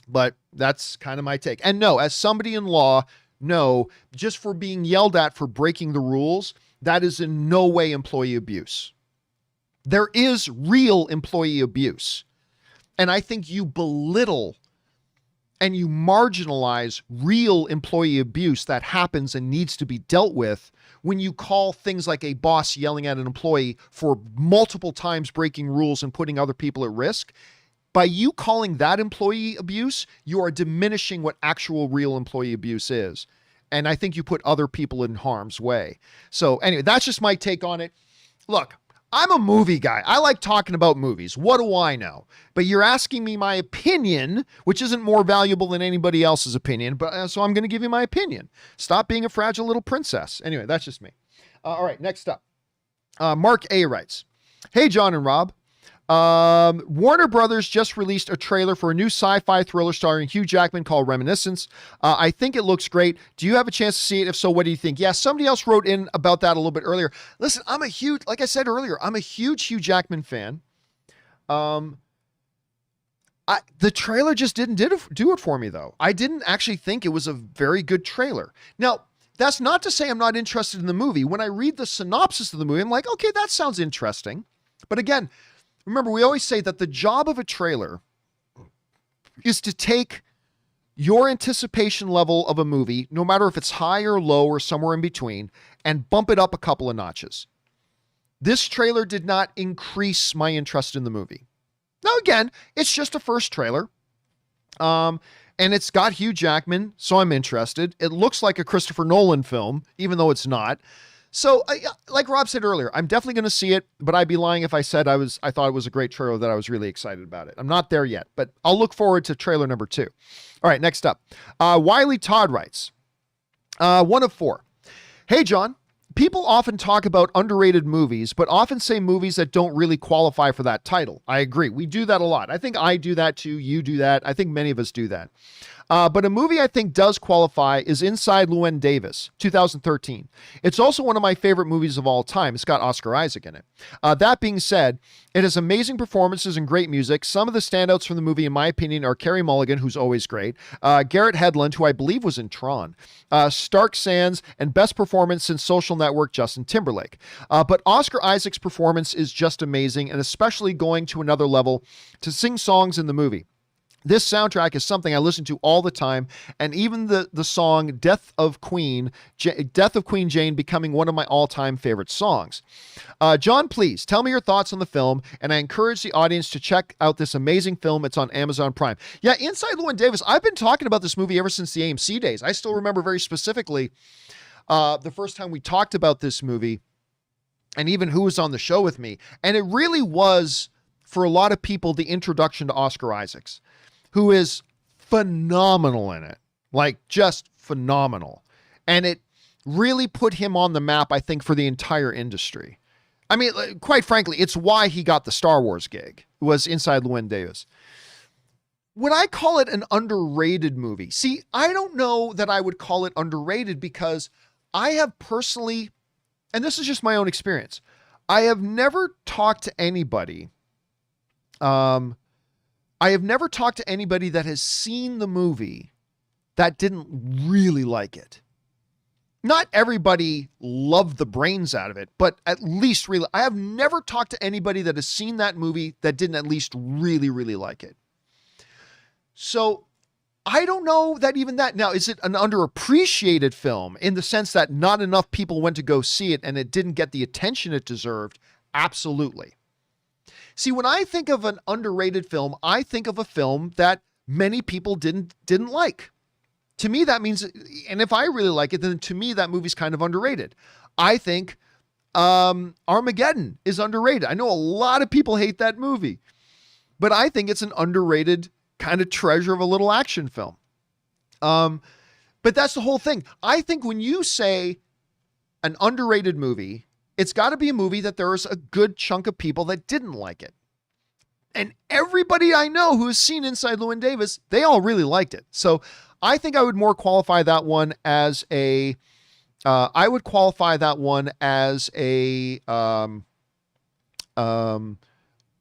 but that's kind of my take. And no, as somebody in law, no, just for being yelled at for breaking the rules, that is in no way employee abuse. There is real employee abuse. And I think you belittle and you marginalize real employee abuse that happens and needs to be dealt with when you call things like a boss yelling at an employee for multiple times breaking rules and putting other people at risk. By you calling that employee abuse, you are diminishing what actual real employee abuse is. And I think you put other people in harm's way. So anyway, that's just my take on it. Look, I'm a movie guy. I like talking about movies. What do I know? But you're asking me my opinion, which isn't more valuable than anybody else's opinion. But so I'm going to give you my opinion. Stop being a fragile little princess. Anyway, that's just me. All right, next up. Mark A writes, hey, John and Rob. Warner Brothers just released a trailer for a new sci-fi thriller starring Hugh Jackman called Reminiscence. I think it looks great. Do you have a chance to see it? If so, what do you think? Yeah, somebody else wrote in about that a little bit earlier. Listen, like I said earlier, I'm a huge Hugh Jackman fan. The trailer just didn't do it for me, though. I didn't actually think it was a very good trailer. Now, that's not to say I'm not interested in the movie. When I read the synopsis of the movie, I'm like, okay, that sounds interesting. But again, remember, we always say that the job of a trailer is to take your anticipation level of a movie, no matter if it's high or low or somewhere in between, and bump it up a couple of notches. This trailer did not increase my interest in the movie. Now, again, it's just a first trailer. And it's got Hugh Jackman, so I'm interested. It looks like a Christopher Nolan film, even though it's not. So, like Rob said earlier, I'm definitely going to see it, but I'd be lying if I said I thought it was a great trailer, that I was really excited about it. I'm not there yet, but I'll look forward to trailer number 2. All right, next up. Wiley Todd writes, 1 of 4. Hey, John. People often talk about underrated movies, but often say movies that don't really qualify for that title. I agree. We do that a lot. I think I do that too. You do that. I think many of us do that. But a movie I think does qualify is Inside Llewyn Davis, 2013. It's also one of my favorite movies of all time. It's got Oscar Isaac in it. That being said, it has amazing performances and great music. Some of the standouts from the movie, in my opinion, are Carey Mulligan, who's always great, Garrett Hedlund, who I believe was in Tron, Stark Sands, and best performance since Social Network, Justin Timberlake. But Oscar Isaac's performance is just amazing, and especially going to another level to sing songs in the movie. This soundtrack is something I listen to all the time, and even the song Death of Queen Jane becoming one of my all-time favorite songs. John, please tell me your thoughts on the film, and I encourage the audience to check out this amazing film. It's on Amazon Prime. Yeah, Inside Llewyn Davis, I've been talking about this movie ever since the AMC days. I still remember very specifically the first time we talked about this movie, and even who was on the show with me. And it really was, for a lot of people, the introduction to Oscar Isaacs, who is phenomenal in it, like just phenomenal. And it really put him on the map, I think, for the entire industry. I mean, quite frankly, it's why he got the Star Wars gig, was Inside Llewyn Davis. Would I call it an underrated movie? See, I don't know that I would call it underrated, because I have personally, and this is just my own experience, I have never talked to anybody that has seen the movie that didn't really like it. Not everybody loved the brains out of it, but at least really, I have never talked to anybody that has seen that movie that didn't at least really, really like it. So I don't know that even that. Now, is it an underappreciated film in the sense that not enough people went to go see it and it didn't get the attention it deserved? Absolutely. See, when I think of an underrated film, I think of a film that many people didn't like. To me, that means, and if I really like it, then to me, that movie's kind of underrated. I think Armageddon is underrated. I know a lot of people hate that movie, but I think it's an underrated kind of treasure of a little action film. But that's the whole thing. I think when you say an underrated movie, it's got to be a movie that there's a good chunk of people that didn't like it. And everybody I know who has seen Inside Llewyn Davis, they all really liked it. So I think I would more qualify that one as a,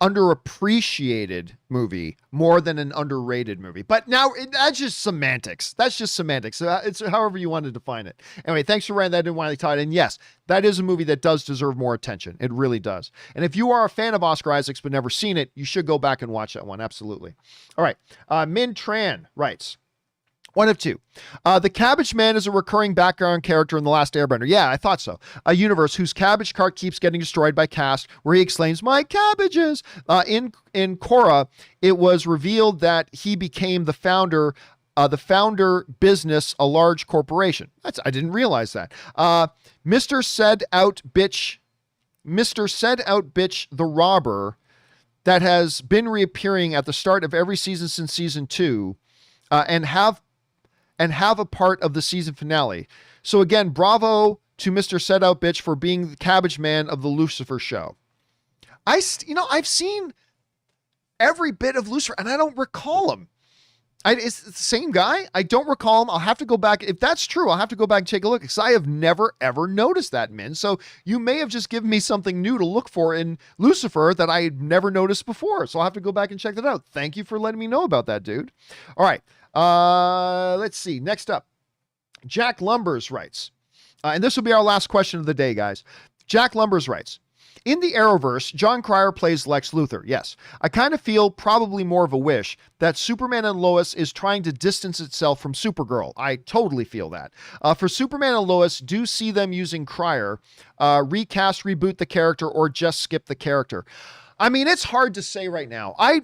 underappreciated movie more than an underrated movie. But now that's just semantics. That's just semantics. It's however you want to define it. Anyway, thanks for writing that in, Wiley Todd. And yes, that is a movie that does deserve more attention. It really does. And if you are a fan of Oscar Isaacs but never seen it, you should go back and watch that one. Absolutely. All right. Min Tran writes, one of two. The Cabbage Man is a recurring background character in The Last Airbender. Yeah, I thought so. A universe whose cabbage cart keeps getting destroyed by Cast, where he exclaims, "My cabbages!" In Korra, it was revealed that he became the founder business, a large corporation. I didn't realize that. Mr. Said Out Bitch, the robber, that has been reappearing at the start of every season since season 2, and have a part of the season finale. So again, bravo to Mr. Set Out Bitch for being the Cabbage Man of the Lucifer show. I've seen every bit of Lucifer and I don't recall him. It's the same guy. I don't recall him. I'll have to go back. If that's true, I'll have to go back and take a look, because I have never, ever noticed that, Min. So you may have just given me something new to look for in Lucifer that I had never noticed before. So I'll have to go back and check that out. Thank you for letting me know about that, dude. All right. Let's see. Next up, Jack Lumbers writes, and this will be our last question of the day, guys. Jack Lumbers writes, in the Arrowverse, John Cryer plays Lex Luthor. Yes. I kind of feel, probably more of a wish, that Superman and Lois is trying to distance itself from Supergirl. I totally feel that. For Superman and Lois, do see them using Cryer, recast, reboot the character, or just skip the character. I mean, it's hard to say right now. I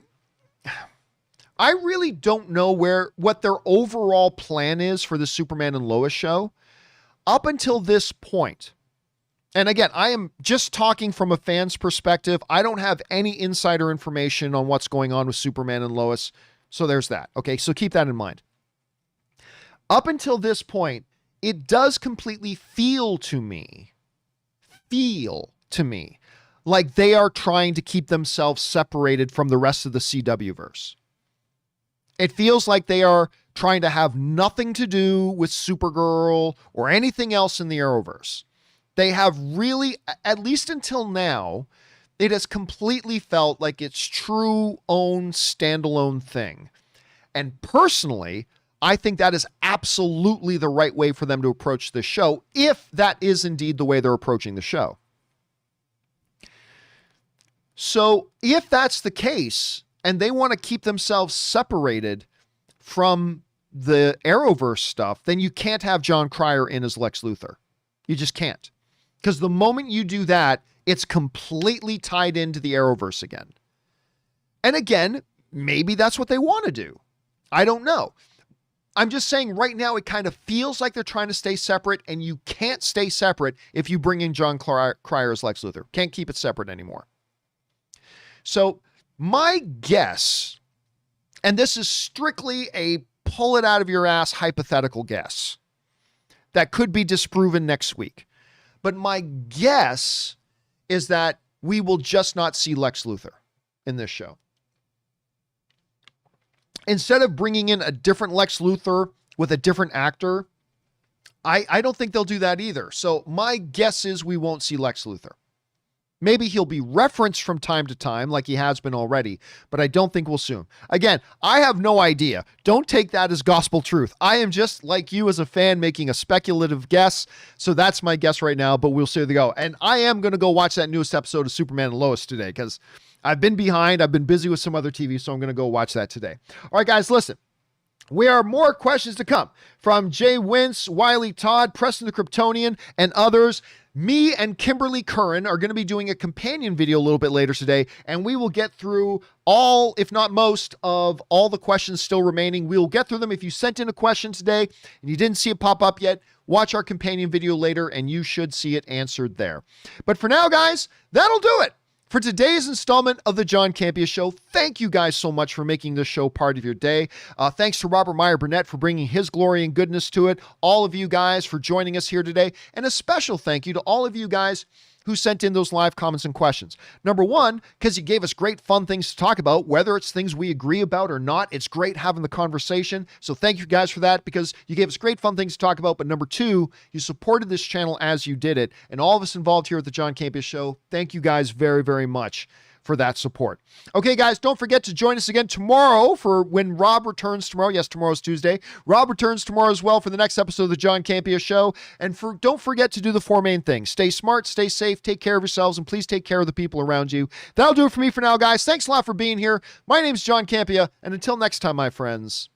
really don't know what their overall plan is for the Superman and Lois show. Up until this point, and again, I am just talking from a fan's perspective. I don't have any insider information on what's going on with Superman and Lois. So there's that. Okay, so keep that in mind. Up until this point, it does completely feel to me like they are trying to keep themselves separated from the rest of the CW verse. It feels like they are trying to have nothing to do with Supergirl or anything else in the Arrowverse. They have really, at least until now, it has completely felt like its true own standalone thing. And personally, I think that is absolutely the right way for them to approach the show, if that is indeed the way they're approaching the show. So if that's the case, and they want to keep themselves separated from the Arrowverse stuff, then you can't have John Cryer in as Lex Luthor. You just can't. Because the moment you do that, it's completely tied into the Arrowverse again. And again, maybe that's what they want to do. I don't know. I'm just saying right now it kind of feels like they're trying to stay separate, and you can't stay separate if you bring in John Cryer as Lex Luthor. Can't keep it separate anymore. So my guess, and this is strictly a pull it out of your ass hypothetical guess that could be disproven next week, but my guess is that we will just not see Lex Luthor in this show. Instead of bringing in a different Lex Luthor with a different actor, I don't think they'll do that either. So my guess is we won't see Lex Luthor. Maybe he'll be referenced from time to time like he has been already, but I don't think we'll soon. Again, I have no idea. Don't take that as gospel truth. I am just like you as a fan making a speculative guess. So that's my guess right now, but we'll see how they go. And I am going to go watch that newest episode of Superman and Lois today because I've been behind. I've been busy with some other TV, so I'm going to go watch that today. All right, guys, listen. We are more questions to come from Jay Wince, Wiley Todd, Preston the Kryptonian, and others. Me and Kimberly Curran are going to be doing a companion video a little bit later today, and we will get through all, if not most, of all the questions still remaining. We will get through them. If you sent in a question today and you didn't see it pop up yet, watch our companion video later, and you should see it answered there. But for now, guys, that'll do it for today's installment of the John Campea Show. Thank you guys so much for making this show part of your day. Thanks to Robert Meyer Burnett for bringing his glory and goodness to it. All of you guys for joining us here today. And a special thank you to all of you guys who sent in those live comments and questions. Number one, because you gave us great fun things to talk about, whether it's things we agree about or not. It's great having the conversation. So thank you guys for that, because you gave us great fun things to talk about. But number two, you supported this channel as you did it. And all of us involved here at the John Campea Show, thank you guys very, very much for that support. Okay, guys, don't forget to join us again tomorrow for when Rob returns tomorrow. Yes, tomorrow's Tuesday. Rob returns tomorrow as well for the next episode of the John Campea Show. And don't forget to do the four main things. Stay smart, stay safe, take care of yourselves, and please take care of the people around you. That'll do it for me for now, guys. Thanks a lot for being here. My name's John Campea, and until next time, my friends,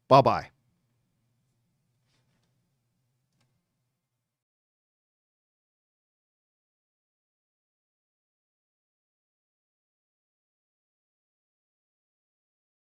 bye-bye.